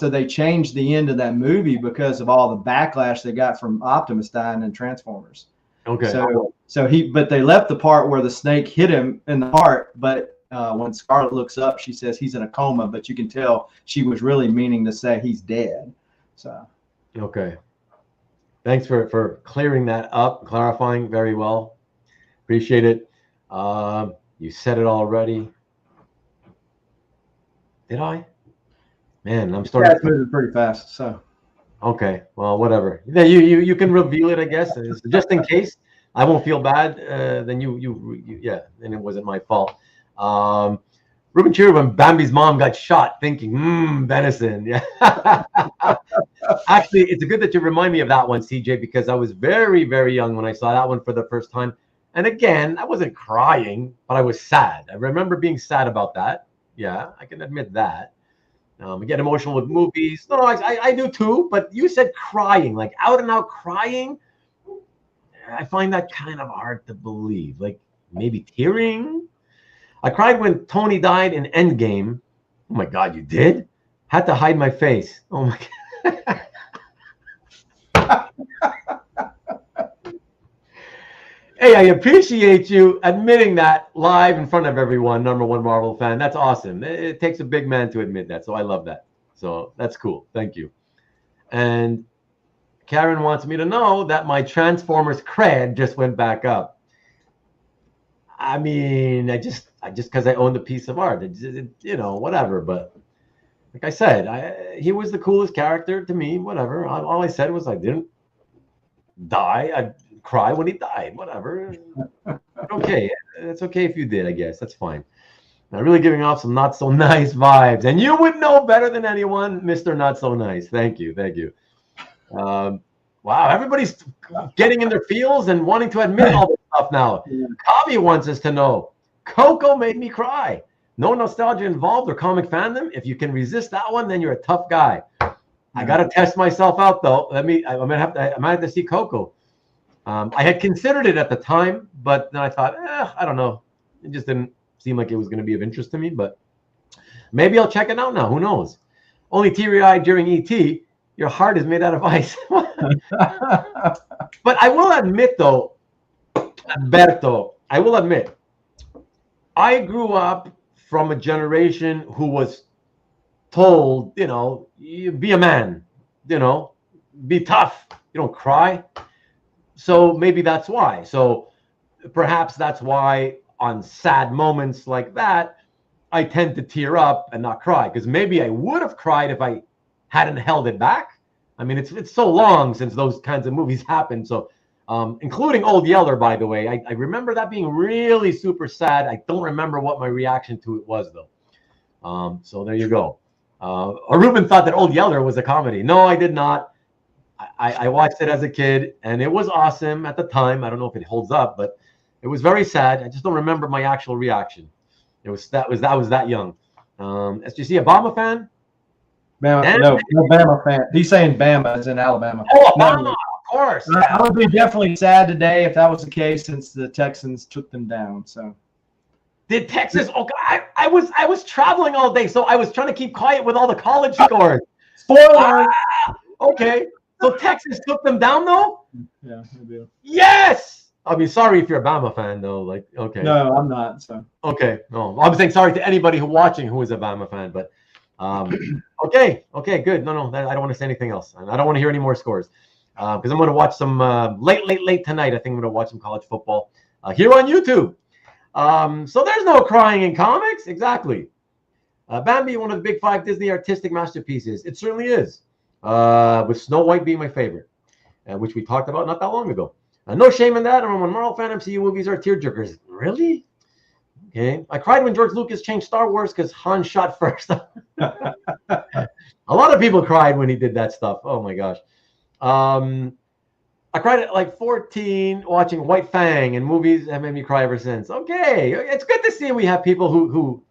they changed the end of that movie because of all the backlash they got from Optimus dying in Transformers. Okay. But they left the part where the snake hit him in the heart, but when Scarlett looks up, she says he's in a coma, but you can tell she was really meaning to say he's dead. So. Okay. Thanks for clearing that up, clarifying very well. Appreciate it. You said it already. Did I? Man, I'm starting. That's moving pretty fast. So. Okay. Well, whatever. Yeah, you can reveal it, I guess, just in case. I won't feel bad. Then you yeah. And it wasn't my fault. Ruben cheered when Bambi's mom got shot, thinking, venison. Yeah. Actually, it's good that you remind me of that one, CJ, because I was very, very young when I saw that one for the first time. And again, I wasn't crying, but I was sad. I remember being sad about that. Yeah, I can admit that. I get emotional with movies. No, I do too. But you said crying, like out and out crying. I find that kind of hard to believe. Like maybe tearing. I cried when Tony died in Endgame. Oh my God, you did? Had to hide my face. Oh my God. Hey, I appreciate you admitting that live in front of everyone, #1 Marvel fan. That's awesome. It takes a big man to admit that, so I love that. So that's cool. Thank you. And Karen wants me to know that my Transformers cred just went back up. I mean, I just because I owned a piece of art, you know, whatever. But like I said, he was the coolest character to me. Whatever. All I said was I didn't die. I cry when he died. Whatever. Okay, it's okay if you did. I guess that's fine. Now, really giving off some not so nice vibes, and you would know better than anyone, Mr. Not So Nice. Thank you. Wow, everybody's getting in their feels and wanting to admit all this stuff now. Kavi wants us to know, Coco made me cry. No nostalgia involved or comic fandom. If you can resist that one, then you're a tough guy. I got to test myself out, though. I might have to see Coco. I had considered it at the time, but then I thought, I don't know. It just didn't seem like it was going to be of interest to me, but maybe I'll check it out now. Who knows? Only teary-eyed during E.T., your heart is made out of ice. But I will admit, though, Alberto, I will admit, I grew up from a generation who was told, you know, be a man, you know, be tough, you don't cry. So maybe that's why. So perhaps that's why on sad moments like that, I tend to tear up and not cry, because maybe I would have cried if I hadn't held it back. I mean, it's so long since those kinds of movies happened. So, including Old Yeller, by the way, I remember that being really super sad. I don't remember what my reaction to it was, though. So there you go. Ruben thought that Old Yeller was a comedy. No, I did not. I watched it as a kid, and it was awesome at the time. I don't know if it holds up, but it was very sad. I just don't remember my actual reaction. I was that young. SGC, a Obama fan? Bama, no, Alabama fan. He's saying Bama is in Alabama. Oh, Obama, of course. I would be definitely sad today if that was the case, since the Texans took them down. So, did Texas? Oh, I was traveling all day, so I was trying to keep quiet with all the college scores. Spoiler. Okay, so Texas took them down, though. Yeah, maybe. Yes. I mean, sorry if you're a Bama fan, though. Like, okay. No, I'm not. So. Okay. No, I'm saying sorry to anybody who is a Bama fan, but. Okay, good. No, I don't want to say anything else. I don't want to hear any more scores, because I'm going to watch some late tonight. I think I'm going to watch some college football here on YouTube. So there's no crying in comics. Exactly. Bambi, one of the big 5 Disney artistic masterpieces. It certainly is. With Snow White being my favorite, which we talked about not that long ago. No shame in that. I'm a Marvel fan. MCU movies are tearjerkers. Really? Okay. I cried when George Lucas changed Star Wars because Han shot first. A lot of people cried when he did that stuff. Oh my gosh. I cried at like 14 watching White Fang, and movies have made me cry ever since. Okay. It's good to see we have people who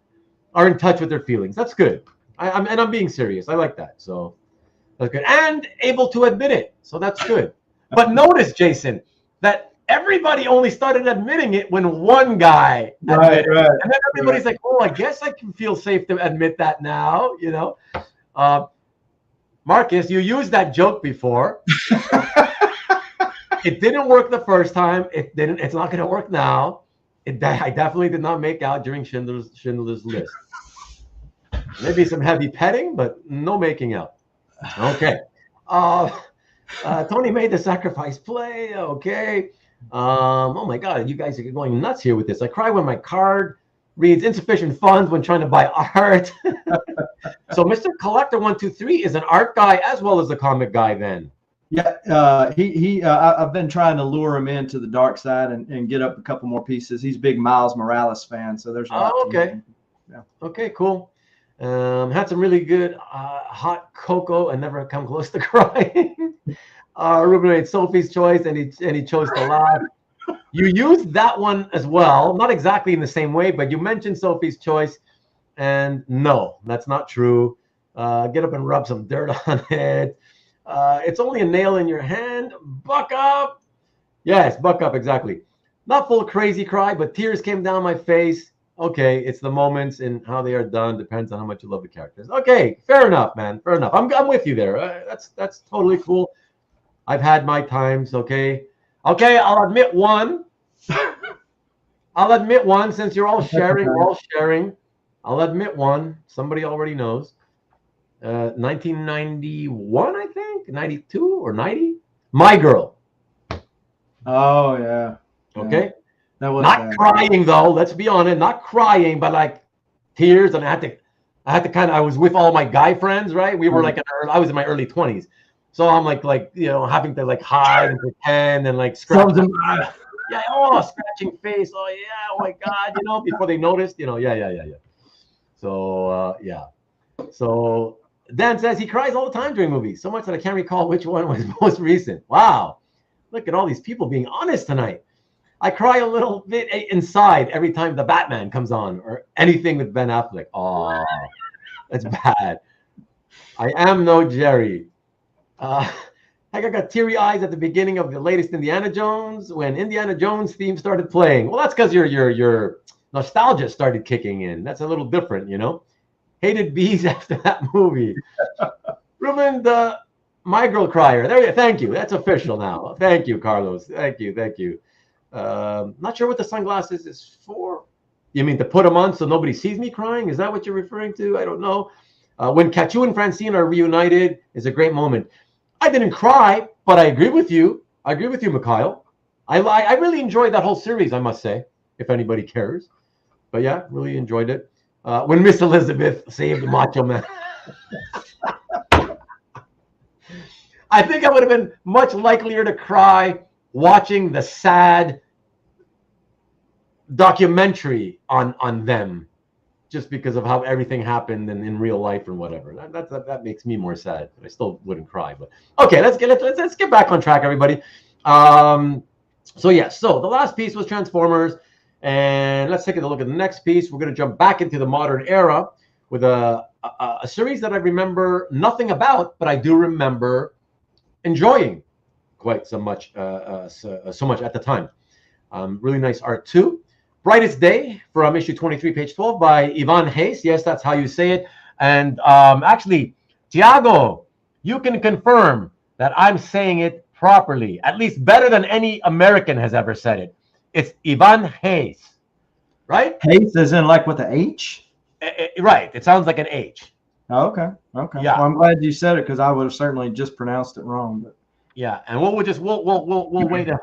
are in touch with their feelings. That's good. I'm being serious. I like that. So that's good. And able to admit it. So that's good. But notice, Jason, that everybody only started admitting it when one guy admitted it. And then everybody's like, oh, I guess I can feel safe to admit that now, you know. Marcus, you used that joke before. It didn't work the first time. It's not going to work now. I definitely did not make out during Schindler's List. Maybe some heavy petting, but no making out. Okay. Tony made the sacrifice play. Okay. Oh my God, you guys are going nuts here with this. I cry when my card reads insufficient funds when trying to buy art. So Mr. Collector 123 is an art guy as well as a comic guy then. Yeah, I've been trying to lure him into the dark side and get up a couple more pieces. He's a big Miles Morales fan, so there's. Okay. Yeah. Okay, cool. Had some really good hot cocoa and never come close to crying. Ruben made Sophie's choice and he chose to laugh. You used that one as well, not exactly in the same way, but you mentioned Sophie's choice, and no, that's not true. Get up and rub some dirt on it. It's only a nail in your hand. Buck up. Yes, buck up, exactly. Not full crazy cry, but tears came down my face. Okay, it's the moments and how they are done. Depends on how much you love the characters. Okay, fair enough, man. Fair enough. I'm with you there. That's totally cool. I've had my times. Okay, I'll admit one. I'll admit one since you're all sharing. We're all sharing. I'll admit one. Somebody already knows. 1991, I think, 92 or 90. My Girl. Oh yeah. Okay. Yeah. That was not crying though. Let's be honest, not crying, but like tears, and I had to kind of. I was with all my guy friends, right? We were like, I was in my early 20s, so I'm like having to like hide and pretend and like scratch. Yeah. Oh, scratching face. Oh yeah. Oh my God. Before they noticed. Yeah. So yeah. So Dan says he cries all the time during movies, so much that I can't recall which one was most recent. Wow. Look at all these people being honest tonight. I cry a little bit inside every time the Batman comes on or anything with Ben Affleck. Oh, that's bad. I am no Jerry. I got teary eyes at the beginning of the latest Indiana Jones when Indiana Jones theme started playing. Well, that's because your nostalgia started kicking in. That's a little different, Hated bees after that movie. Ruben, the My Girl Crier. There you go. Thank you. That's official now. Thank you, Carlos. Thank you. Not sure what the sunglasses is for. You mean to put them on so nobody sees me crying? Is that what you're referring to? I don't know. When Cachu and Francine are reunited is a great moment. I didn't cry, but I agree with you. Mikhail. I really enjoyed that whole series, I must say, if anybody cares. But yeah, really enjoyed it. When Miss Elizabeth saved Macho Man. I think I would have been much likelier to cry watching the sad documentary on them, just because of how everything happened in real life and whatever. That makes me more sad. I still wouldn't cry, but okay. Let's get back on track, everybody. So the last piece was Transformers, and let's take a look at the next piece. We're going to jump back into the modern era with a series that I remember nothing about, but I do remember enjoying quite so much at the time. Really nice art too. Brightest Day from issue 23, page 12 by Ivan Hayes. Yes, that's how you say it. And actually, Tiago, you can confirm that I'm saying it properly, at least better than any American has ever said it. It's Ivan Hayes, right? Hayes as in like with the H? Right. It sounds like an H. Oh, okay. Yeah. Well, I'm glad you said it because I would have certainly just pronounced it wrong. But yeah, and we'll wait. And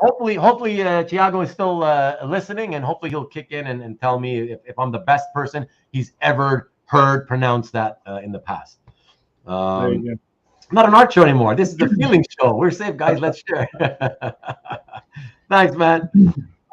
hopefully, Thiago is still listening, and hopefully he'll kick in and tell me if I'm the best person he's ever heard pronounce that in the past. There you go. Not an art show anymore. This is the feeling show. We're safe, guys. Let's share. Thanks, man.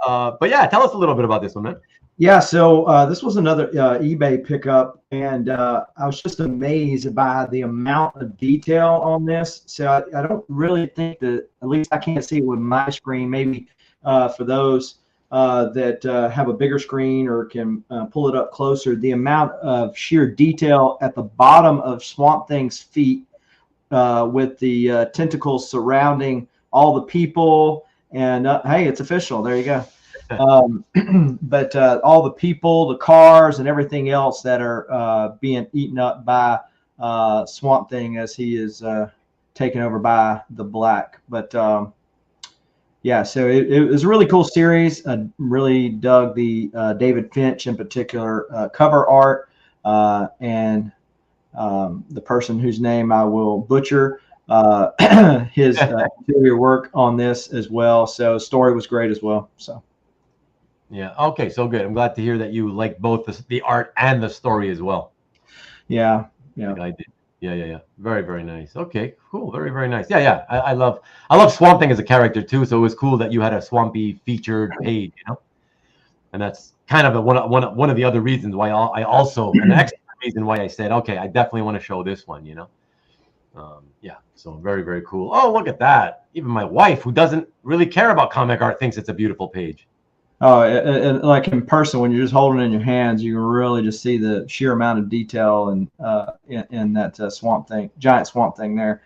But yeah, tell us a little bit about this one, man. Yeah, so this was another eBay pickup, and I was just amazed by the amount of detail on this. So I don't really think that, at least I can't see it with my screen, maybe for those that have a bigger screen or can pull it up closer, the amount of sheer detail at the bottom of Swamp Thing's feet with the tentacles surrounding all the people. And hey, it's official. There you go. But all the people, the cars, and everything else that are being eaten up by Swamp Thing as he is taken over by the Black. But yeah, so it was a really cool series. I really dug the David Finch in particular cover art, and the person whose name I will butcher, his interior work on this as well. So story was great as well. So Yeah. Okay. So good. I'm glad to hear that you like both the art and the story as well. yeah. Like I did. Yeah. Very, very nice. Okay, cool. Very, very nice. Yeah. I love Swamp Thing as a character too. So it was cool that you had a Swampy featured page, and that's kind of one of the other reasons why I also an extra reason why I said, okay, I definitely want to show this one, Yeah. So very, very cool. Oh, look at that. Even my wife, who doesn't really care about comic art, thinks it's a beautiful page. Oh, and like in person, when you're just holding it in your hands, you can really just see the sheer amount of detail and in that giant Swamp Thing there.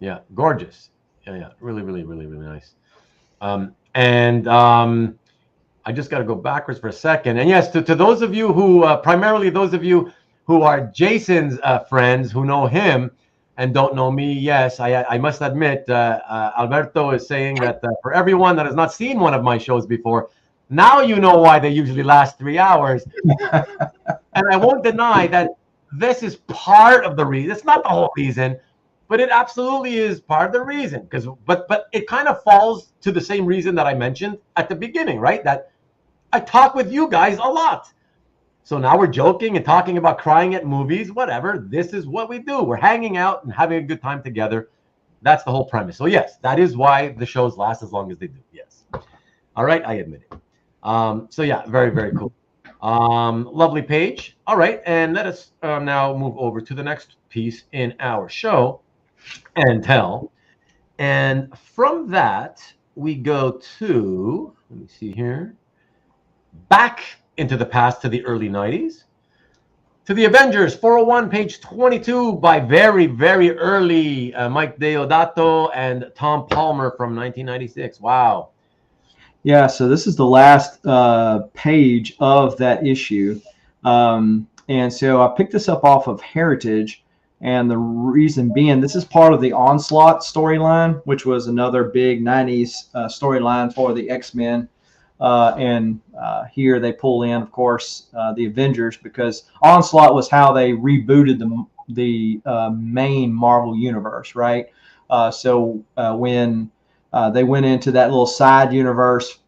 Yeah, gorgeous. Yeah, really, really, really, really nice. I just got to go backwards for a second. And yes, to those of you who, primarily those of you who are Jason's friends who know him and don't know me, yes, I must admit, Alberto is saying that for everyone that has not seen one of my shows before, now you know why they usually last 3 hours. And I won't deny that this is part of the reason. It's not the whole reason, but it absolutely is part of the reason. But it kind of falls to the same reason that I mentioned at the beginning, right? That I talk with you guys a lot. So now we're joking and talking about crying at movies, whatever. This is what we do. We're hanging out and having a good time together. That's the whole premise. So yes, that is why the shows last as long as they do. Yes. All right, I admit it. So yeah, very, very cool. Lovely page. All right, and let us now move over to the next piece in our show and tell. And from that, we go to, let me see here, back into the past to the early 90s, to the Avengers 401, page 22 by very, very early Mike Deodato and Tom Palmer from 1996. Wow. Yeah, so this is the last page of that issue. And so I picked this up off of Heritage. And the reason being, this is part of the Onslaught storyline, which was another big 90s storyline for the X-Men. And here they pull in, of course, the Avengers, because Onslaught was how they rebooted the main Marvel universe, right? So when they went into that little side universe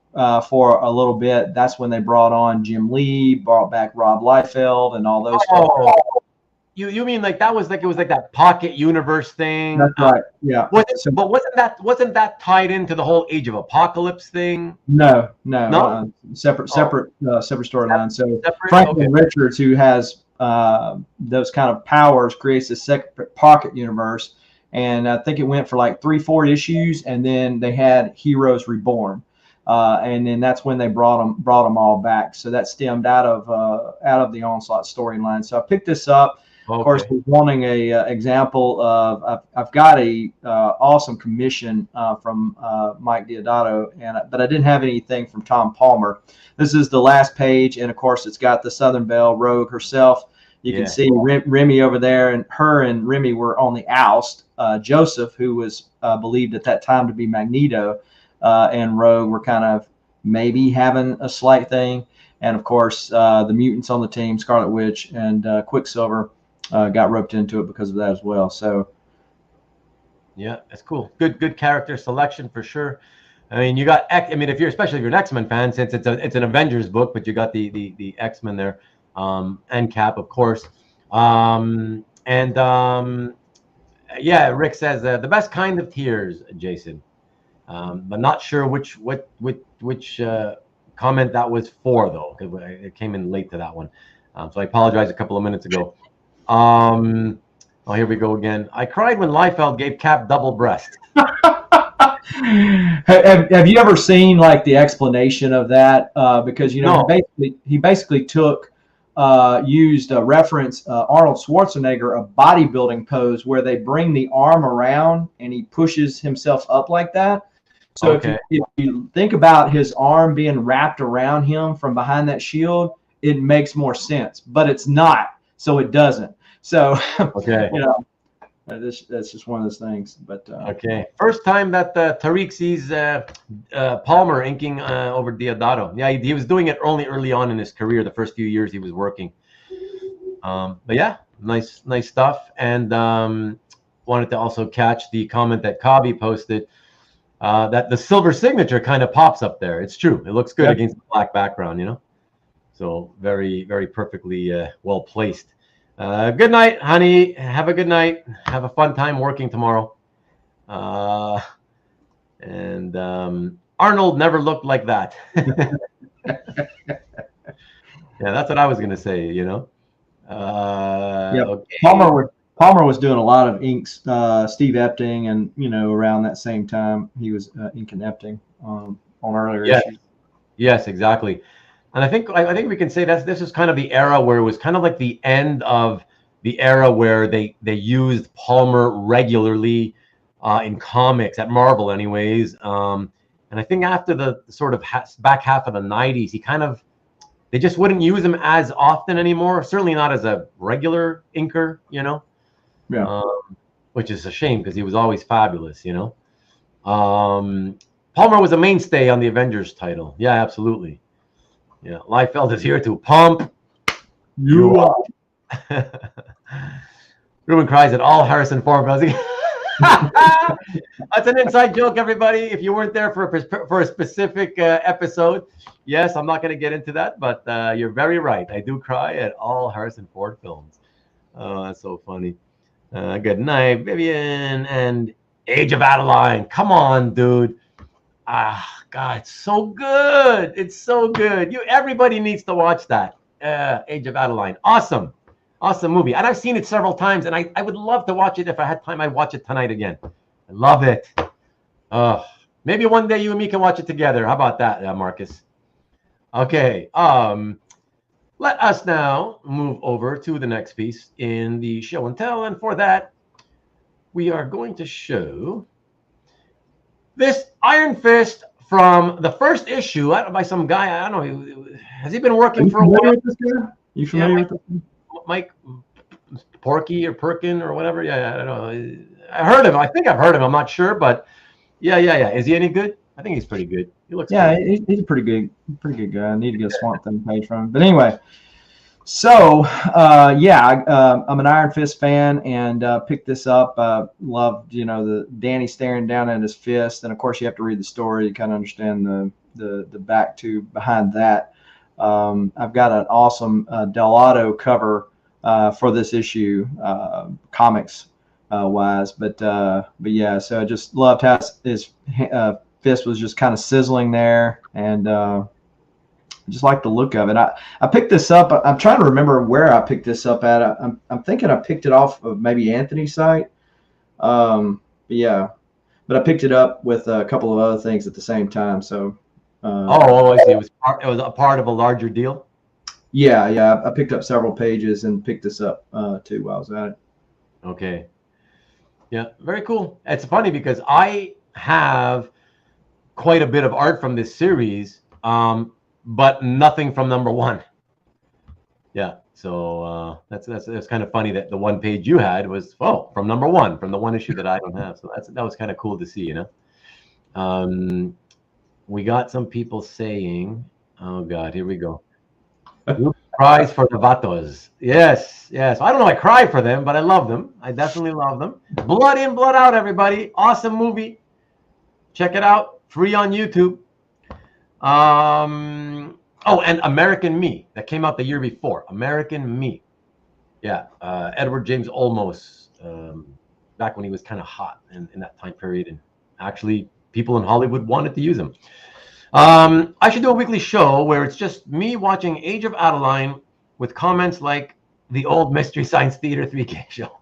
for a little bit, that's when they brought on Jim Lee, brought back Rob Liefeld, and all those folks. You mean like that was like, it was like that pocket universe thing? That's right. Yeah. But wasn't that tied into the whole Age of Apocalypse thing? No. Separate storyline. So Franklin Richards, who has those kind of powers, creates a separate pocket universe, and I think it went for like 3-4 issues, and then they had Heroes Reborn, and then that's when they brought them all back. So that stemmed out of the Onslaught storyline. So I picked this up. Of course, we're wanting a example of. I've got a awesome commission from Mike Deodato, but I didn't have anything from Tom Palmer. This is the last page, and of course, it's got the Southern Belle Rogue herself. You can see Remy over there, and her and Remy were on the oust. Joseph, who was believed at that time to be Magneto, and Rogue were kind of maybe having a slight thing, and of course, the mutants on the team, Scarlet Witch and Quicksilver. Got roped into it because of that as well. So, yeah, that's cool. Good character selection for sure. I mean, you got if you're especially if you're an X-Men fan, since it's an Avengers book, but you got the X-Men there, and Cap, of course. Yeah, Rick says the best kind of tears, Jason. But not sure which comment that was for though. It came in late to that one, so I apologize a couple of minutes ago. Here we go again. I cried when Liefeld gave Cap double breast. Have you ever seen like the explanation of that? Because he basically used a reference Arnold Schwarzenegger, a bodybuilding pose where they bring the arm around and he pushes himself up like that. So if you think about his arm being wrapped around him from behind that shield, it makes more sense, but it's not. So it doesn't. So, That's just one of those things. But okay, first time that Tariq sees Palmer inking over Deodato. Yeah, he was doing it only early on in his career. The first few years he was working. But yeah, nice stuff. And wanted to also catch the comment that Kabi posted that the silver signature kind of pops up there. It's true. It looks good against the black background, you know. So very, very perfectly well placed. Good night, honey. Have a good night. Have a fun time working tomorrow. And Arnold never looked like that. Yeah, that's what I was gonna say. You know. Okay. Palmer was doing a lot of inks. Steve Epting, and around that same time he was inking Epting on earlier issues. Yes, exactly. And I think we can say this is kind of the era where it was kind of like the end of the era where they used Palmer regularly in comics at Marvel, anyways. And I think after the sort of back half of the '90s, they just wouldn't use him as often anymore. Certainly not as a regular inker, you know. Yeah. Which is a shame because he was always fabulous, you know. Palmer was a mainstay on the Avengers title. Yeah, absolutely. Yeah, Liefeld is here to pump you up. Ruben cries at all Harrison Ford. That's an inside joke, everybody. If you weren't there for a specific episode, yes, I'm not going to get into that, but you're very right. I do cry at all Harrison Ford films. Oh, that's so funny. Good night, Vivian and Age of Adeline. Come on, dude. God, it's so good. It's so good. Everybody needs to watch that. Age of Adeline. Awesome movie. And I've seen it several times, and I would love to watch it. If I had time, I'd watch it tonight again. I love it. Maybe one day you and me can watch it together. How about that, Marcus? Okay. Let us now move over to the next piece in the show and tell. And for that, we are going to show this Iron Fist from the first issue by some guy. I don't know. Has he been working for a while? You familiar with this guy? Mike Porky or Perkin or whatever? Yeah, I don't know. I heard of him. I think I've heard of him. I'm not sure, but yeah. Is he any good? I think he's pretty good. He looks. Yeah, he's a pretty good guy. I need to get a Swamp Thing page from him. But anyway, so I'm an Iron Fist fan and picked this up. Loved the Danny staring down at his fist, and of course you have to read the story to kind of understand the behind that. I've got an awesome Deodato cover for this issue, comics wise, but yeah. So I just loved how his fist was just kind of sizzling there, and just like the look of it. I picked this up. I'm trying to remember where I picked this up at. I'm thinking I picked it off of maybe Anthony's site. Yeah, but I picked it up with a couple of other things at the same time. So. I see. It was a part of a larger deal. Yeah. I picked up several pages and picked this up too while I was at it. Okay. Yeah, very cool. It's funny because I have quite a bit of art from this series, but nothing from #1. Yeah, so that's kind of funny that the one page you had was from #1, from the one issue that I don't have. So that was kind of cool to see, you know. We got some people saying, oh God, here we go. Cries for the Vatos. Yes. I don't know I cry for them, but I love them. I definitely love them. Blood in, blood out, everybody. Awesome movie. Check it out. Free on YouTube. And American Me. That came out the year before. American Me. Yeah. Edward James Olmos. Back when he was kind of hot in that time period. And actually, people in Hollywood wanted to use him. I should do a weekly show where it's just me watching Age of Adeline with comments like the old Mystery Science Theater 3K show.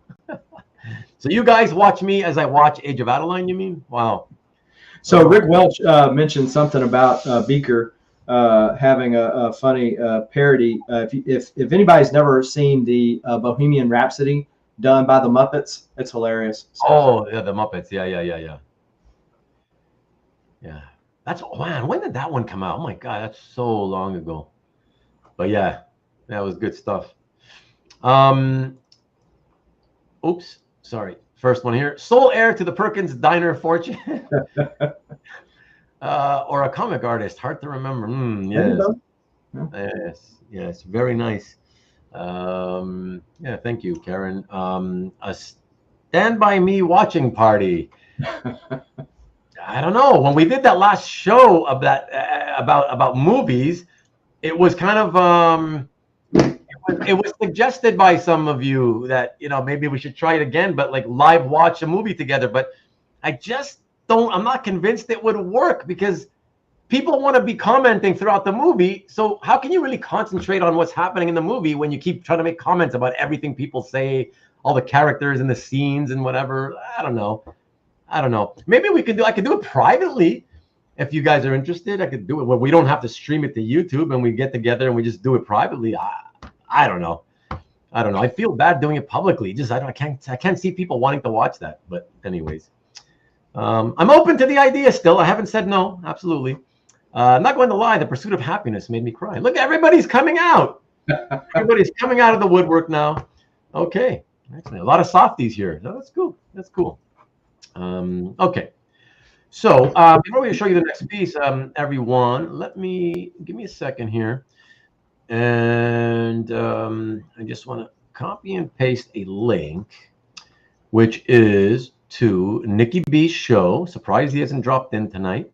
So you guys watch me as I watch Age of Adeline, you mean? Wow. So Rick Welch mentioned something about Beaker having a funny parody. If anybody's never seen the Bohemian Rhapsody done by the Muppets, it's hilarious. So. Oh, yeah, the Muppets. Yeah. Yeah. Man, when did that one come out? Oh my God, that's so long ago. But yeah, that was good stuff. Oops, sorry. First one here. Sole heir to the Perkins Diner fortune. Or a comic artist. Hard to remember. Yes. Very nice. Yeah, thank you, Karen. A Stand By Me watching party. I don't know. When we did that last show of that about movies, it was kind of it was suggested by some of you that maybe we should try it again, but like live watch a movie together. But I just I'm not convinced it would work because people want to be commenting throughout the movie. So how can you really concentrate on what's happening in the movie when you keep trying to make comments about everything people say, all the characters and the scenes and whatever? I don't know. Maybe I could do it privately if you guys are interested. I could do it where we don't have to stream it to YouTube and we get together and we just do it privately. I don't know. I feel bad doing it publicly. I can't see people wanting to watch that. But anyways, I'm open to the idea still. I haven't said no. Absolutely. I'm not going to lie. The Pursuit of Happiness made me cry. Look, everybody's coming out. Everybody's coming out of the woodwork now. Okay. Excellent. A lot of softies here. No, that's cool. Okay. So before we show you the next piece, everyone, give me a second here. And I just want to copy and paste a link, which is to Nicky B's show. Surprised he hasn't dropped in tonight.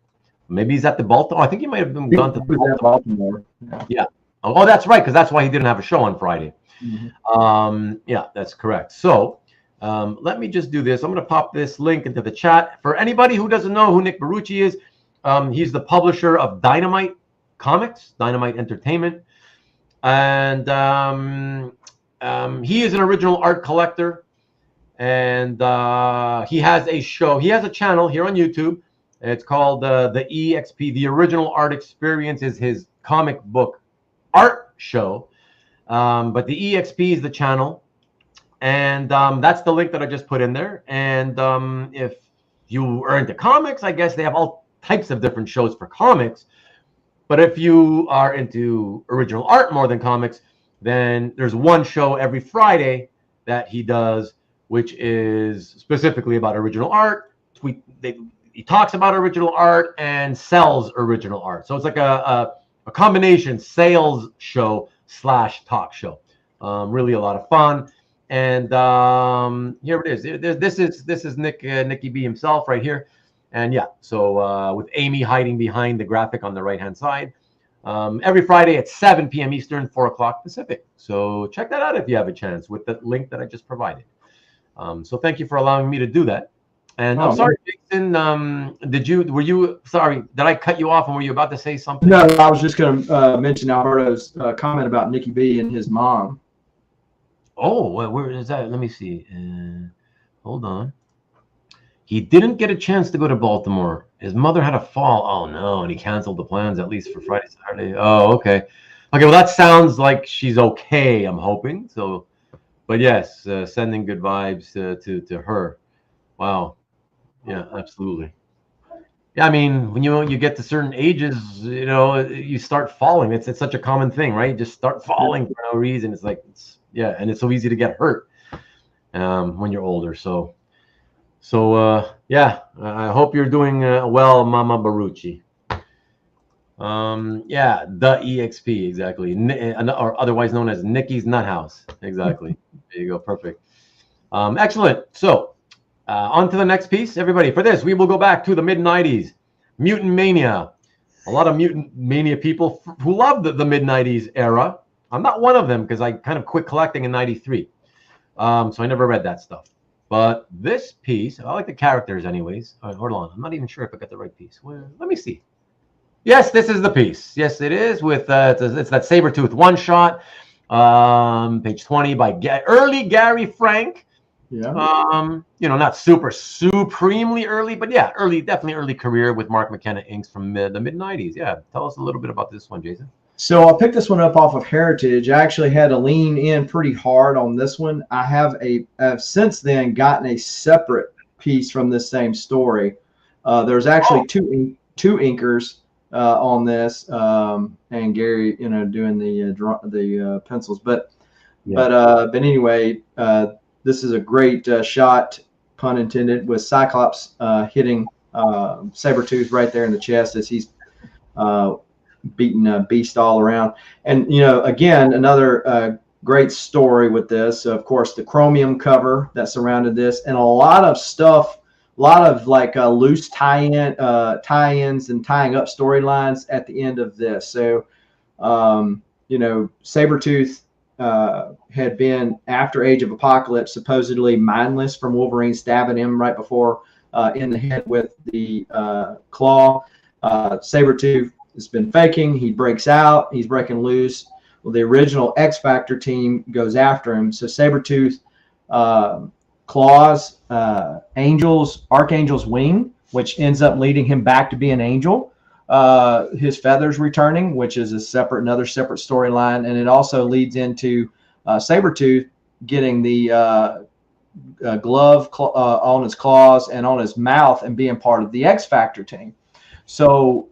Maybe he's at the Baltimore. I think he might have gone to Baltimore. Yeah. Oh, that's right, because that's why he didn't have a show on Friday. Mm-hmm. Yeah, that's correct. So let me just do this. I'm going to pop this link into the chat. For anybody who doesn't know who Nick Barucci is, he's the publisher of Dynamite Comics, Dynamite Entertainment. And he is an original art collector. And he has a show. He has a channel here on YouTube. It's called the EXP. The Original Art Experience is his comic book art show. But the EXP is the channel. And that's the link that I just put in there. And if you are into comics, I guess they have all types of different shows for comics. But if you are into original art more than comics, then there's one show every Friday that he does, which is specifically about original art. He talks about original art and sells original art. So it's like a combination sales show / talk show. Really a lot of fun. And here it is. This is Nicky B himself right here. And yeah, so with Amy hiding behind the graphic on the right-hand side. Every Friday at 7 p.m. Eastern, 4 o'clock Pacific. So check that out if you have a chance with the link that I just provided. So thank you for allowing me to do that. And I'm sorry, Jason, sorry, did I cut you off and were you about to say something? No, I was just going to mention Alberto's comment about Nicky B and his mom. Oh, well, where is that? Let me see. Hold on. He didn't get a chance to go to Baltimore. His mother had a fall. Oh, no, and he canceled the plans, at least for Friday, Saturday. Oh, okay. Okay, well, that sounds like she's okay, I'm hoping. So, but yes, sending good vibes to her. Wow. Yeah, absolutely. Yeah, I mean, when you get to certain ages, you start falling. It's such a common thing, right? You just start falling for no reason. It's like, and it's so easy to get hurt when you're older. So yeah, I hope you're doing well, Mama Barucci. Yeah, the EXP, exactly, or otherwise known as Nicky's Nut House. Exactly. There you go. Perfect. Excellent. So. On to the next piece, everybody. For this, we will go back to the mid-90s. Mutant Mania. A lot of Mutant Mania people who love the mid-90s era. I'm not one of them because I kind of quit collecting in 93. So I never read that stuff. But this piece, I like the characters anyways. All right, hold on. I'm not even sure if I got the right piece. Well, let me see. Yes, this is the piece. Yes, it is. With it's that Sabretooth one-shot. Page 20 by early Gary Frank. Yeah. Not supremely early, but yeah, definitely early career with Marc McKenna inks from the mid-90s. Yeah, tell us a little bit about this one, Jason. So I picked this one up off of Heritage. I actually had to lean in pretty hard on this one. I have since then gotten a separate piece from this same story. There's actually two inkers on this, and Gary, doing the pencils. But anyway. This is a great shot pun intended, with Cyclops hitting Sabretooth right there in the chest as he's beating Beast all around. And, you know, again, another great story with this. Of course, the chromium cover that surrounded this, and a lot of stuff, a lot of like loose tie-ins and tying up storylines at the end of this. So, you know, Sabretooth had been, after Age of Apocalypse, supposedly mindless from Wolverine stabbing him right before in the head with the claw. Sabretooth has been faking. He breaks out. He's breaking loose. Well, the original X Factor team goes after him. So Sabretooth claws Archangel's wing, which ends up leading him back to be an angel. His feathers returning, which is another separate storyline, and it also leads into Sabretooth getting the glove on his claws and on his mouth and being part of the X Factor team. So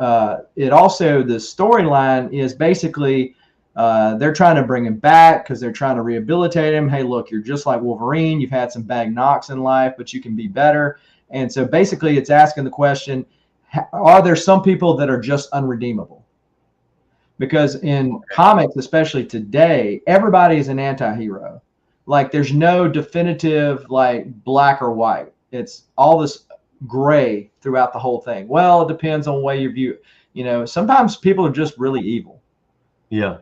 it also, the storyline is basically they're trying to bring him back because they're trying to rehabilitate him. Hey, look, you're just like Wolverine. You've had some bad knocks in life, but you can be better. And so basically it's asking the question, are there some people that are just unredeemable? Because in comics, especially today, everybody is an anti-hero. Like, there's no definitive, like, black or white. It's all this gray throughout the whole thing. Well, it depends on the way you view it. You know, sometimes people are just really evil. Yeah.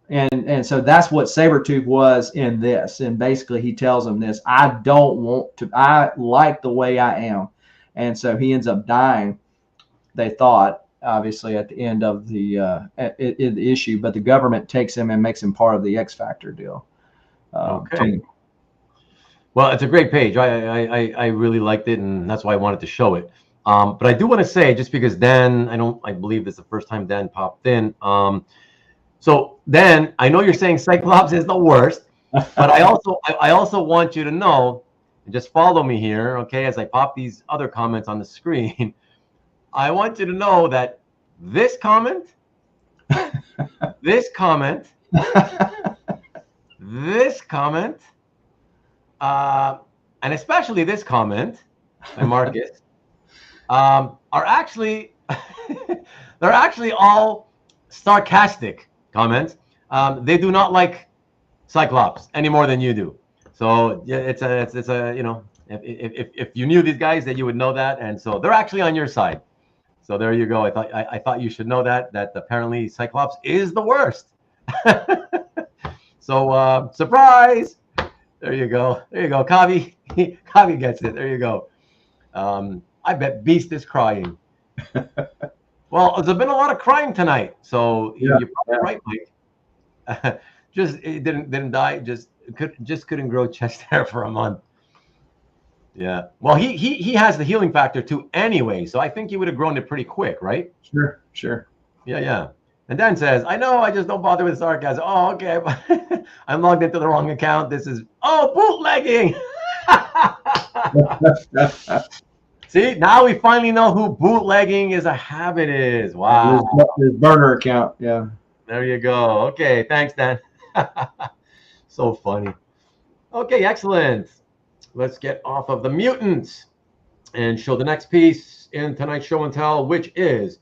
And so that's what Sabretooth was in this. And basically he tells him this, I like the way I am. And so he ends up dying, they thought, obviously, at the end of the issue. But the government takes him and makes him part of the X Factor deal. Okay. Well, it's a great page. I really liked it, and that's why I wanted to show it. But I do want to say, just because Dan, I believe this is the first time Dan popped in. So Dan, I know you're saying Cyclops is the worst, but I also want you to know, and just follow me here, okay, as I pop these other comments on the screen. I want you to know that this comment, this comment, and especially this comment by Marcus, are actually they're actually all sarcastic comments. They do not like Cyclops any more than you do. So yeah, it's a you know, if you knew these guys, that you would know that, and so they're actually on your side. So there you go. I thought you should know that apparently Cyclops is the worst. So surprise. There you go. There you go. Kavi gets it. There you go. I bet Beast is crying. Well, there's been a lot of crying tonight, so yeah, you're probably right, Mike. Just it didn't die. Just couldn't grow chest hair for a month. Yeah. Well, he has the healing factor too, anyway. So I think he would have grown it pretty quick, right? Sure. Yeah. And Dan says, I know, I just don't bother with sarcasm. Oh, okay. I'm logged into the wrong account. This is bootlegging. See, now we finally know who bootlegging is a habit is. Wow. His burner account. Yeah. There you go. Okay. Thanks, Dan. So funny. Okay. Excellent. Let's get off of the mutants and show the next piece in tonight's show and tell, which is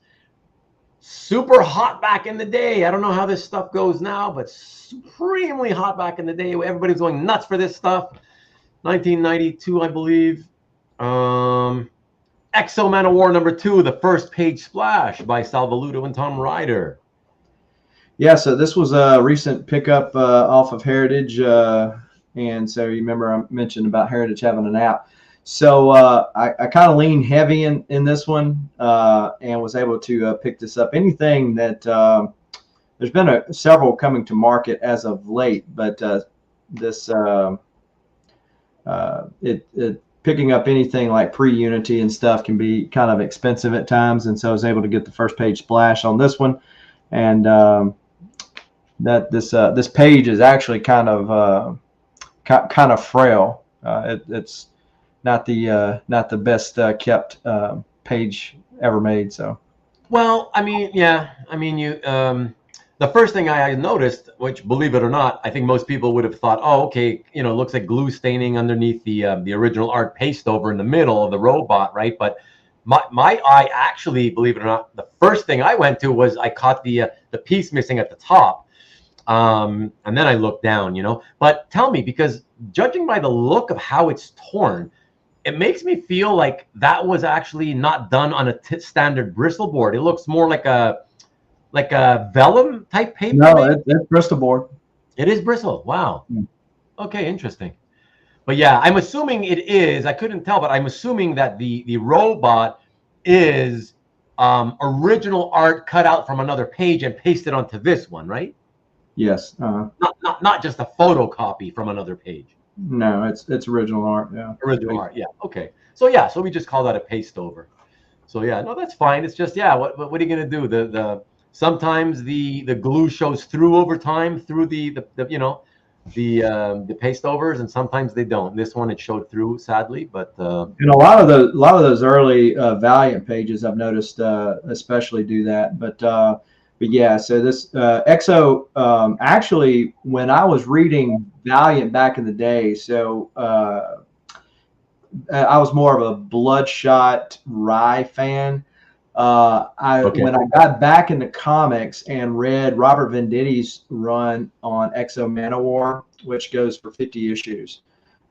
super hot back in the day. I don't know how this stuff goes now, but supremely hot back in the day. Everybody was going nuts for this stuff. 1992, I believe. Exo Man of War #2, the first page splash by Salvaluto and Tom Ryder. Yeah, so this was a recent pickup off of Heritage. And so you remember I mentioned about Heritage having an app. So I kind of leaned heavy in this one and was able to pick this up. Anything that there's been several coming to market as of late, but this picking up anything like pre-Unity and stuff can be kind of expensive at times. And so I was able to get the first page splash on this one. And that this page is actually kind of frail. It's not the best kept page ever made. So, well, I mean, yeah, I mean, you the first thing I noticed, which believe it or not, I think most people would have thought, oh, okay, you know, it looks like glue staining underneath the original art paste over in the middle of the robot, right? But my eye actually, believe it or not, the first thing I went to was I caught the piece missing at the top, and then I looked down, you know. But tell me, because judging by the look of how it's torn, it makes me feel like that was actually not done on a standard bristle board. It looks more like a vellum type paper. No, it's Bristol board. It is bristle. Wow. Okay, interesting. But yeah, I'm assuming it is. I couldn't tell, but I'm assuming that the robot is original art cut out from another page and pasted onto this one, right? Yes. Not just a photocopy from another page. No, it's original art. Yeah. Original art. Yeah. Okay. So we just call that a paste over. So yeah, no, that's fine. It's just what are you gonna do? The sometimes the glue shows through over time through the paste overs, and sometimes they don't. This one it showed through, sadly, but and a lot of those early Valiant pages I've noticed especially do that. But yeah, so this Exo actually, when I was reading Valiant back in the day, so I was more of a Bloodshot Rye fan. When I got back into comics and read Robert Venditti's run on Exo Manowar, which goes for 50 issues.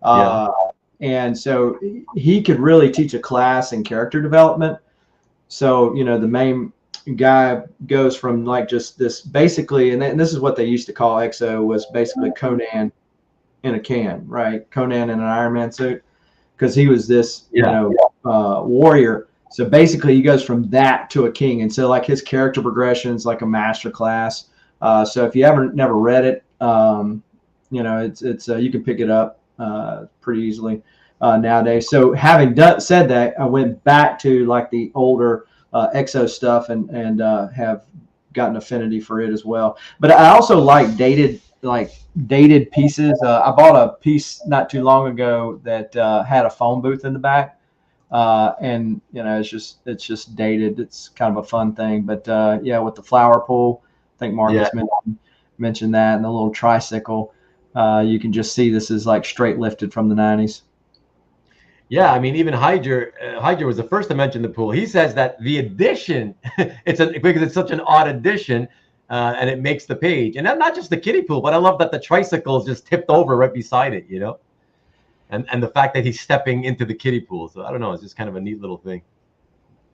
And so he could really teach a class in character development. So, you know, the main guy goes from like just this basically, and this is what they used to call Exo, was basically Conan in a can, right? Conan in an Iron Man suit, because he was this, warrior. So basically, he goes from that to a king, and so like his character progression is like a master class. So if you never read it, you know, it's you can pick it up pretty easily nowadays. So having said that, I went back to like the older Exo stuff and have gotten affinity for it as well. But I also like dated pieces. I bought a piece not too long ago that had a phone booth in the back. And you know, it's just dated. It's kind of a fun thing, but yeah, with the flower pool, I think Marcus mentioned that, and the little tricycle, you can just see this is like straight lifted from the 90s. Yeah, I mean, even Hydra was the first to mention the pool. He says that the addition, because it's such an odd addition, and it makes the page, and not just the kiddie pool, but I love that the tricycle is just tipped over right beside it, you know. And the fact that he's stepping into the kiddie pool. So I don't know, it's just kind of a neat little thing.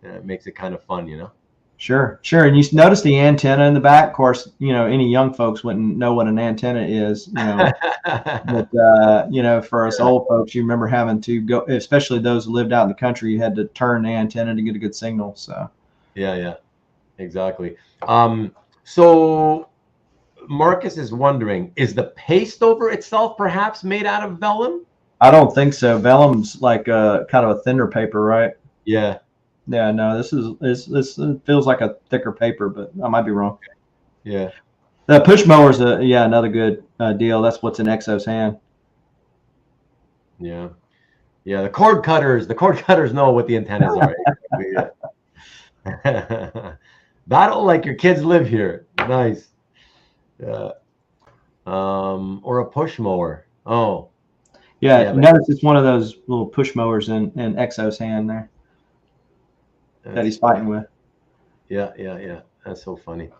It makes it kind of fun, you know? Sure. And you notice the antenna in the back. Of course, you know, any young folks wouldn't know what an antenna is, you know. But, you know, for us old folks, you remember having to go, especially those who lived out in the country, you had to turn the antenna to get a good signal. So. Yeah, exactly. So Marcus is wondering, is the paste over itself perhaps made out of vellum? I don't think so. Vellum's like a kind of a thinner paper, right? Yeah. Yeah, no, this it feels like a thicker paper, but I might be wrong. Yeah. The push mower's another good deal. That's what's in Exo's hand. Yeah. The cord cutters know what the antennas are. Battle like your kids live here. Nice. Yeah. Or a push mower. Oh. Yeah, notice it's one of those little push mowers in Exo's hand there that he's fighting with. Yeah. That's so funny.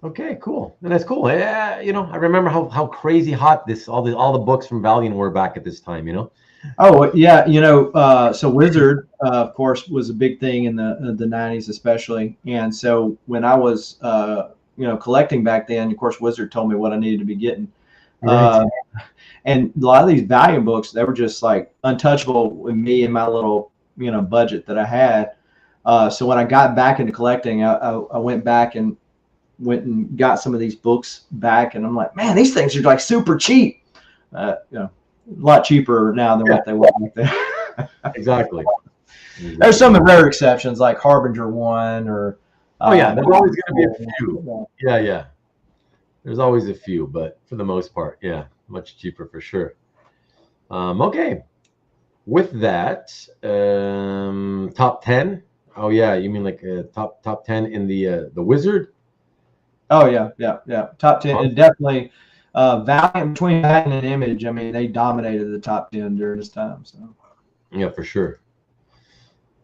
Okay, cool. And that's cool. Yeah, you know, I remember how crazy hot all the books from Valiant were back at this time, you know. Oh yeah, you know, so Wizard, of course, was a big thing in the 90s, especially. And so when I was, you know, collecting back then, of course, Wizard told me what I needed to be getting. Right. And a lot of these Valiant books, they were just like untouchable with me and my little, you know, budget that I had. So when I got back into collecting, I went back and got some of these books back, and I'm like, man, these things are like super cheap. You know, a lot cheaper now than what they were back then. Exactly. There's some rare exceptions like Harbinger 1 or. There's always going to be a few. Yeah. There's always a few, but for the most part, much cheaper for sure. Okay. With that, top 10. Oh yeah, you mean like top 10 in the Wizard? Oh yeah. Top 10, and definitely Valiant between that and an Image. I mean, they dominated the top 10 during this time. So Yeah, for sure.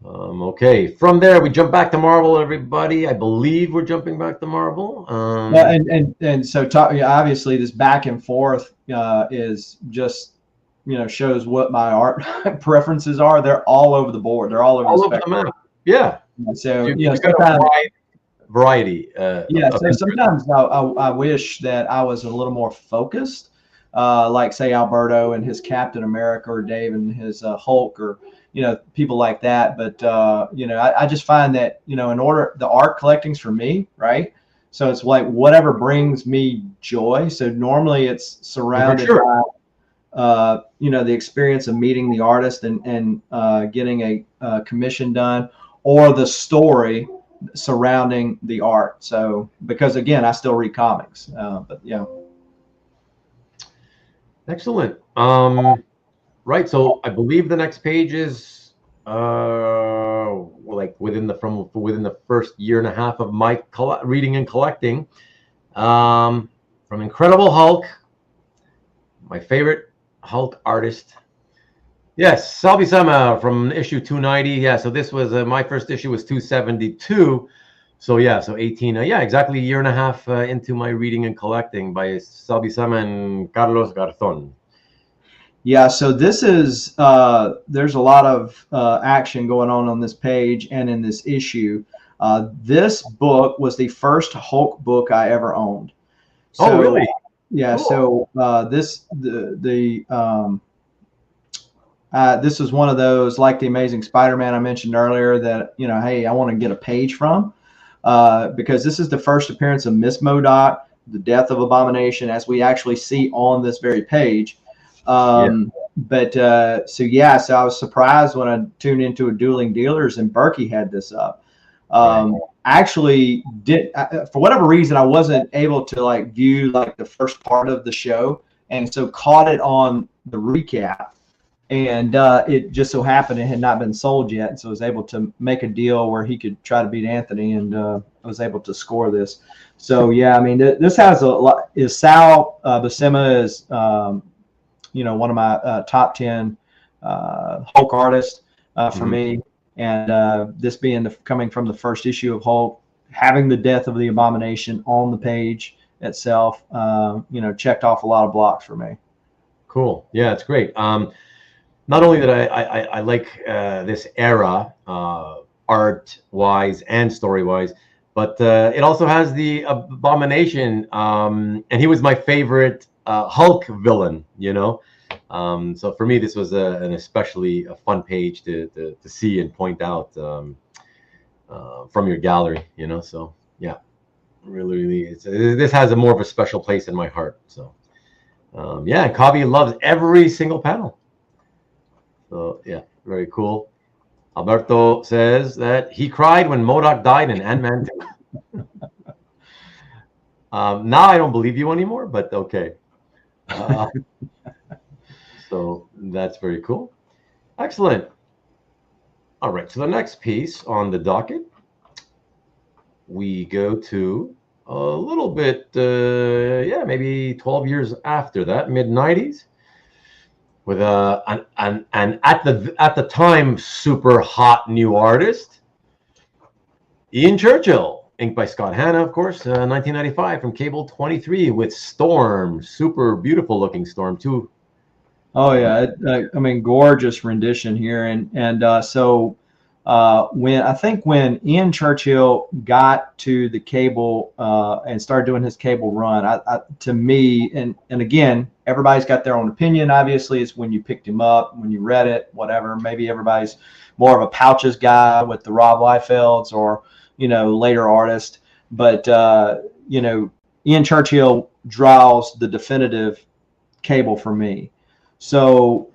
Okay, from there we jump back to Marvel, everybody. I believe we're jumping back to Marvel. yeah, and so obviously this back and forth is just shows what my art preferences are. They're all over the board. They're all over all the over spectrum. the map. Yeah. So You got a sometimes. variety. Yeah, so sometimes I wish that I was a little more focused, like say Alberto and his Captain America, or Dave and his Hulk, or people like that. But I just find that in order, the art collecting's for me, right? So it's like whatever brings me joy. So normally it's surrounded by the experience of meeting the artist and getting a commission done, or the story surrounding the art. So because again, I still read comics, but yeah. Excellent. Right. So I believe the next page is like within the first year and a half of my reading and collecting, from Incredible Hulk, my favorite Hulk artist. Yes, Salvi Sama from issue 290. Yeah, so this was my first issue was 272. So yeah, so 18. Exactly a year and a half into my reading and collecting by Salvi Sama and Carlos Garzón. Yeah, so this is there's a lot of action going on this page and in this issue. This book was the first Hulk book I ever owned. So, oh, really? Yeah. Cool. So this is one of those, like the Amazing Spider-Man I mentioned earlier, that hey, I want to get a page from, because this is the first appearance of Miss MODOK, the death of Abomination, as we actually see on this very page. But so I was surprised when I tuned into a Dueling Dealers and Berkey had this up. Actually, for whatever reason, I wasn't able to view the first part of the show, and so caught it on the recap. And it just so happened it had not been sold yet, and so I was able to make a deal where he could try to beat Anthony, and I was able to score this. So yeah, I mean, this has a lot. Is Sal Buscema is one of my top 10 Hulk artists for me, and this being coming from the first issue of Hulk, having the death of the Abomination on the page itself, checked off a lot of blocks for me. Cool. Yeah, it's great. Not only that I like this era, art-wise and story-wise, but it also has the Abomination, and he was my favorite Hulk villain, so for me this was an especially fun page to see and point out from your gallery, so yeah, really this has a more of a special place in my heart. So yeah, Kavi loves every single panel. So yeah, very cool. Alberto says that he cried when MODOK died in Ant-Man 2. Now I don't believe you anymore, but okay. So that's very cool. Excellent. All right, so the next piece on the docket, we go to a little bit, maybe 12 years after that, mid-90s, with an at the time super hot new artist, Ian Churchill, inked by Scott Hanna, of course, 1995 from Cable 23 with Storm, super beautiful looking Storm too. Oh yeah, I mean, gorgeous rendition here, and so when Ian Churchill got to the Cable and started doing his Cable run, to me, and again, everybody's got their own opinion. Obviously, it's when you picked him up, when you read it, whatever. Maybe everybody's more of a Pouches guy with the Rob Liefelds, or later artist. But Ian Churchill draws the definitive Cable for me. So,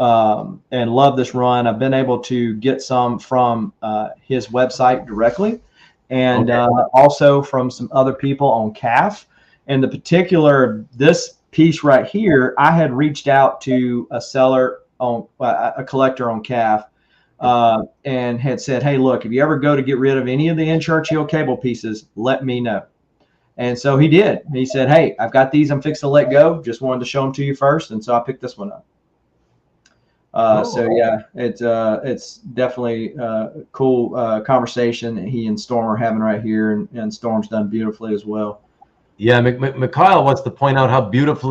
and love this run. I've been able to get some from his website directly, and also from some other people on CAF. And this piece right here, I had reached out to a seller on a collector on CAF, and had said, hey, look, if you ever go to get rid of any of the Ian Churchill Cable pieces, let me know. And so he did. He said, "Hey, I've got these. I'm fixing to let go. Just wanted to show them to you first." And so I picked this one up. So yeah, it's definitely a cool conversation that he and Storm are having right here, and Storm's done beautifully as well. Yeah, Mikhail wants to point out how beautiful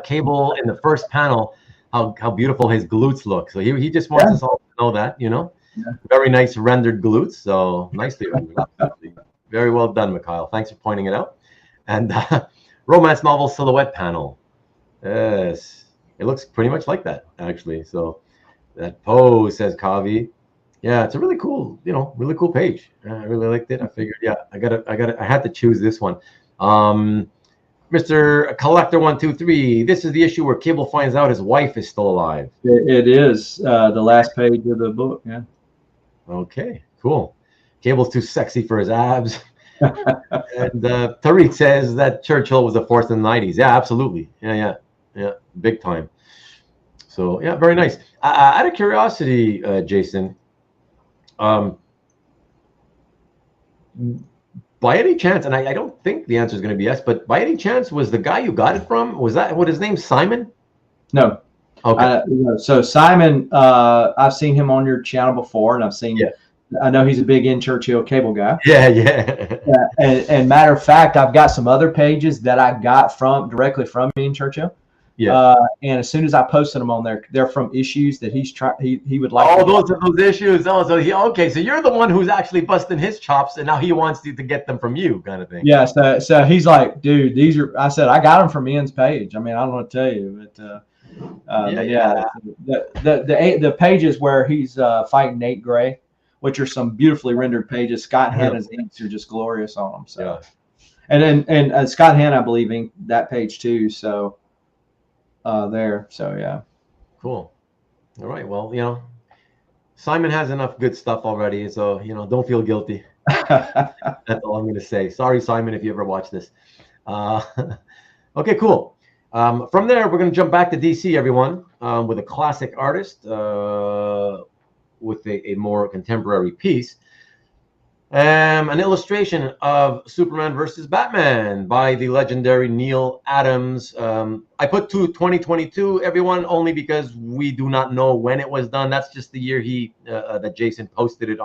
Cable in the first panel, how beautiful his glutes look. So he just wants us all to know that, very nice rendered glutes. So nicely rendered, absolutely. Very well done, Mikhail. Thanks for pointing it out. And romance novel silhouette panel. Yes. It looks pretty much like that, actually. So that pose, says Kavi. Yeah, it's a really cool, really cool page. I really liked it. I figured, I had to choose this one. Mr. Collector 123. This is the issue where Cable finds out his wife is still alive. It is the last page of the book. Yeah. Okay, cool. Cable's too sexy for his abs. And Tariq says that Churchill was a force in the 90s. Yeah, absolutely. Yeah, big time. So yeah, very nice. Out of curiosity, Jason, by any chance, and I don't think the answer is going to be yes, but by any chance, was the guy you got it from, was that what his name's Simon? No. Okay. So Simon, I've seen him on your channel before, and I've seen. Yeah. I know he's a big in Churchill Cable guy. Yeah. And matter of fact, I've got some other pages that I got directly from me in Churchill. Yeah. And as soon as I posted them on there, they're from issues that he's trying. He would like. Oh, those are those issues. Oh, so okay. So you're the one who's actually busting his chops, and now he wants you to get them from you, kind of thing. Yeah. So he's like, dude, these are. I said I got them from Ian's page. I mean, I don't know what to tell you, but the pages where he's fighting Nate Gray, which are some beautifully rendered pages. Scott Hanna's inks are just glorious on them. So, and Scott Hanna, I believe, inked that page too. So. There. So yeah. Cool. All right. Well, Simon has enough good stuff already, so don't feel guilty. That's all I'm going to say. Sorry, Simon, if you ever watch this. Okay, cool. From there, we're going to jump back to DC, everyone, with a classic artist with a more contemporary piece. An illustration of Superman versus Batman by the legendary Neil Adams. I put 2022, everyone, only because we do not know when it was done. That's just the year that Jason posted it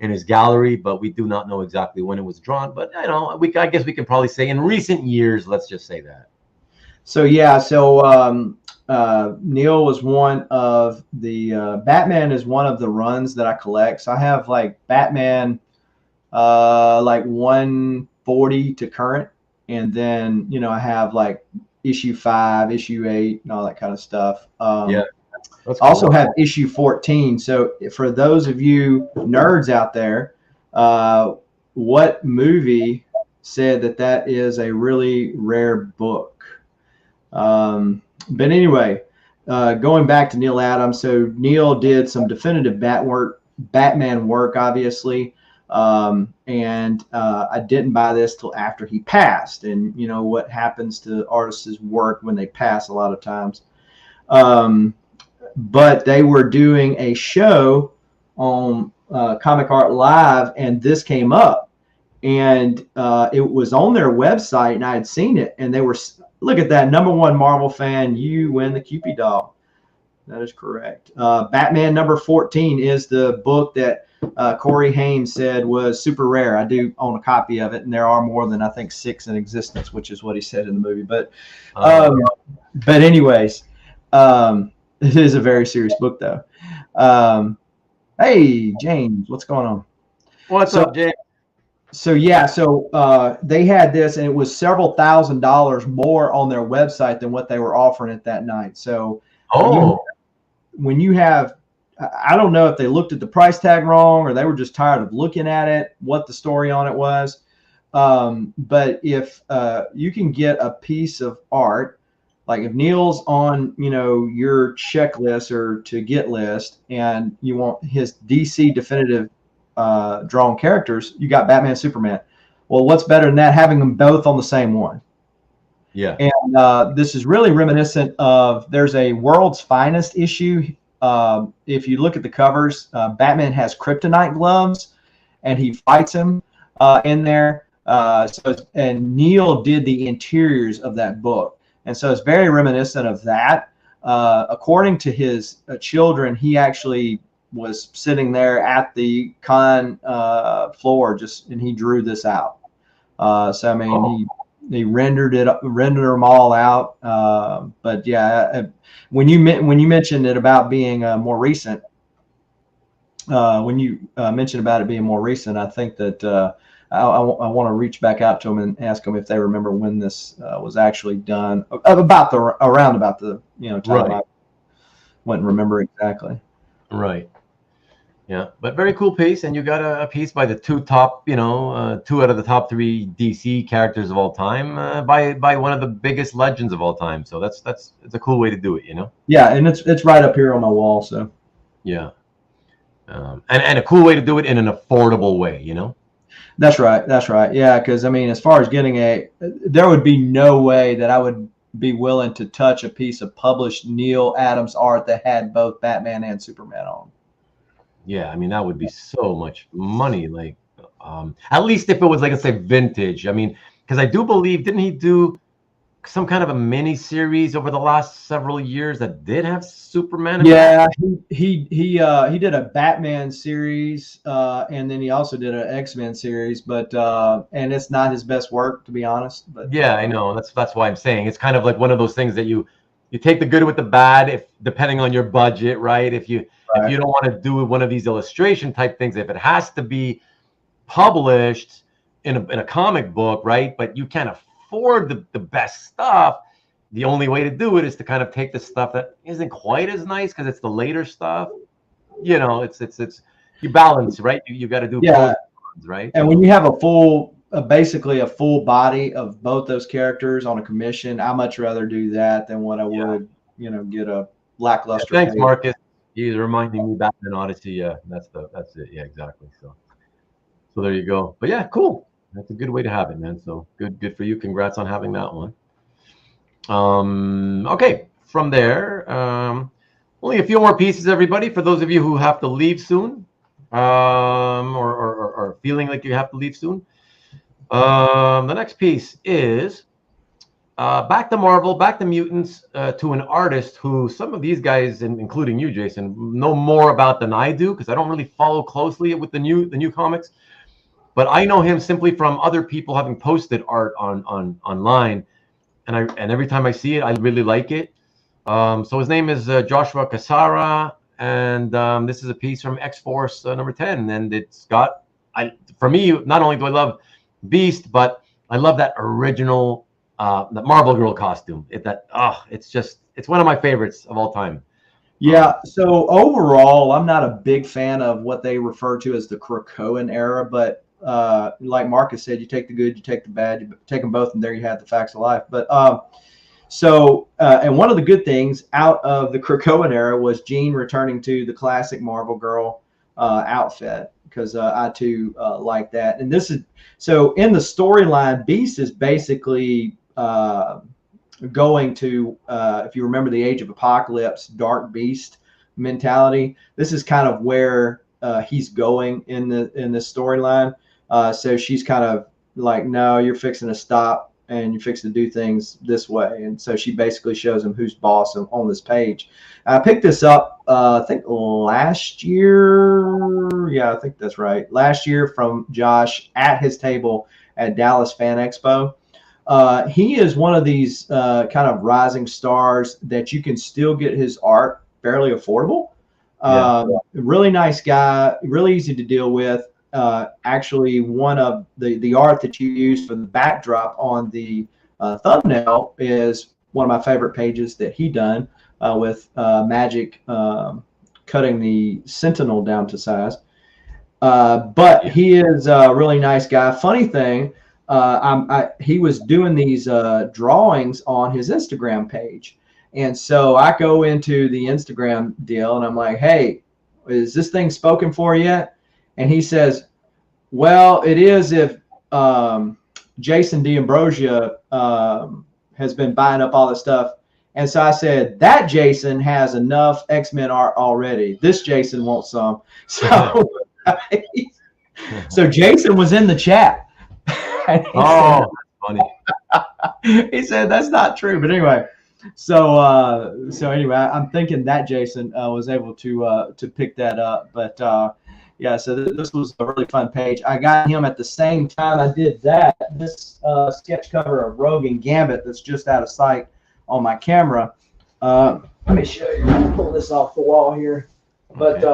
in his gallery, but we do not know exactly when it was drawn. But I guess we can probably say in recent years. Let's just say that. So yeah, Neil was one of the Batman is one of the runs that I collect. So I have like Batman. Like 140 to current, and then I have like issue 5, issue 8, and all that kind of stuff. Yeah, cool. Also have issue 14. So for those of you nerds out there, what movie said that is a really rare book? But anyway, going back to Neil Adams. So Neil did some definitive Batman work, obviously. And I didn't buy this till after he passed, and what happens to artists' work when they pass a lot of times. But they were doing a show on Comic Art Live, and this came up, and it was on their website, and I had seen it, and they were, look at that, #1 Marvel fan, you win the Cupid doll. That is correct. Batman #14 is the book that Corey Haim said was super rare. I do own a copy of it, and there are more than I think 6 in existence, which is what he said in the movie. But anyways, it is a very serious book, though. Hey, James, what's going on? What's up, James? So yeah, they had this, and it was several $1,000s more on their website than what they were offering it that night. So when you have, I don't know if they looked at the price tag wrong or they were just tired of looking at it, what the story on it was. But if you can get a piece of art, like if Neil's on, your checklist or to get list, and you want his DC definitive drawn characters, you got Batman, Superman. Well, what's better than that? Having them both on the same one. Yeah. And this is really reminiscent of, there's a World's Finest issue. If you look at the covers, Batman has kryptonite gloves, and he fights him in there. And Neil did the interiors of that book. And so it's very reminiscent of that. According to his children, he actually was sitting there at the con floor and he drew this out. So I mean, he rendered them all out. But yeah, when you mentioned it about being more recent, mentioned about it being more recent, I think that I want to reach back out to them and ask them if they remember when this was actually done. Around about the time. Right. I wouldn't remember exactly. Right. Yeah, but very cool piece, and you got a piece by the two out of the top 3 DC characters of all time, by one of the biggest legends of all time. So it's a cool way to do it, Yeah, and it's right up here on my wall. So yeah, and a cool way to do it in an affordable way, That's right. Yeah, because I mean, as far as getting there would be no way that I would be willing to touch a piece of published Neil Adams art that had both Batman and Superman on. Yeah, I mean, that would be so much money. Like, at least if it was, like, let's say, vintage. I mean, because I do believe, didn't he do some kind of a mini series over the last several years that did have Superman? Yeah, he did a Batman series, and then he also did an X-Men series, but and it's not his best work, to be honest. But yeah, I know. That's why I'm saying it's kind of like one of those things that you take the good with the bad, if depending on your budget, right? If you don't want to do one of these illustration type things, if it has to be published in a comic book, right? But you can't afford the best stuff. The only way to do it is to kind of take the stuff that isn't quite as nice because it's the later stuff. It's you balance, right? You got to do both, right? And when you have basically a full body of both those characters on a commission, I much rather do that than what I would, get a lackluster. Thanks, Marcus. He's reminding me Batman Odyssey. Yeah, that's it. Yeah, exactly. So there you go. But yeah, cool. That's a good way to have it, man. So good for you. Congrats on having that one. Okay, from there, only a few more pieces, everybody. For those of you who have to leave soon, or feeling like you have to leave soon, the next piece is back to Marvel, back to mutants, to an artist who some of these guys, including you, Jason, know more about than I do because I don't really follow closely with the new comics. But I know him simply from other people having posted art online, and every time I see it, I really like it. So his name is Joshua Cassara, and this is a piece from X-Force number 10, and it's got, for me, not only do I love Beast, but I love that original that Marvel Girl costume. It's one of my favorites of all time. Yeah. So overall, I'm not a big fan of what they refer to as the Krakoan era, but like Marcus said, you take the good, you take the bad, you take them both, and there you have the facts of life. But and one of the good things out of the Krakoan era was Jean returning to the classic Marvel Girl outfit, because I too like that. And this is so in the storyline, Beast is basically going to, if you remember the Age of Apocalypse, Dark Beast mentality. This is kind of where he's going in this storyline. So she's kind of like, no, you're fixing to stop and you're fixing to do things this way. And so she basically shows him who's boss on this page. I picked this up, I think last year. Yeah, I think that's right. Last year from Josh at his table at Dallas Fan Expo. He is one of these kind of rising stars that you can still get his art fairly affordable. Really nice guy, really easy to deal with. Actually, one of the art that you use for the backdrop on the thumbnail is one of my favorite pages that he done with Magic cutting the Sentinel down to size. But he is a really nice guy. Funny thing, he was doing these drawings on his Instagram page. And so I go into the Instagram deal and I'm like, hey, is this thing spoken for yet? And he says, well, it is if Jason D'Ambrosia has been buying up all the stuff. And so I said, that Jason has enough X-Men art already. This Jason wants some. So, so Jason was in the chat. And he Oh, that's funny. he said that's not true. But anyway, so anyway, I'm thinking that Jason was able to pick that up. But yeah, so this was a really fun page. I got him at the same time I did that. This sketch cover of Rogue and Gambit that's just out of sight on my camera. Let me show you. Pull this off the wall here. But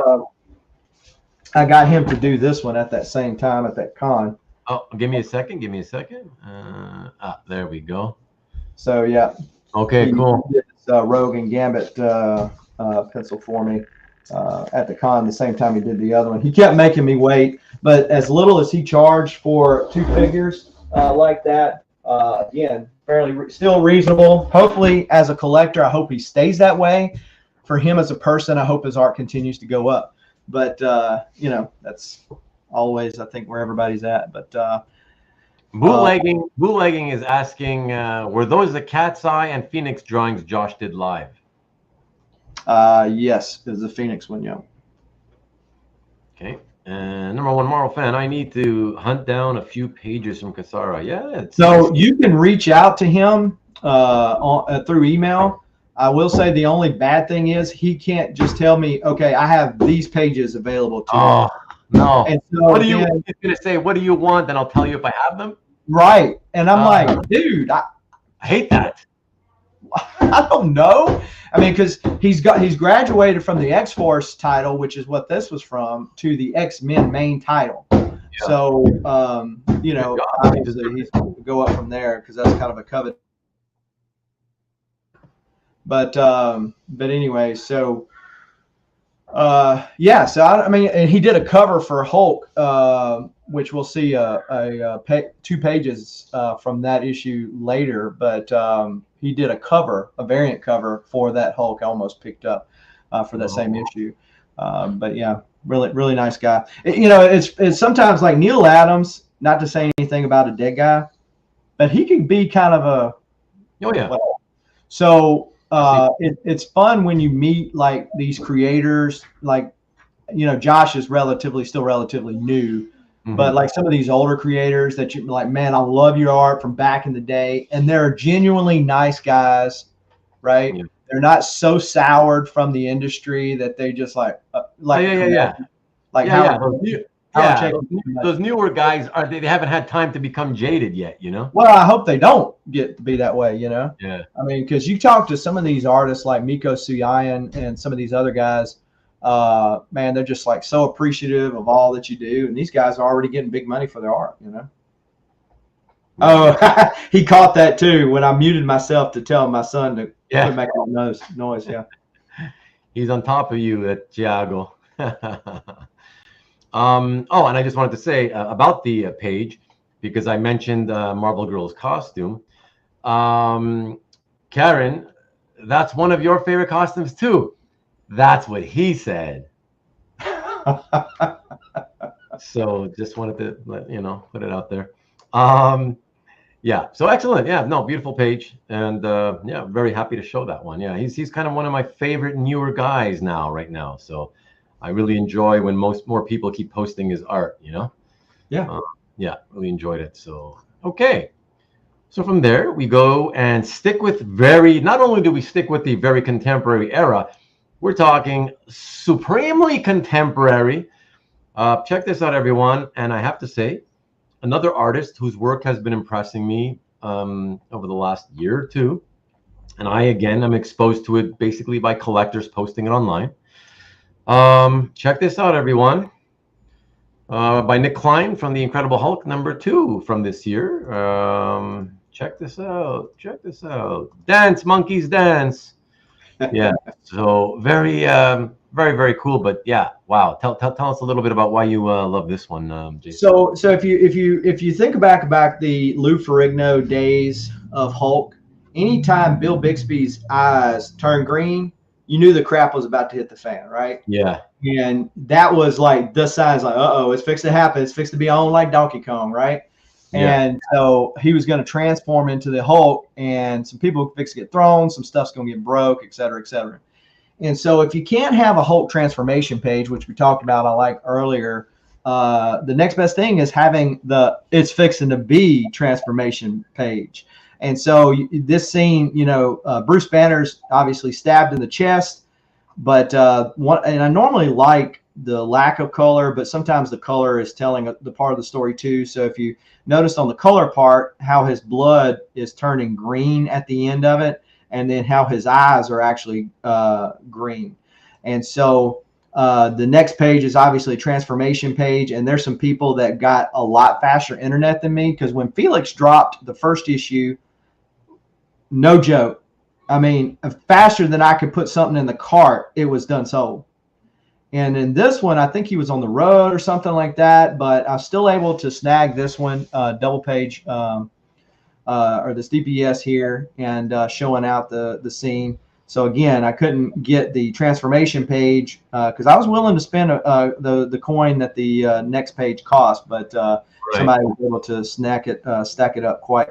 I got him to do this one at that same time at that con. Oh, give me a second. Give me a second. There we go. So yeah. Okay, cool. He did this, Rogue and Gambit pencil for me at the con the same time he did the other one. He kept making me wait, but as little as he charged for 2 figures like that, again, fairly still reasonable. Hopefully, as a collector, I hope he stays that way. For him as a person, I hope his art continues to go up. But you know, that's always, I think, where everybody's at. But Bootlegging is asking, were those the Cat's Eye and Phoenix drawings Josh did live? yes, it's the Phoenix one, yeah. Okay. Number 1 Marvel fan, I need to hunt down a few pages from Kasara. Yeah. So you can reach out to him through email. I will say the only bad thing is he can't just tell me, okay, I have these pages available to you. No. And so what do you? He's gonna say, what do you want? Then I'll tell you if I have them. Right. And I'm like, dude, I hate that. I don't know. I mean, because he's graduated from the X-Force title, which is what this was from, to the X-Men main title. Yeah. So, you know, obviously he's going to go up from there because that's kind of a covet. But anyway, so yeah. So I mean, and he did a cover for Hulk, which we'll see 2 pages from that issue later. But he did a variant cover for that Hulk. I almost picked up for that same issue. But yeah, really nice guy. You know, it's sometimes like Neil Adams. Not to say anything about a dead guy, but he can be kind of a. Oh yeah. So. It's fun when you meet like these creators, like, you know, Josh is still relatively new, but like some of these older creators that you like, man, I love your art from back in the day. And they're genuinely nice guys, right? Yeah. They're not so soured from the industry that they just like those newer guys they haven't had time to become jaded yet, you know. Well, I hope they don't get to be that way, you know. Yeah. I mean, because you talk to some of these artists like Miko Suyayan and some of these other guys, man, they're just like so appreciative of all that you do, and these guys are already getting big money for their art, you know. Oh, he caught that too when I muted myself to tell my son to quit making noise. Yeah. He's on top of you, Thiago. And I just wanted to say about the page, because I mentioned Marvel Girl's costume. Karen, that's one of your favorite costumes too. That's what he said. So just wanted to put it out there. Yeah, so excellent. Yeah, no, beautiful page. And yeah, very happy to show that one. Yeah, he's kind of one of my favorite newer guys right now. So I really enjoy when more people keep posting his art, you know? Yeah. Yeah, really enjoyed it. So, okay. So from there, we go and stick with not only do we stick with the very contemporary era, we're talking supremely contemporary. Check this out, everyone. And I have to say, another artist whose work has been impressing me over the last year or two. And I, again, am exposed to it basically by collectors posting it online. Check this out, everyone. By Nick Klein from The Incredible Hulk #2 from this year. Check this out. Check this out. Dance, monkeys, dance. Yeah. So very, very cool. But yeah, wow. Tell us a little bit about why you love this one, Jason. So if you think back about the Lou Ferrigno days of Hulk, anytime Bill Bixby's eyes turned green, you knew the crap was about to hit the fan, right? Yeah. And that was like the signs, like, it's fixed to happen. It's fixed to be on like Donkey Kong, right? Yeah. And so he was going to transform into the Hulk, and some people fixed to get thrown, some stuff's going to get broke, et cetera, et cetera. And so if you can't have a Hulk transformation page, which we talked about, I like earlier, the next best thing is having the it's fixing to be transformation page. And so this scene, Bruce Banner's obviously stabbed in the chest, but and I normally like the lack of color, but sometimes the color is telling the part of the story too. So if you noticed on the color part how his blood is turning green at the end of it, and then how his eyes are actually green. And so the next page is obviously a transformation page, and there's some people that got a lot faster internet than me, because when Felix dropped the first issue, no joke, I mean, faster than I could put something in the cart, it was done sold. And in this one, I think he was on the road or something like that, but I was still able to snag this one, double page, or this DPS here, and showing out the scene. So again, I couldn't get the transformation page because I was willing to spend the coin that the next page cost, but somebody was able to stack it up quite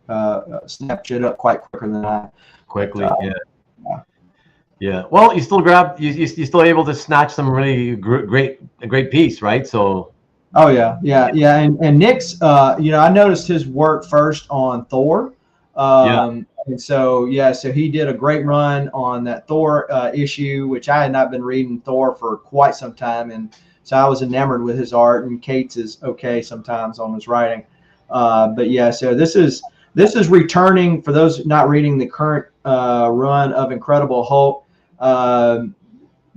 quicker than I. Quickly, yeah. Well, you still you're still able to snatch some really great piece, right? So. Oh yeah. And Nick's, I noticed his work first on Thor. And so he did a great run on that Thor issue, which I had not been reading Thor for quite some time, and so I was enamored with his art. And Kate's is okay sometimes on his writing, but yeah. So this is returning for those not reading the current run of Incredible Hulk.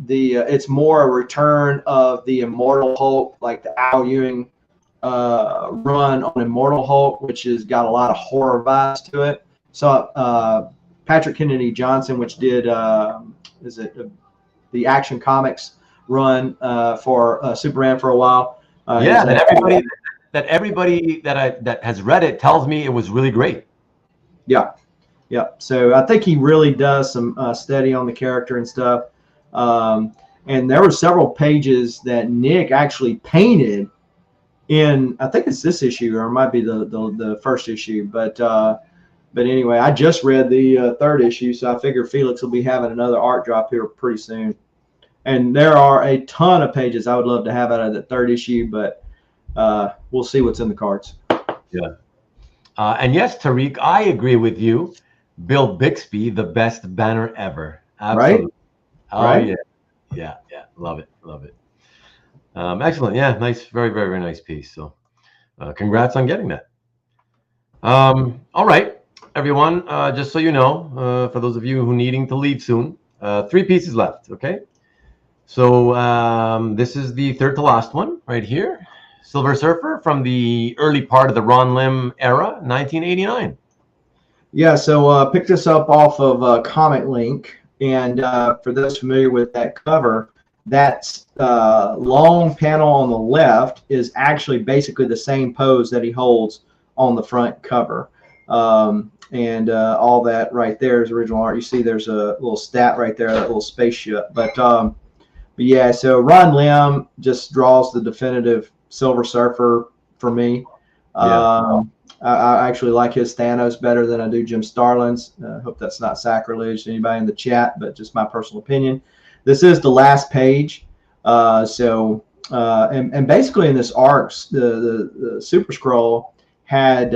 It's more a return of the Immortal Hulk, like the Al Ewing run on Immortal Hulk, which has got a lot of horror vibes to it. So Patrick Kennedy Johnson, which did the Action Comics run for Superman for a while. That everybody that has read it tells me it was really great. Yeah. So I think he really does some study on the character and stuff. And there were several pages that Nick actually painted in, I think it's this issue, or it might be the first issue. But anyway, I just read the third issue, so I figure Felix will be having another art drop here pretty soon. And there are a ton of pages I would love to have out of the third issue, but we'll see what's in the cards. Yeah. And yes, Tariq, I agree with you. Bill Bixby, the best banner ever. Absolutely. Right? Oh, right? Yeah. Love it. Excellent. Yeah, nice. Very, very, very nice piece. So congrats on getting that. All right, everyone, just so you know, for those of you who needing to leave soon, 3 pieces left, okay? So this is the third to last one right here. Silver Surfer from the early part of the Ron Lim era, 1989. Yeah, so pick this up off of Comic Link. And for those familiar with that cover, that long panel on the left is actually basically the same pose that he holds on the front cover. And all that right there is original art. You see there's a little stat right there, that little spaceship. But yeah, so Ron Lim just draws the definitive Silver Surfer for me. Yeah. I actually like his Thanos better than I do Jim Starlin's. I hope that's not sacrilege to anybody in the chat, but just my personal opinion. This is the last page. And basically in this arc, the Super Scroll had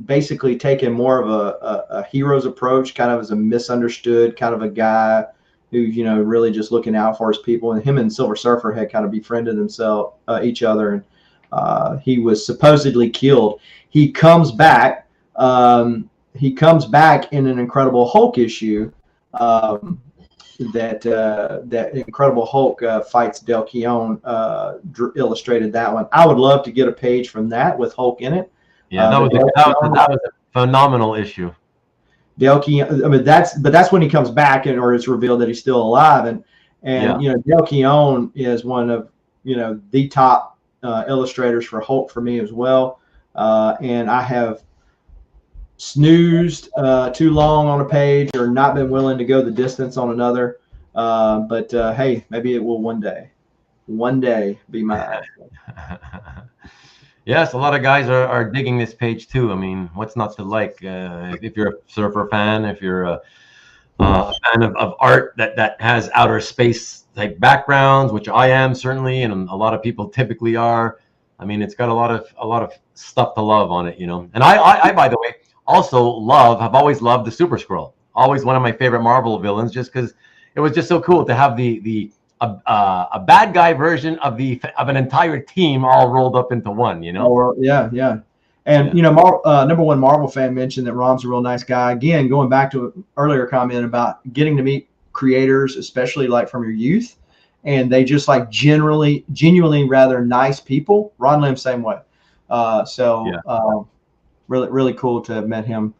basically taken more of a hero's approach, kind of as a misunderstood kind of a guy who's, really just looking out for his people. And him and Silver Surfer had kind of befriended each other. And he was supposedly killed. He comes back. He comes back in an Incredible Hulk issue. That Incredible Hulk fights Del Keown illustrated that one. I would love to get a page from that with Hulk in it. Yeah, that was a phenomenal issue. Del Keown. I mean, that's when he comes back, or it's revealed that he's still alive. And Del Keown is one of the top illustrators for Hulk for me as well. And I have snoozed too long on a page or not been willing to go the distance on another. But hey, maybe it will one day be mine. Yes, a lot of guys are digging this page too. I mean, what's not to like? If you're a Surfer fan, if you're a fan of art that has outer space like backgrounds, which I am certainly, and a lot of people typically are. I mean, it's got a lot of stuff to love on it, you know. And I by the way, also have always loved the Super Skrull. Always one of my favorite Marvel villains, just because it was just so cool to have a bad guy version of an entire team all rolled up into one, you know. Or yeah. And you know, number one Marvel fan mentioned that Rom's a real nice guy. Again, going back to an earlier comment about getting to meet creators, especially like from your youth, and they just like genuinely rather nice people. Ron Lim, same way. Really cool to have met him.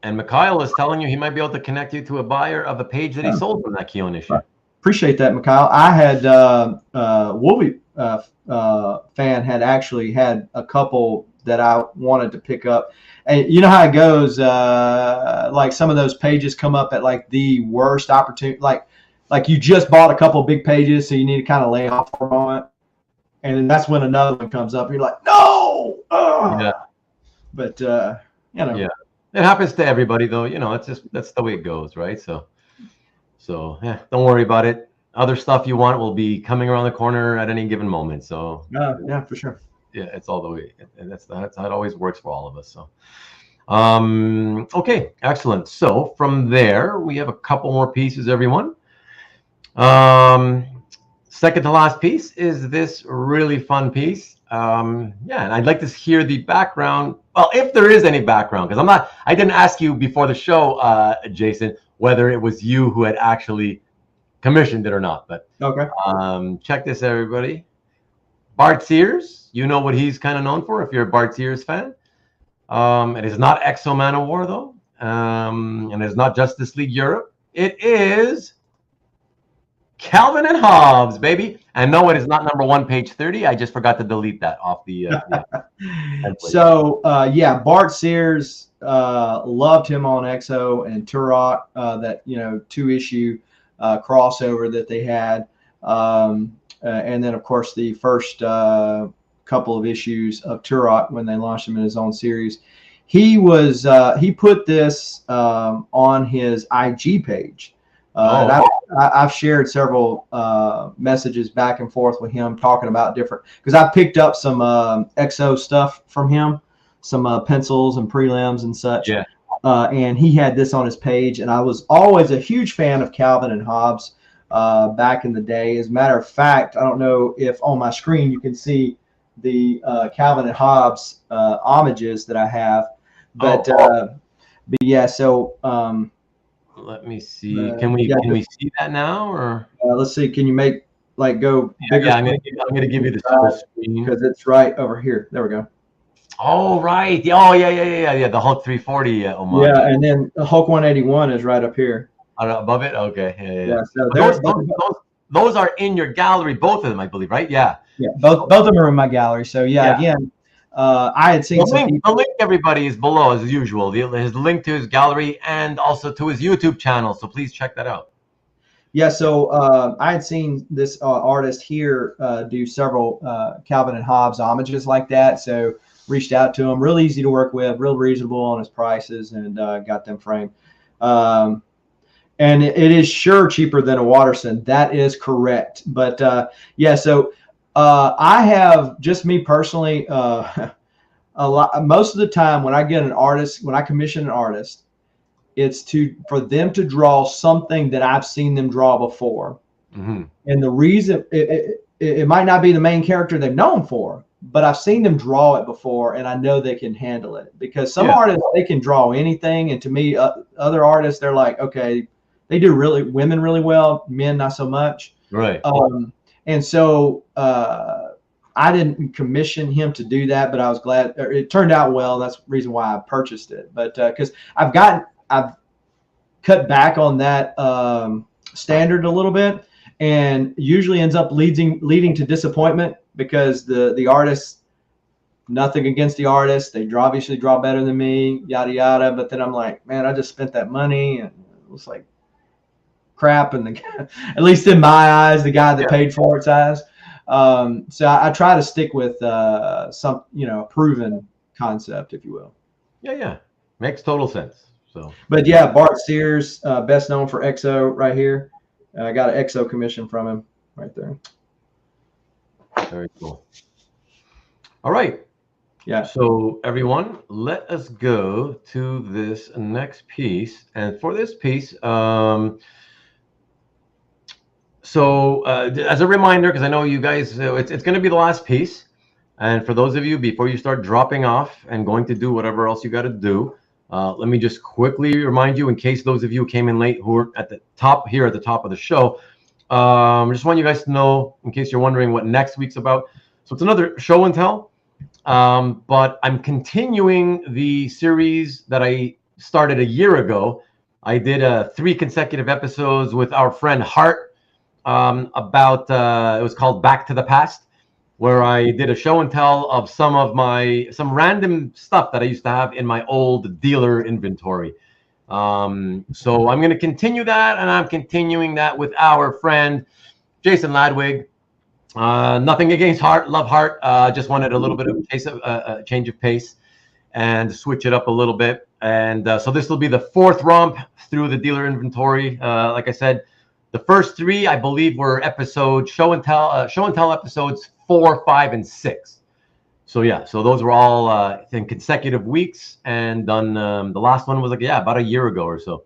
And Mikhail is telling you he might be able to connect you to a buyer of a page that he sold from that Keon issue. Appreciate that, Mikhail. I had Wolvie fan had actually had a couple that I wanted to pick up. And you know how it goes, like some of those pages come up at like the worst opportunity, like you just bought a couple big pages, so you need to kind of lay off for a moment. And then that's when another one comes up. And you're like, no! Yeah. But, you know. Yeah. It happens to everybody, though. You know, that's the way it goes, right? So yeah, don't worry about it. Other stuff you want will be coming around the corner at any given moment. So yeah, for sure. Yeah, it's all the way, and that's how it always works for all of us. So, okay, excellent. So from there, we have a couple more pieces, everyone. Second to last piece is this really fun piece. Yeah, and I'd like to hear the background. Well, if there is any background, because I didn't ask you before the show, Jason, whether it was you who had actually commissioned it or not. But okay. Check this, everybody. Bart Sears, you know what he's kind of known for if you're a Bart Sears fan. It is not Exo Man of War, though. And it's not Justice League Europe. It is Calvin and Hobbes, baby. And no, it is not number 1, page 30. I just forgot to delete that off the So, yeah, Bart Sears, loved him on Exo and Turok, that, 2-issue crossover that they had. And then, of course, the first couple of issues of Turok when they launched him in his own series. He put this on his IG page. And I've shared several messages back and forth with him talking about different, because I picked up some Exo stuff from him, some pencils and prelims and such. Yeah. And he had this on his page, and I was always a huge fan of Calvin and Hobbes back in the day. As a matter of fact, I don't know if on my screen you can see the Calvin and Hobbes homages that I have, but yeah. So let me see. Can we see that now, or let's see? Can you make go bigger? Yeah, I'm gonna give you the screen because it's right over here. There we go. Oh right. Oh yeah. The Hulk 340 homage. Yeah, and then the Hulk 181 is right up here. Above it? Okay. Yeah. So those are in your gallery, both of them, I believe, right? Yeah. Yeah, both of them are in my gallery. So yeah. Again, I had seen the link, everybody, is below as usual. His link to his gallery and also to his YouTube channel. So please check that out. Yeah. So I had seen this artist here do several Calvin and Hobbes homages like that. So reached out to him. Real easy to work with, real reasonable on his prices, and got them framed. And it is sure cheaper than a Watterson. That is correct. But yeah, so I have, just me personally, a lot. Most of the time when I get an artist, when I commission an artist, it's for them to draw something that I've seen them draw before. Mm-hmm. And the reason it might not be the main character they're known for, but I've seen them draw it before, and I know they can handle it. Because some artists, they can draw anything, and to me, other artists, they're like, okay, they do women really well, men not so much. Right. And so I didn't commission him to do that, but I was glad it turned out well. That's the reason why I purchased it. But because I've cut back on that standard a little bit, and usually ends up leading to disappointment, because the artist, nothing against the artist, they obviously draw better than me, yada yada. But then I'm like, man, I just spent that money, and it was like crap. And at least in my eyes, the guy that paid for its eyes. So I try to stick with some proven concept, if you will. Yeah, makes total sense. So, but yeah, Bart Sears, best known for XO right here. I got an XO commission from him right there. very cool. All right. Yeah. So everyone, let us go to this next piece. And for this piece, as a reminder, because I know you guys, it's going to be the last piece. And for those of you, before you start dropping off and going to do whatever else you got to do, let me just quickly remind you, in case those of you who came in late who are at the top here at the top of the show, I just want you guys to know, in case you're wondering what next week's about. So it's another show and tell. But I'm continuing the series that I started a year ago. I did 3 consecutive episodes with our friend Hart about, it was called Back to the Past, where I did a show and tell of some random stuff that I used to have in my old dealer inventory. So I'm going to continue that, and I'm continuing that with our friend Jason Ladwig. Nothing against Hart, love Hart. Just wanted a little bit of a change of pace and switch it up a little bit. And so this will be the 4th romp through the dealer inventory. Like I said, the first 3, I believe, were show and tell episodes 4, 5, and 6. So yeah, so those were all I think consecutive weeks, and done. The last one was about a year ago or so.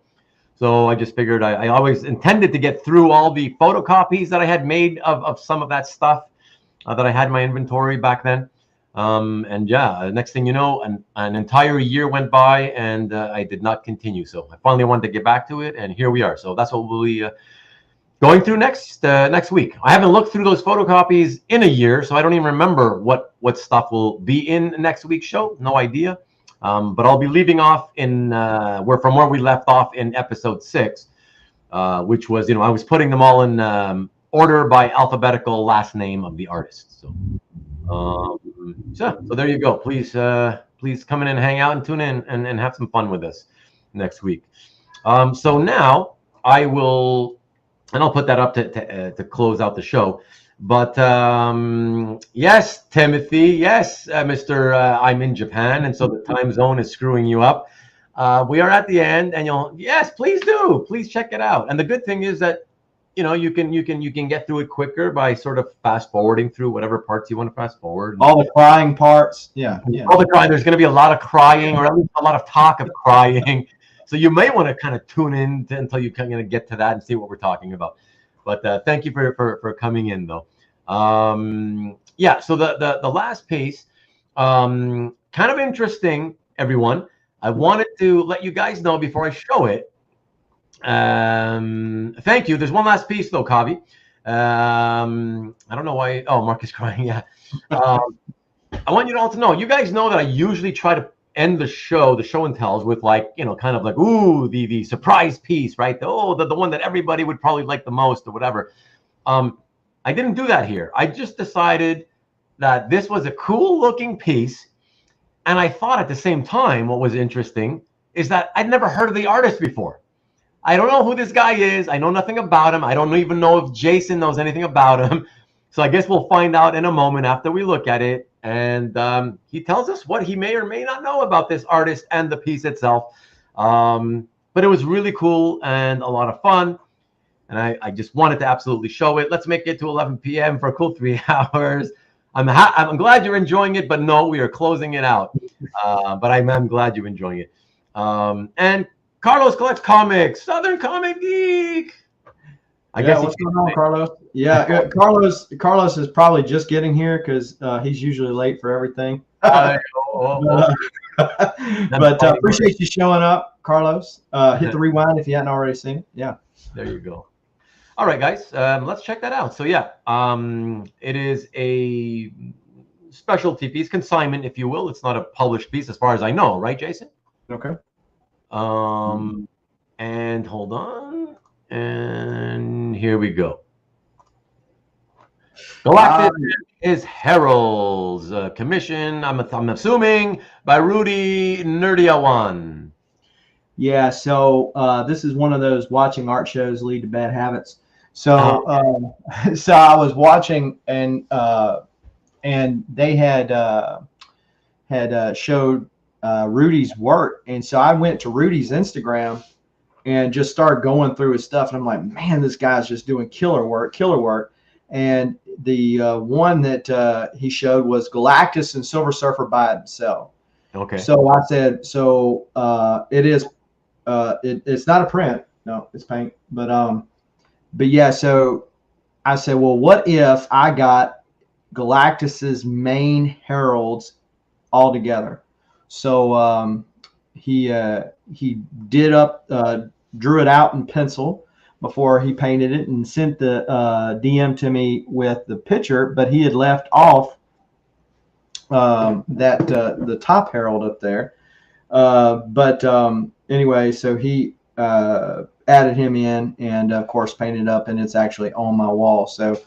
So I just figured I always intended to get through all the photocopies that I had made of some of that stuff that I had in my inventory back then. And yeah, next thing you know, an entire year went by, and I did not continue. So I finally wanted to get back to it, and here we are. So that's what we'll be going through next week. I haven't looked through those photocopies in a year, so I don't even remember what stuff will be in next week's show. No idea. But I'll be leaving off in from where we left off in episode 6, which was, I was putting them all in order by alphabetical last name of the artist. So there you go. Please come in and hang out and tune in and have some fun with us next week. So now I will, and I'll put that up to close out the show. But yes, Timothy, yes, Mr. I'm in Japan, and so the time zone is screwing you up. We are at the end, and yes, please do, please check it out. And the good thing is that you can get through it quicker by sort of fast forwarding through whatever parts you want to fast forward. All the crying parts, yeah. All the crying. There's going to be a lot of crying, or at least a lot of talk of crying. So you may want to kind of tune in until you kind of get to that and see what we're talking about. But thank you for coming in, though. Yeah, so the last piece, kind of interesting, everyone. I wanted to let you guys know before I show it. Thank you. There's one last piece, though, Kavi. I don't know why. Oh, Marc is crying. Yeah. I want you all to know. You guys know that I usually try to end the show and tells with kind of like, ooh, the surprise piece, right? The one that everybody would probably like the most or whatever. I didn't do that here. I just decided that this was a cool looking piece. And I thought at the same time, what was interesting is that I'd never heard of the artist before. I don't know who this guy is. I know nothing about him. I don't even know if Jason knows anything about him. So I guess we'll find out in a moment after we look at it. And he tells us what he may or may not know about this artist and the piece itself. But it was really cool and a lot of fun. And I just wanted to absolutely show it. Let's make it to 11 p.m. for a cool 3 hours. I'm glad you're enjoying it, but no, we are closing it out. But I'm glad you're enjoying it. And Carlos collects comics, Southern Comic Geek. I guess what's going on, Carlos? Yeah, Carlos is probably just getting here because he's usually late for everything. But appreciate you showing up, Carlos. Hit the rewind if you hadn't already seen it. Yeah. There you go. All right, guys, let's check that out. So yeah, it is a specialty piece, consignment, if you will. It's not a published piece as far as I know, right, Jason? Okay. And hold on. And here we go. Galactic is Herald's commission, I'm assuming, by Rudy Nerdiawan. Yeah, so this is one of those watching art shows lead to bad habits. So so I was watching, and they had showed Rudy's work. And so I went to Rudy's Instagram and just started going through his stuff. And I'm like, man, this guy's just doing killer work. And the one that he showed was Galactus and Silver Surfer by himself. Okay. So I said, it is, it's not a print. No, it's paint. But yeah, so I said, well, what if I got Galactus's main heralds all together? So he drew it out in pencil before he painted it and sent the DM to me with the picture, but he had left off the top herald up there. Anyway, so he added him in and of course painted up, and it's actually on my wall. So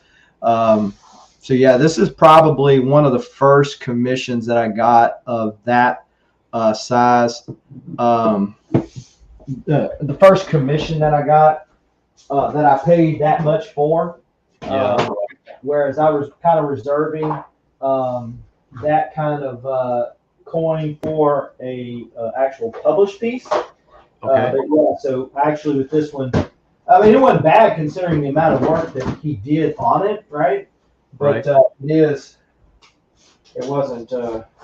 yeah, this is probably one of the first commissions that I got of that size. The first commission that I got that I paid that much for, whereas I was kind of reserving that kind of coin for a actual published piece. Okay. But yeah, so actually with this one, I mean, it wasn't bad considering the amount of work that he did on it, right? But it wasn't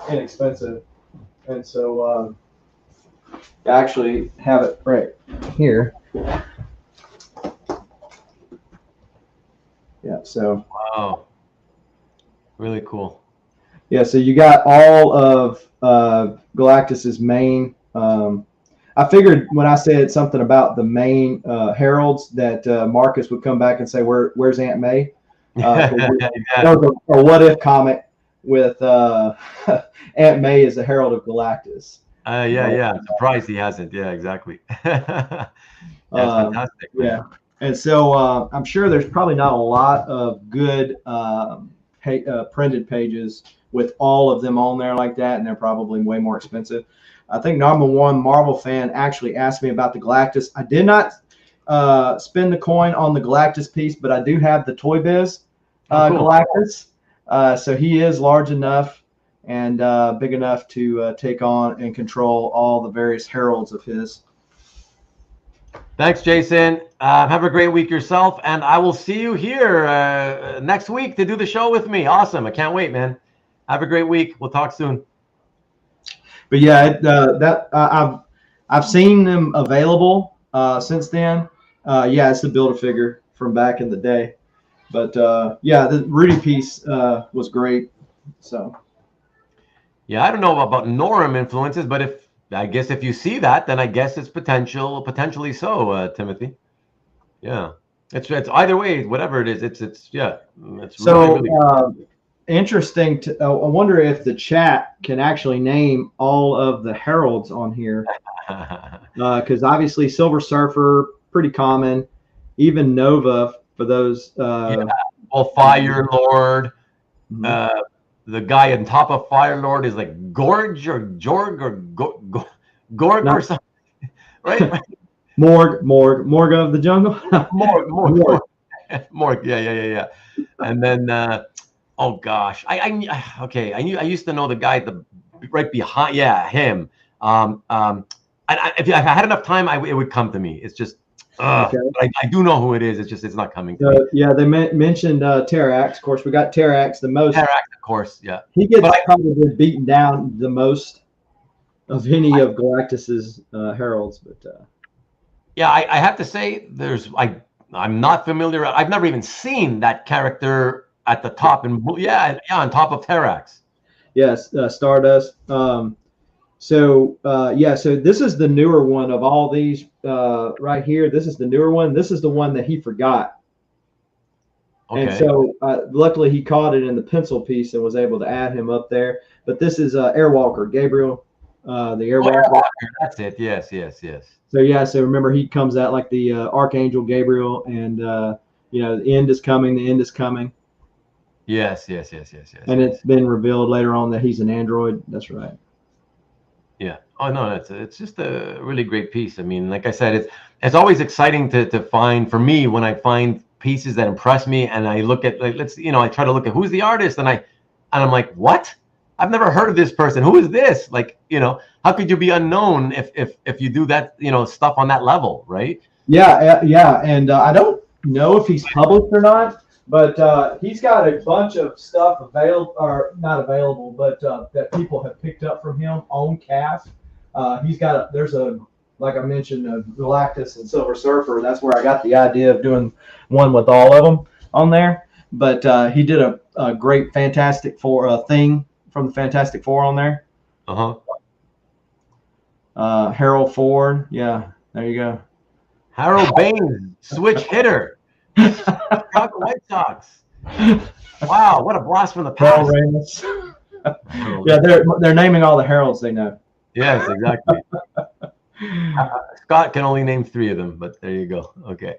inexpensive. And so I actually have it right here. Yeah, so. Wow. Really cool. Yeah, so you got all of Galactus's main. I figured when I said something about the main heralds that Marcus would come back and say, "Where's Aunt May?" There was a what if comic with Aunt May as the herald of Galactus. Yeah. I'm surprised he hasn't. Yeah, exactly. That's fantastic. Yeah, and so I'm sure there's probably not a lot of good printed pages with all of them on there like that, and they're probably way more expensive. I think number one Marvel fan actually asked me about the Galactus. I did not spend the coin on the Galactus piece, but I do have the Toy Biz Galactus. So he is large enough and big enough to take on and control all the various heralds of his. Thanks, Jason. Have a great week yourself, and I will see you here next week to do the show with me. Awesome. I can't wait, man. Have a great week. We'll talk soon. But yeah, I've seen them available since then. Yeah, it's the Build-A-Figure from back in the day. But yeah, the Rudy piece was great. So. Yeah, I don't know about Norm influences, but I guess if you see that, then I guess it's potentially so, Timothy. Yeah, it's either way, whatever it is. It's so really interesting. I wonder if the chat can actually name all of the heralds on here, because obviously Silver Surfer, pretty common. Even Nova for those. Well, Fire Lord. The guy on top of Fire Lord is like Gorge or Jorg or Gorg or something, right? Morg of the jungle. Morg. Yeah. And then, oh gosh, I used to know the guy right behind. Yeah, him. If I had enough time, it would come to me. It's just. Okay. I do know who it is. It's not coming to me. Yeah, they mentioned Terrax. Of course, we got Terrax the most. Terrax, of course, yeah. He gets probably beaten down the most of any of Galactus's heralds. But yeah, I have to say, I'm not familiar. I've never even seen that character at the top, and on top of Terrax. Yes, Stardust. So this is the newer one of all these right here. This is the newer one. This is the one that he forgot. Okay. And so luckily he caught it in the pencil piece and was able to add him up there. But this is Airwalker, Gabriel, the Airwalker. That's it. Yes. So remember he comes out like the Archangel Gabriel, and the end is coming. The end is coming. Yes. And it's been revealed later on that he's an android. That's right. Yeah. Oh no, it's just a really great piece. I mean, like I said, it's always exciting to find, for me, when I find pieces that impress me, and I look at I try to look at who's the artist, and I'm like, what? I've never heard of this person. Who is this? Like, you know, how could you be unknown if you do that, you know, stuff on that level, right? Yeah, and I don't know if he's published or not, but he's got a bunch of stuff available, or not available, but that people have picked up from him on CAF. There's a, like I mentioned, Galactus and Silver Surfer. That's where I got the idea of doing one with all of them on there. But he did a great Fantastic Four thing from the Fantastic Four on there. Harold Ford. Yeah, there you go. Harold Baines, switch hitter. Chicago White Sox. Wow, what a blast from the past. Yeah, they're naming all the Heralds they know. Yes, exactly. Scott can only name 3 of them, but there you go. Okay.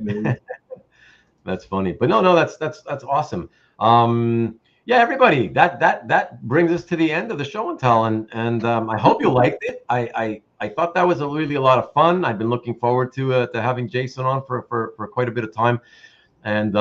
That's funny. But no, that's awesome. Yeah, everybody, that brings us to the end of the show and tell, and I hope you liked it. I thought that was really a lot of fun. I've been looking forward to having Jason on for quite a bit of time. And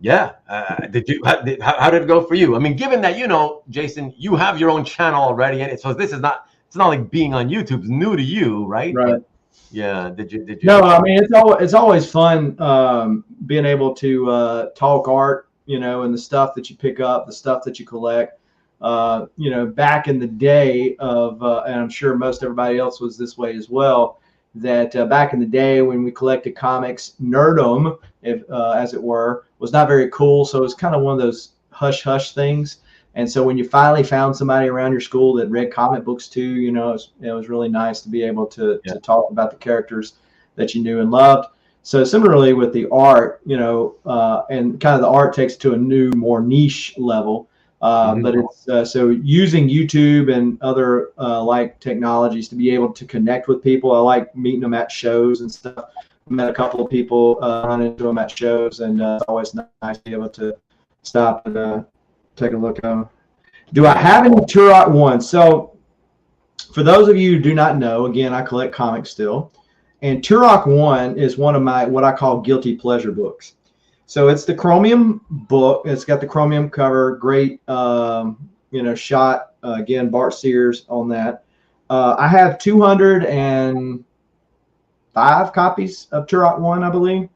yeah, how did it go for you? I mean, given that, you know, Jason, you have your own channel already, and so it's not like being on YouTube. It's new to you, right? Right. But, yeah. Did you? No, I mean, it's always fun being able to talk art, you know, and the stuff that you pick up, the stuff that you collect. You know, back in the day of, and I'm sure most everybody else was this way as well, that back in the day when we collected comics, nerdom, as it were, was not very cool. So it was kind of one of those hush-hush things. And so when you finally found somebody around your school that read comic books too, you know, it was really nice to be able to talk about the characters that you knew and loved. So similarly with the art, you know, and kind of the art takes to a new, more niche level. But it's so using YouTube and other like technologies to be able to connect with people. I like meeting them at shows and stuff. I met a couple of people, run into them at shows, and it's always nice to be able to stop and take a look at them. Do I have any Turok 1? So for those of you who do not know, again, I collect comics still. And Turok 1 is one of my, what I call guilty pleasure books. So it's the chromium book. It's got the chromium cover, great, you know, shot. Again, Bart Sears on that. I have 205 copies of Turok 1, I believe,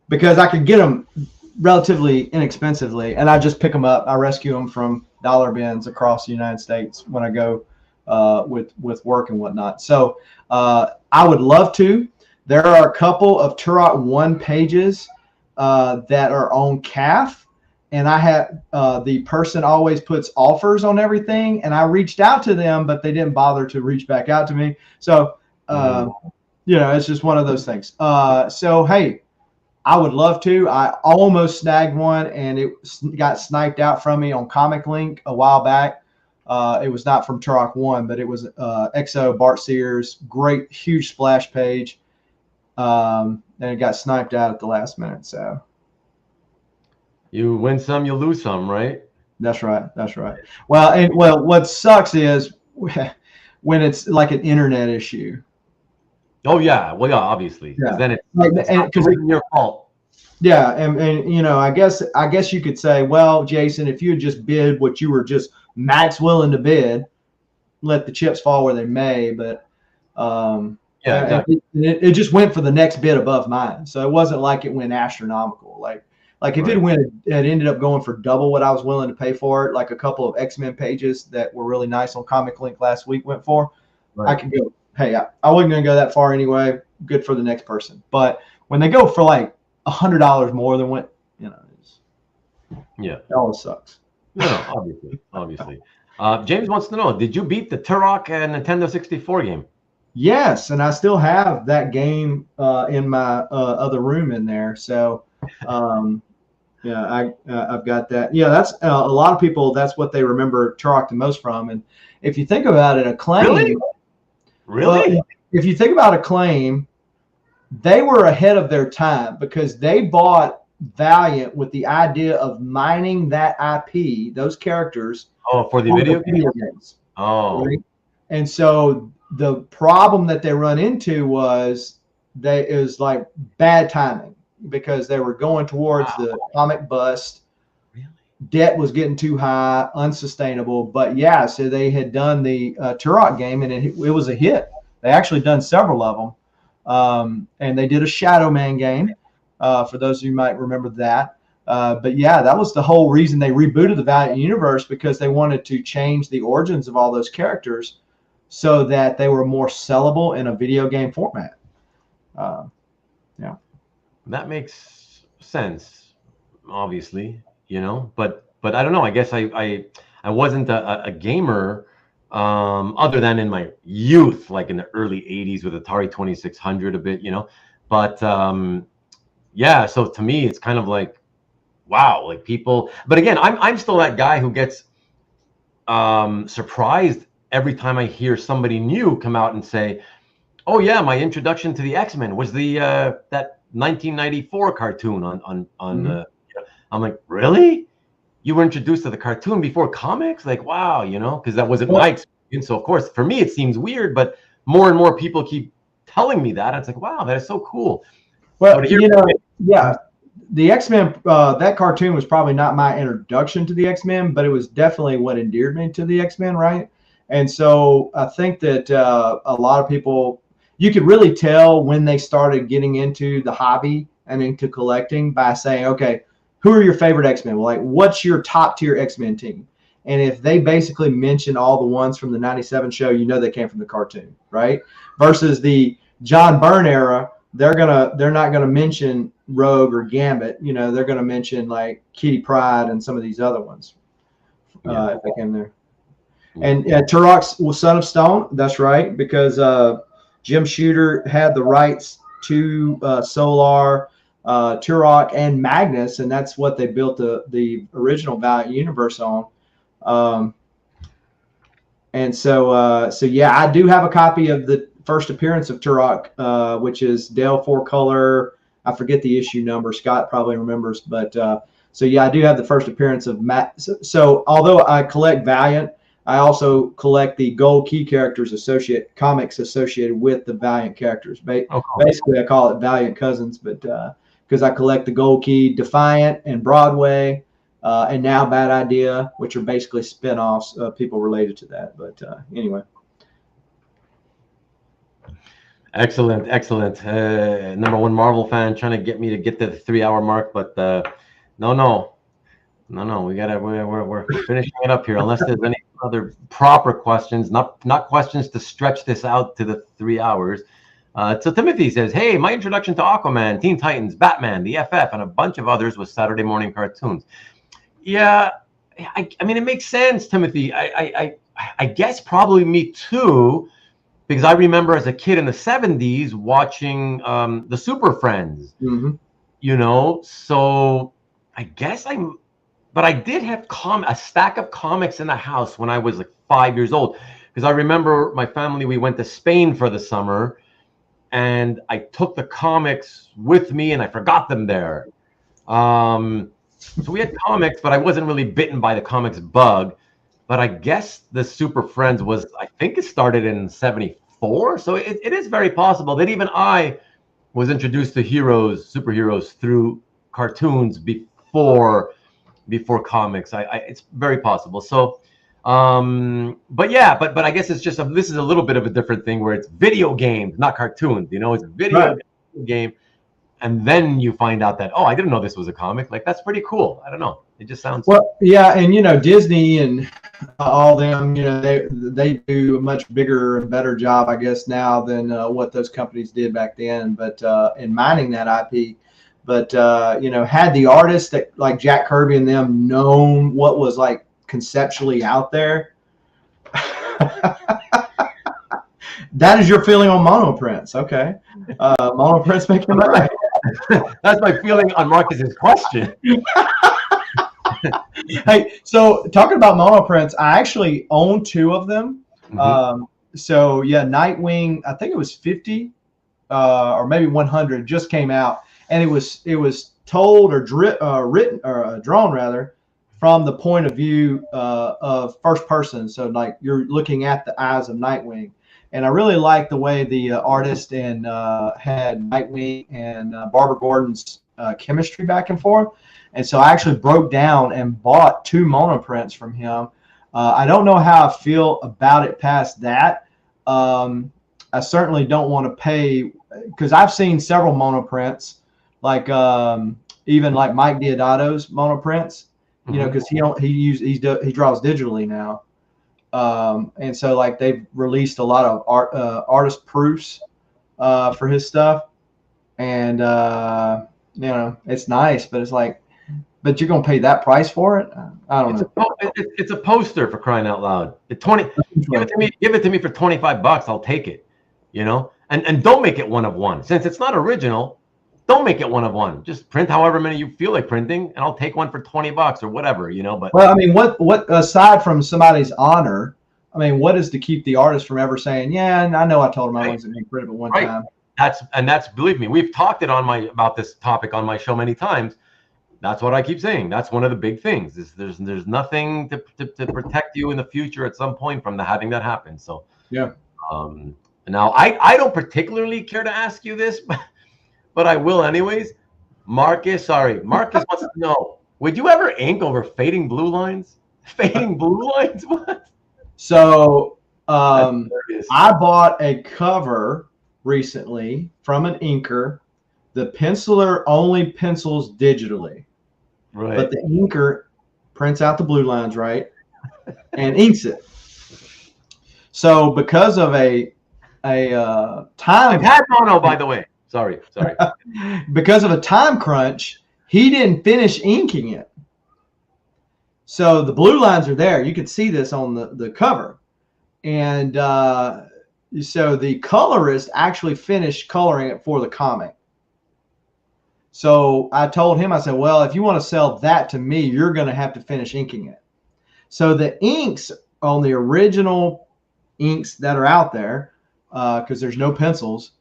because I could get them relatively inexpensively, and I just pick them up. I rescue them from dollar bins across the United States when I go with work and whatnot. So I would love to. There are a couple of Turok 1 pages that are on CAF, and I have the person always puts offers on everything, and I reached out to them, but they didn't bother to reach back out to me. So you know, it's just one of those things. So hey, I would love to. I almost snagged one, and it got sniped out from me on Comic Link a while back. It was not from Turok 1, but it was XO Bart Sears, great, huge splash page. And it got sniped out at the last minute. So you win some, you lose some, right? That's right. That's right. Well, what sucks is when it's like an internet issue. Oh yeah, well yeah, obviously. Yeah. Then it's your fault. Yeah, and you know, I guess you could say, well, Jason, if you had just bid what you were just max willing to bid, let the chips fall where they may. But yeah, exactly. it just went for the next bid above mine, so it wasn't like it went astronomical. Like if it ended up going for double what I was willing to pay for it, like a couple of X-Men pages that were really nice on Comic Link last week went for, I could go, hey, I wasn't going to go that far anyway. Good for the next person. But when they go for like $100 more than what, you know, it always sucks. No, obviously. James wants to know, did you beat the Turok and Nintendo 64 game? Yes, and I still have that game in my other room in there. So, yeah, I've got that. Yeah, that's a lot of people. That's what they remember Turok the most from. And if you think about it, Acclaim. Really? Well, if you think about Acclaim, they were ahead of their time because they bought Valiant with the idea of mining that IP, those characters. Oh, for the video games. Oh. Right? And so the problem that they run into was like bad timing because they were going towards the comic bust. Really? debt was getting too high, unsustainable. But yeah, so they had done the Turok game, and it was a hit. They actually done several of them, and they did a Shadow Man game. For those of you who might remember that. But yeah, that was the whole reason they rebooted the Valiant universe, because they wanted to change the origins of all those characters so that they were more sellable in a video game format. Yeah, that makes sense, obviously, you know. But I don't know. I guess I wasn't a gamer, other than in my youth, like in the early '80s with Atari 2600 a bit, you know. But yeah, so to me, it's kind of like, wow, like people. But again, I'm still that guy who gets surprised every time I hear somebody new come out and say, "Oh yeah, my introduction to the X-Men was the that 1994 cartoon on." I'm like, really? You were introduced to the cartoon before comics? Like, wow, you know, because that wasn't my experience. So of course, for me, it seems weird, but more and more people keep telling me that. It's like, wow, that is so cool. Well, you know, yeah, the X-Men, that cartoon was probably not my introduction to the X-Men, but it was definitely what endeared me to the X-Men, right? And so I think that a lot of people, you could really tell when they started getting into the hobby and into collecting by saying, okay, who are your favorite X-Men? Well, like, what's your top tier X-Men team? And if they basically mention all the ones from the 97 show, you know they came from the cartoon, right? Versus the John Byrne era, they're not gonna mention Rogue or Gambit. You know, they're gonna mention like Kitty Pryde and some of these other ones, if they came there. And Turok's was Son of Stone. That's right, because Jim Shooter had the rights to Solar, Turok, and Magnus, and that's what they built the original Valiant universe on. And so yeah, I do have a copy of the first appearance of Turok, which is Dale 4-color. I forget the issue number. Scott probably remembers, but so yeah, I do have the first appearance of Matt. So although I collect Valiant, I also collect the gold key characters comics associated with the Valiant characters. Basically, I call it Valiant Cousins, but because I collect the gold key Defiant and Broadway, and now Bad Idea, which are basically spin-offs of people related to that. But anyway. Excellent. Number one Marvel fan trying to get me to get to the 3-hour mark, but no, we're finishing it up here. Unless there's any other proper questions, not questions to stretch this out to the 3 hours. So Timothy says, "Hey, my introduction to Aquaman, Teen Titans, Batman, the FF, and a bunch of others was Saturday morning cartoons." Yeah, I mean, it makes sense, Timothy. I guess probably me too. Because I remember as a kid in the 70s watching the Super Friends, you know, so I guess but I did have a stack of comics in the house when I was like 5 years old. Because I remember my family, we went to Spain for the summer and I took the comics with me and I forgot them there. So we had comics, but I wasn't really bitten by the comics bug. But I guess the Super Friends I think it started in 74. So it is very possible that even I was introduced to superheroes through cartoons before comics. It's very possible. So, but yeah, but I guess it's just, this is a little bit of a different thing where it's video games, not cartoons, you know, it's a video game. And then you find out that, oh, I didn't know this was a comic. Like, that's pretty cool. I don't know. It just sounds well. Yeah, and you know, Disney and all them, you know, they do a much bigger and better job, I guess, now than what those companies did back then. But in mining that IP, but you know, had the artists that like Jack Kirby and them known what was like conceptually out there. That is your feeling on monoprints, okay? Monoprints making money. That's my feeling on Marcus's question. Hey, so talking about monoprints, I actually own 2 of them. So yeah, Nightwing, I think it was 50 or maybe 100 just came out, and it was told or written or drawn rather from the point of view of first person. So like you're looking at the eyes of Nightwing. And I really like the way the artist and had Nightwing and Barbara Gordon's chemistry back and forth. And so I actually broke down and bought 2 monoprints from him. I don't know how I feel about it past that. I certainly don't want to pay, because I've seen several monoprints, like even like Mike Deodato's monoprints, you know, because he draws digitally now. And so like they've released a lot of artist proofs for his stuff. And, you know, it's nice, but it's like, but you're going to pay that price for it? I don't know. It's a poster, for crying out loud. Give it to me for $25. I'll take it, you know? And don't make it one of one. Since it's not original, don't make it one of one. Just print however many you feel like printing, and I'll take one for $20 or whatever, you know? But well, I mean, what aside from somebody's honor, I mean, what is to keep the artist from ever saying, yeah, and I know I told him I wasn't going to print it one time. That's believe me, we've talked about this topic on my show many times. That's what I keep saying. That's one of the big things. Is there's nothing to protect you in the future at some point from having that happen. So yeah. Now I don't particularly care to ask you this, but I will anyways. Marcus wants to know: would you ever ink over fading blue lines? Fading blue lines? What? So I bought a cover recently from an inker. The penciler only pencils digitally, right? But the inker prints out the blue lines, right, and inks it. So because of a time, I've had mono, by the way. Sorry. Because of a time crunch, he didn't finish inking it. So the blue lines are there. You can see this on the cover. And so the colorist actually finished coloring it for the comic. So I told him, I said, well, if you want to sell that to me, you're going to have to finish inking it. So the inks on the original inks that are out there, because there's no pencils,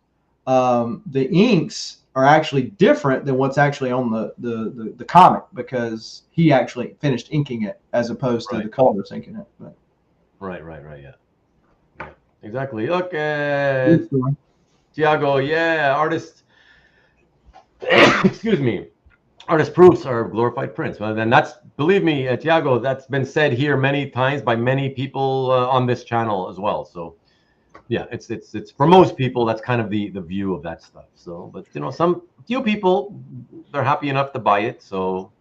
the inks are actually different than what's actually on the comic, because he actually finished inking it as opposed to the colorist inking it. But. Right, yeah, exactly. Okay, Tiago, yeah, artist. Excuse me. Artist proofs are glorified prints. Well, then that's, believe me, Tiago, that's been said here many times by many people on this channel as well. So. Yeah, it's for most people, that's kind of the view of that stuff. So, but you know, few people, they're happy enough to buy it. So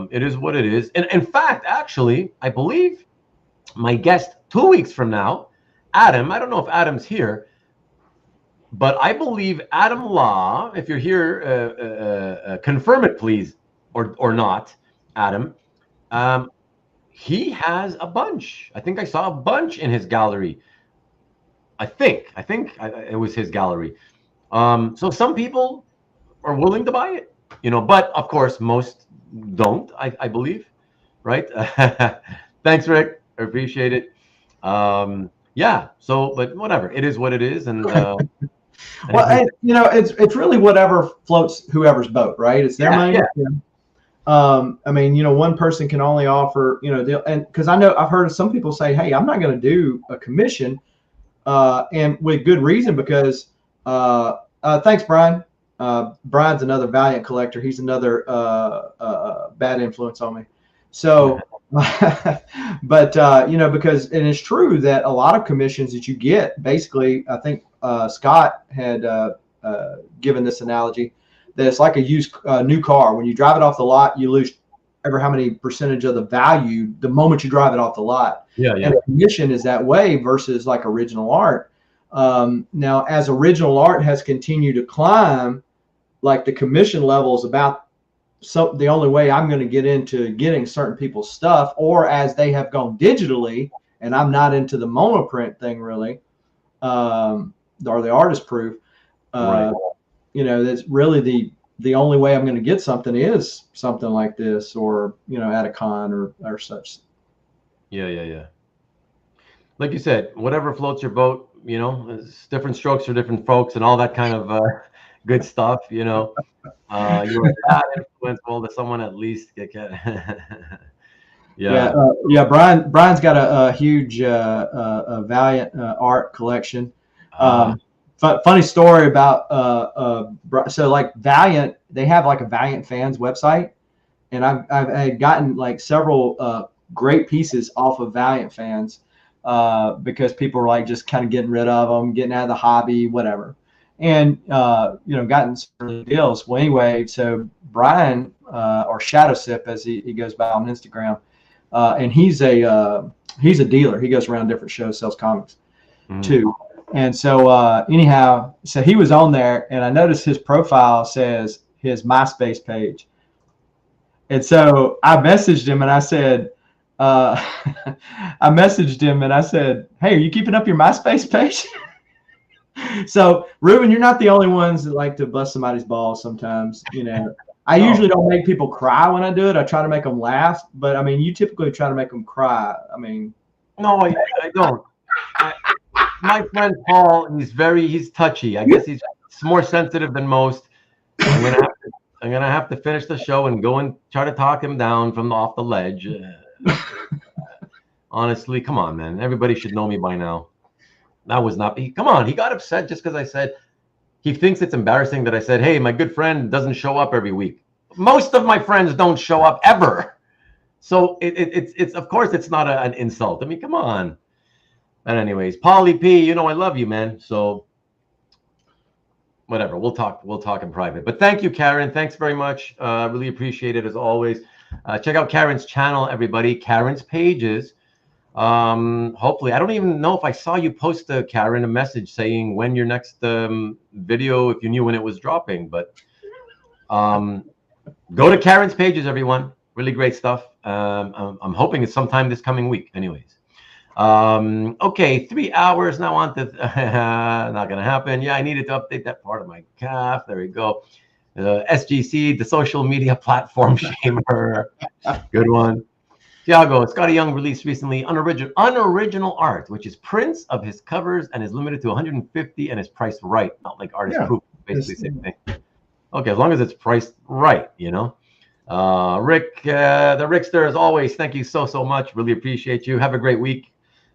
it is what it is. And in fact, actually, I believe my guest 2 weeks from now, Adam, I don't know if Adam's here, but I believe Adam Law, if you're here, confirm it, please, or not, Adam. He has a bunch. I think I saw a bunch in his gallery. I think it was his gallery. So some people are willing to buy it, you know, but of course most don't, I believe, right? Thanks, Rick. I appreciate it. Yeah. So, but whatever, it is what it is, and well, and, you know, it's really whatever floats whoever's boat, right? It's their money. Yeah. I mean, you know, one person can only offer, you know, and because I know I've heard some people say, hey, I'm not going to do a commission. And with good reason, because thanks, Brian. Brian's another Valiant collector. He's another bad influence on me. So, but you know, because it is true that a lot of commissions that you get, basically, I think Scott had given this analogy that it's like a used new car. When you drive it off the lot, you lose ever how many percentage of the value the moment you drive it off the lot. Yeah. And the commission is that way versus like original art. Now, as original art has continued to climb, like the commission level is about the only way I'm going to get into getting certain people's stuff, or as they have gone digitally, and I'm not into the monoprint thing really, or the artist proof. Right. You know, that's really the only way I'm going to get something is something like this, or, you know, at a con or such. Yeah. Like you said, whatever floats your boat, you know, it's different strokes for different folks and all that kind of good stuff, you know. You're a bad influence to someone at least. Yeah. Brian's got a huge Valiant art collection. Funny story about so like Valiant, they have like a Valiant fans website, and I've gotten like several great pieces off of Valiant fans because people are like just kind of getting rid of them, getting out of the hobby, whatever. And, gotten some deals. Well, anyway, so Brian, or Shadow Sip, as he goes by on Instagram, and he's a dealer. He goes around different shows, sells comics too. And so anyhow, so he was on there, and I noticed his profile says his MySpace page. And so I messaged him, and I said, hey, are you keeping up your MySpace page? So, Ruben, you're not the only ones that like to bust somebody's balls sometimes. I usually don't make people cry when I do it. I try to make them laugh. But, I mean, you typically try to make them cry. I mean. No, I don't. My friend Paul, he's touchy. I guess he's more sensitive than most. I'm gonna have to finish the show and go and try to talk him down from off the ledge. Honestly, come on, man. Everybody should know me by now. That was not. He got upset just because I said he thinks it's embarrassing that I said, hey, my good friend doesn't show up every week. Most of my friends don't show up ever. So it's of course it's not an insult. I mean, come on. But anyways, Paulie P, I love you, man. So whatever, we'll talk in private. But thank you, Karen. Thanks very much. Really appreciate it as always. Check out Karen's channel, everybody. Karen's pages. Hopefully, I don't even know if I saw you post Karen a message saying when your next video, if you knew when it was dropping. But go to Karen's pages, everyone. Really great stuff. I'm hoping it's sometime this coming week. Anyways, okay, 3 hours now on to not gonna happen. Yeah, I needed to update that part of my calf. There we go. SGC, the social media platform shamer. Good one. Tiago, Scotty Young released recently unoriginal art, which is prints of his covers and is limited to 150 and is priced right, not like artist proof. Basically, same thing. Okay, as long as it's priced right, Rick, the Rickster, as always, thank you so much. Really appreciate you. Have a great week.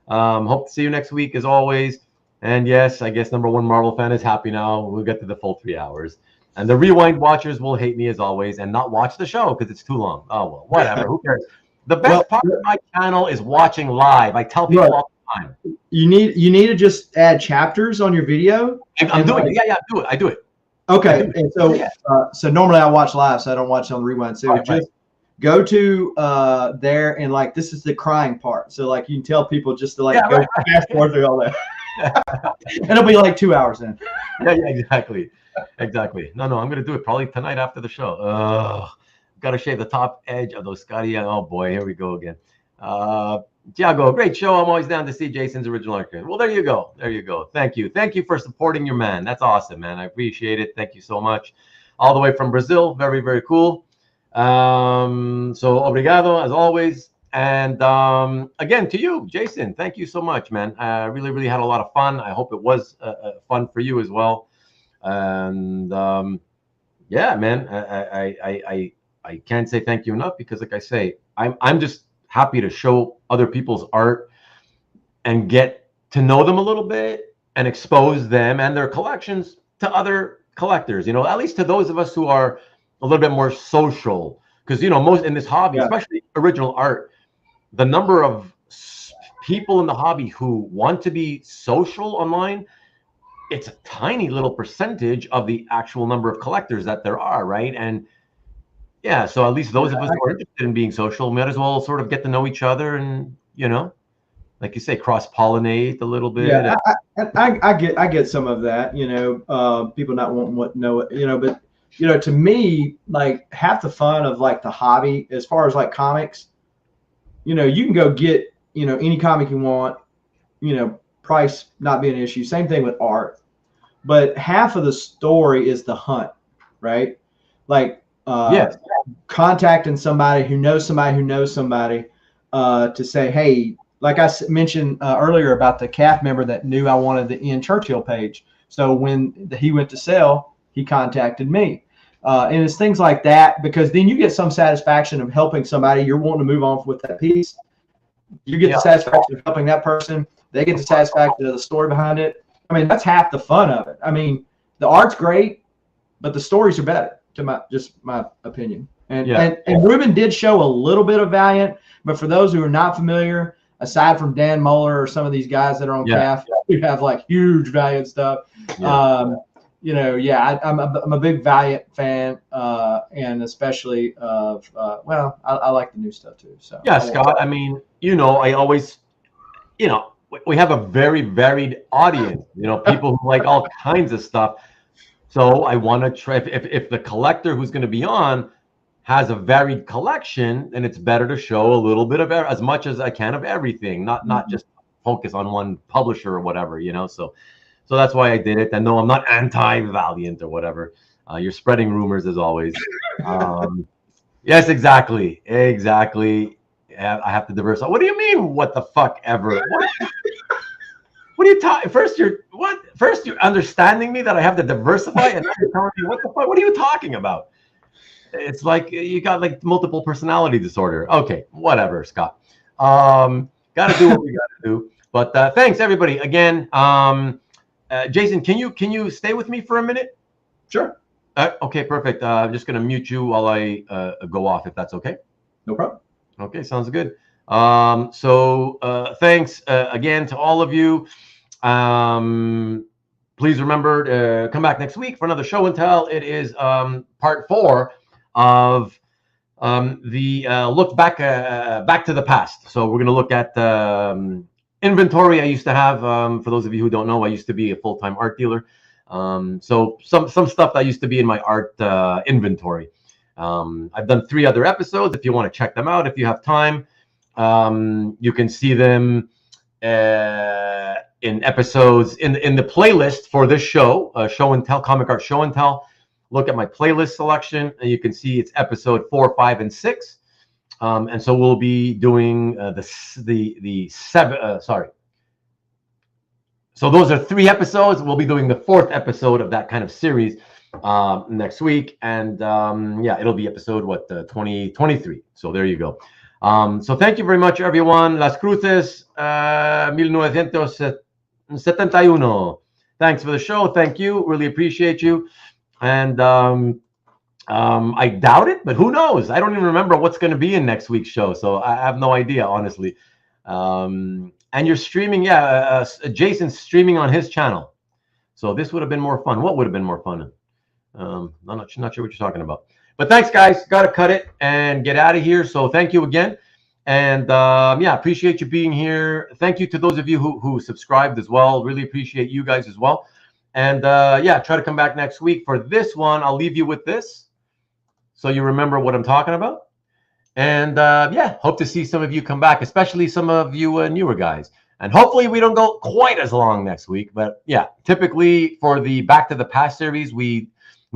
Hope to see you next week, as always. And yes, I guess #1 Marvel fan is happy now. We'll get to the full 3 hours. And the rewind watchers will hate me as always and not watch the show because it's too long. Oh, well, whatever. Who cares? The best part of my channel is watching live. I tell people all the time. You need to just add chapters on your video. I'm doing it. Yeah, I do it. Okay. And so so normally I watch live, so I don't watch on the rewind. So just go to there and like this is the crying part. So like you can tell people just to go fast forward through all that. And it'll be like 2 hours then. Yeah, exactly. No, I'm gonna do it probably tonight after the show. Got to shave the top edge of those Scotty. Oh boy, here we go again. Tiago, great show. I'm always down to see Jason's original art. Well, there you go. Thank you for supporting your man. That's awesome, man. I appreciate it. Thank you so much. All the way from Brazil. Very, very cool. So obrigado as always. And again to you, Jason. Thank you so much, man. I really had a lot of fun. I hope it was fun for you as well. And yeah, man. I can't say thank you enough because, like I say, I'm just happy to show other people's art and get to know them a little bit and expose them and their collections to other collectors. At least to those of us who are a little bit more social, because most in this hobby, especially original art, the number of people in the hobby who want to be social online, it's a tiny little percentage of the actual number of collectors that there are, right? And yeah, so at least those of us who are interested in being social might as well sort of get to know each other and, like you say, cross-pollinate a little bit. Yeah, I get some of that, people not wanting what know it, but to me, like half the fun of like the hobby as far as like comics, you can go get, any comic you want, price not being an issue. Same thing with art. But half of the story is the hunt, right? Like contacting somebody who knows somebody to say, hey, like I mentioned earlier about the CAF member that knew I wanted the Ian Churchill page. So when he went to sell, he contacted me. And it's things like that, because then you get some satisfaction of helping somebody. You're wanting to move on with that piece. You get the satisfaction of helping that person. They get the satisfaction of the story behind it. I mean, that's half the fun of it. I mean, the art's great, but the stories are better, to my opinion. And Ruben did show a little bit of Valiant, but for those who are not familiar, aside from Dan Muller or some of these guys that are on CAF, who have like huge Valiant stuff, you know, I'm a big Valiant fan, and especially of I like the new stuff too. So Scott. I mean, you know, I always, you know, we have a very varied audience. You know, people who like all kinds of stuff. So I want to try. If the collector who's going to be on has a varied collection, then it's better to show a little bit of as much as I can of everything, not just focus on one publisher or whatever, you know. So that's why I did it. And no, I'm not anti-Valiant or whatever. You're spreading rumors as always. Yes, exactly. I have to diversify. What do you mean? What the fuck ever? What are you talking? First you're understanding me that I have to diversify, and now you're telling me what the fuck? What are you talking about? It's like you got like multiple personality disorder. Okay, whatever, Scott. Got to do what we got to do. But thanks everybody again. Jason, can you stay with me for a minute? Sure. Okay, perfect. I'm just gonna mute you while I go off, if that's okay. No problem. Okay, sounds good. So thanks again to all of you. Please remember to come back next week for another show and tell. It is part 4 of the look back to the past. So we're going to look at inventory I used to have. For those of you who don't know, I used to be a full-time art dealer. So some stuff that used to be in my art inventory. I've done 3 other episodes. If you want to check them out, if you have time, you can see them in episodes in the playlist for this show, Show and Tell, Comic Art Show and Tell. Look at my playlist selection, and you can see it's episode 4, 5, and 6. And so we'll be doing the 7. So those are 3 episodes. We'll be doing the 4th episode of that kind of series next week, and it'll be episode 2023. So there you go. So thank you very much, everyone. Las Cruces, 1971. Thanks for the show. Thank you. Really appreciate you. And I doubt it, but who knows? I don't even remember what's going to be in next week's show, so I have no idea, honestly. And you're streaming, Jason's streaming on his channel. So this would have been more fun. What would have been more fun? I'm not sure what you're talking about. But thanks, guys. Got to cut it and get out of here. So thank you again. And appreciate you being here. Thank you to those of you who subscribed as well. Really appreciate you guys as well. And try to come back next week for this one. I'll leave you with this so you remember what I'm talking about. And hope to see some of you come back, especially some of you newer guys. And hopefully we don't go quite as long next week. But yeah, typically for the Back to the Past series, we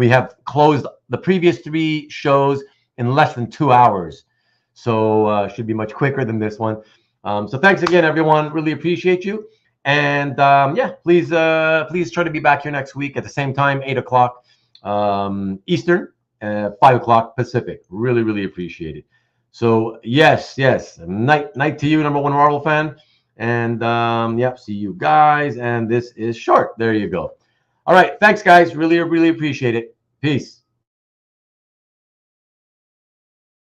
have closed the previous 3 shows in less than 2 hours. So should be much quicker than this one. So thanks again, everyone. Really appreciate you. And please try to be back here next week at the same time, 8 o'clock Eastern, 5 o'clock Pacific. Really, really appreciate it. So yes, night to you, number 1 Marvel fan. And see you guys. And this is short. There you go. All right, thanks, guys. Really, really appreciate it. Peace.